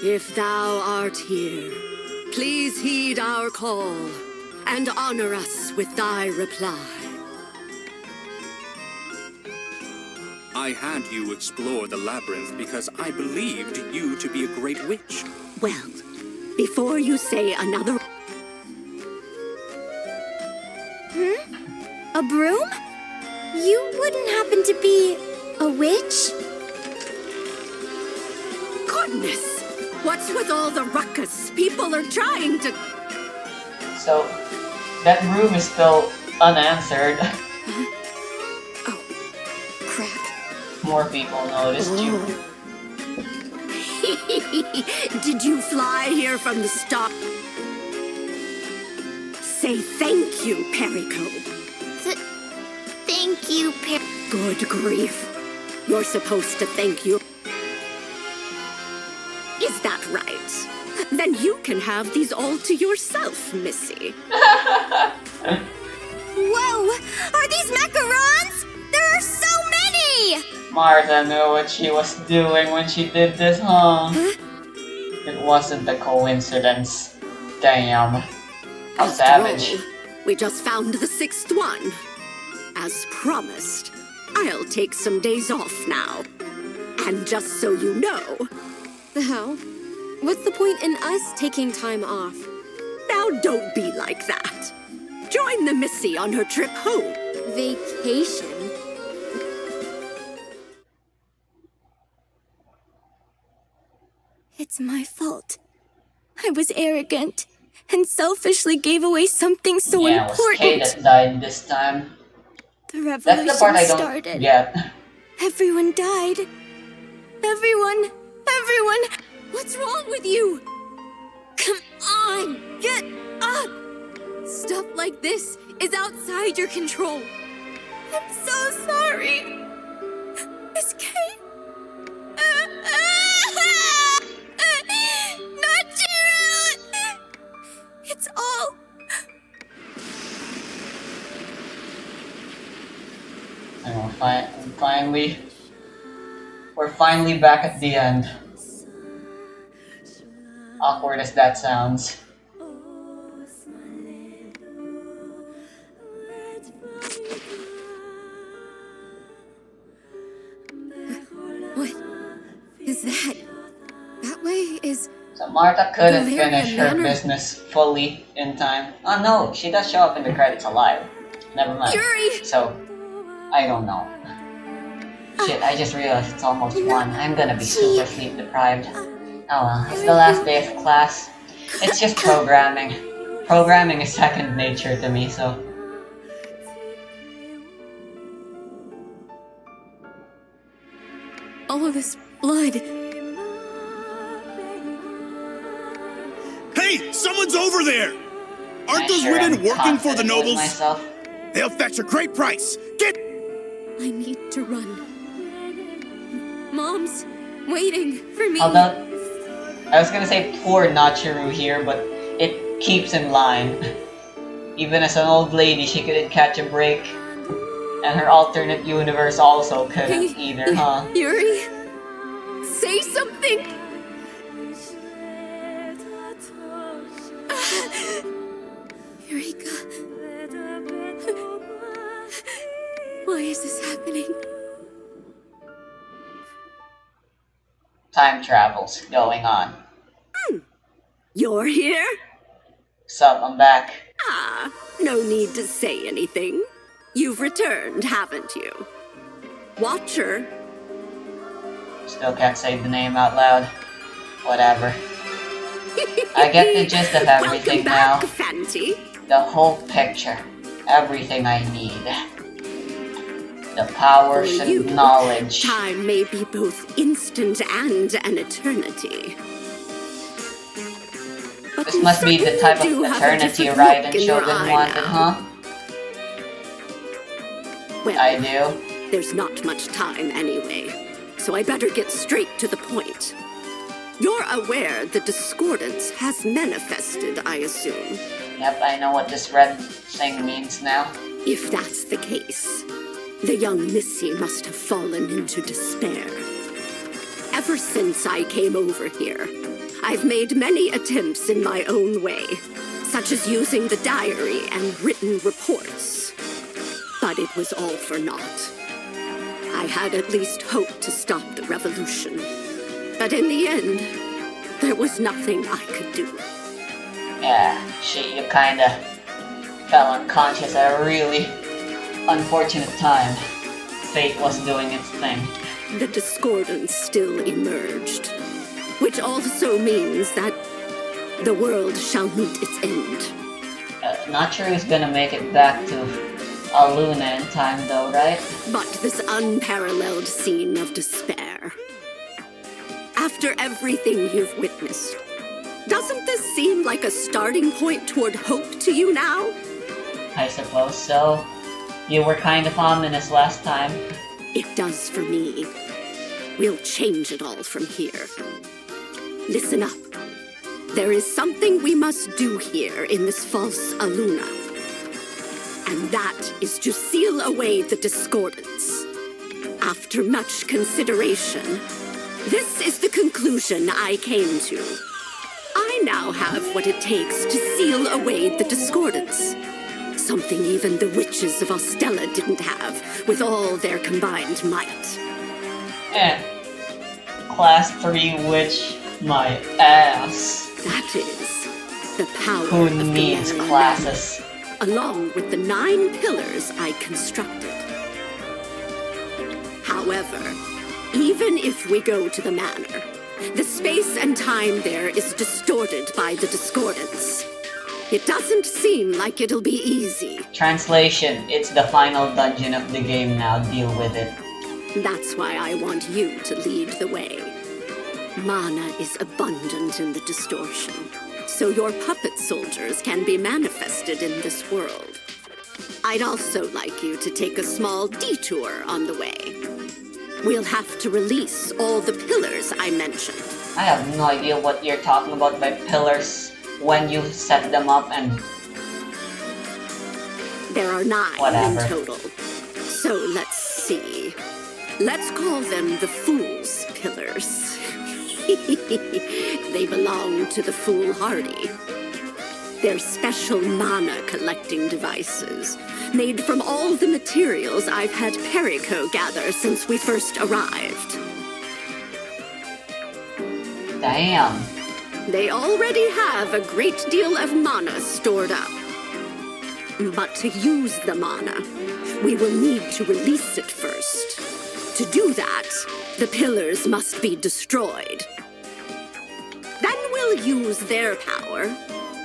If thou art here, please heed our call and honor us with thy reply. I had you explore the labyrinth because I believed you to be a great witch. Well, before you say another... A broom? You wouldn't happen to be a witch? Goodness! What's with all the ruckus? People are trying to... So, that room is still unanswered. Crap. More people noticed you. Did you fly here from the start? Say thank you, Perico. Thank you, Good grief. You're supposed to thank you. Is that right? Then you can have these all to yourself, Missy. Whoa! Are these macarons? There are so many! Martha knew what she was doing when she did this, huh? It wasn't a coincidence. Damn. How savage. We just found the 6th one. As promised, I'll take some days off now. And just so you know... The hell? What's the point in us taking time off? Now don't be like that. Join the Missy on her trip home. Vacation? It's my fault. I was arrogant and selfishly gave away something so yeah, important. it was Kay that died this time. The That's revolution the part I don't started. get. Everyone died. Everyone. What's wrong with you? Come on, get up! Stuff like this is outside your control. I'm so sorry. Miss Kay. Not true! It's all... And we're finally back at the end. Awkward as that sounds. What is that? That way is... So Martha couldn't Galleria finish her Manor. business fully in time. Oh no, she does show up in the credits alive. Never mind. Yuri! So, I don't know. Shit, I just realized it's almost 1. I'm gonna be super sleep deprived. Oh well, it's the last day of class. It's just programming. Programming is second nature to me, so... All of this blood. Hey, someone's over there! Aren't those sure women am working for the confident with nobles? myself. They'll fetch a great price. Get... I need to run. Mom's waiting for me. Although, I was gonna say poor Nachiru here, but it keeps in line. Even as an old lady, she couldn't catch a break. And her alternate universe also couldn't either, huh? Yuri, say something. Eureka. Why is this happening? Time travel's going on. You're here? Sup, I'm back. Ah, no need to say anything. You've returned, haven't you? Watcher. Still can't say the name out loud. Whatever. I get the gist of everything now. Fancy. The whole picture. Everything I need. The powers and knowledge. Time may be both instant and an eternity. But this must be the type of eternity Raiden Shogun wanted, huh? Well, I do. There's not much time anyway, so I better get straight to the point. You're aware the discordance has manifested, I assume. Yep, I know what this red thing means now. If that's the case, the young Missy must have fallen into despair. Ever since I came over here, I've made many attempts in my own way, such as using the diary and written reports. But it was all for naught. I had at least hoped to stop the revolution. But in the end, there was nothing I could do. Yeah, you kinda fell unconscious at a really unfortunate time. Fate was doing its thing. The discordance still emerged, which also means that the world shall meet its end. Not sure who's gonna make it back to Aluna in time though, right? But this unparalleled scene of despair. After everything you've witnessed, doesn't this seem like a starting point toward hope to you now? I suppose so. You were kind of ominous last time. It does for me. We'll change it all from here. Listen up. There is something we must do here in this false Aluna. And that is to seal away the discordance. After much consideration, this is the conclusion I came to. I now have what it takes to seal away the discordance. Something even the witches of Ostella didn't have, with all their combined might. Class 3 witch, my ass. That is the power Who of needs Galleria, classes? along with the 9 pillars I constructed. However, even if we go to the manor, the space and time there is distorted by the discordance. It doesn't seem like it'll be easy. Translation, it's the final dungeon of the game now, deal with it. That's why I want you to lead the way. Mana is abundant in the distortion, so your puppet soldiers can be manifested in this world. I'd also like you to take a small detour on the way. We'll have to release all the pillars I mentioned. I have no idea what you're talking about by pillars when you set them up and... There are 9 Whatever. in total. So let's see. Let's call them the Fool's Pillars. They belong to the foolhardy. They're special mana collecting devices, made from all the materials I've had Perico gather since we first arrived. Damn. They already have a great deal of mana stored up. But to use the mana, we will need to release it first. To do that, the pillars must be destroyed. Then we'll use their power,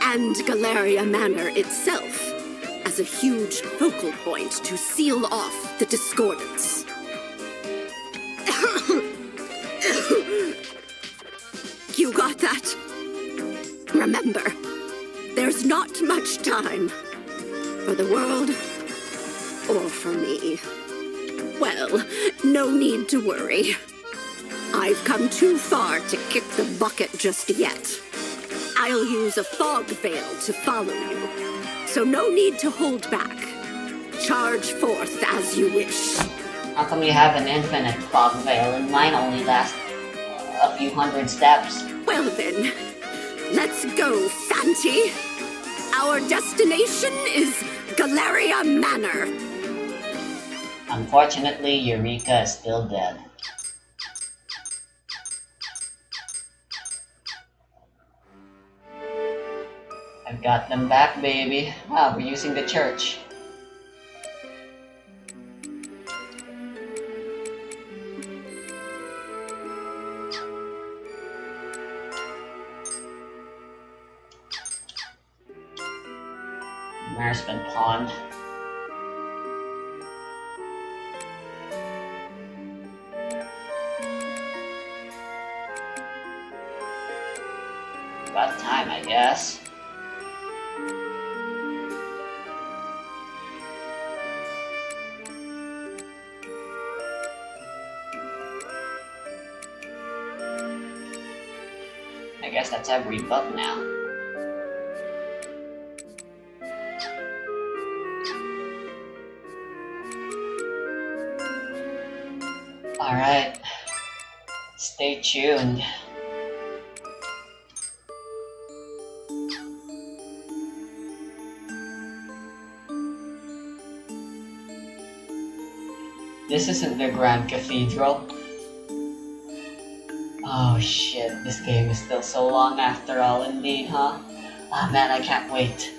and Galleria Manor itself, as a huge focal point to seal off the discordance. You got that? Remember, there's not much time for the world or for me. Well, no need to worry. I've come too far to kick the bucket just yet. I'll use a fog veil to follow you, so no need to hold back. Charge forth as you wish. How come you have an infinite fog veil and mine only lasts a few hundred steps? Well then, let's go, Fanti. Our destination is Galleria Manor. Unfortunately, Eureka is still dead. I'm Got them back, baby. Ah, we're using the church. Mare's been pawned. About time, I guess. I guess that's every book now. Alright. Stay tuned. This isn't the Grand Cathedral. Oh shit, this game is still so long after all indeed, huh? Ah man, I can't wait.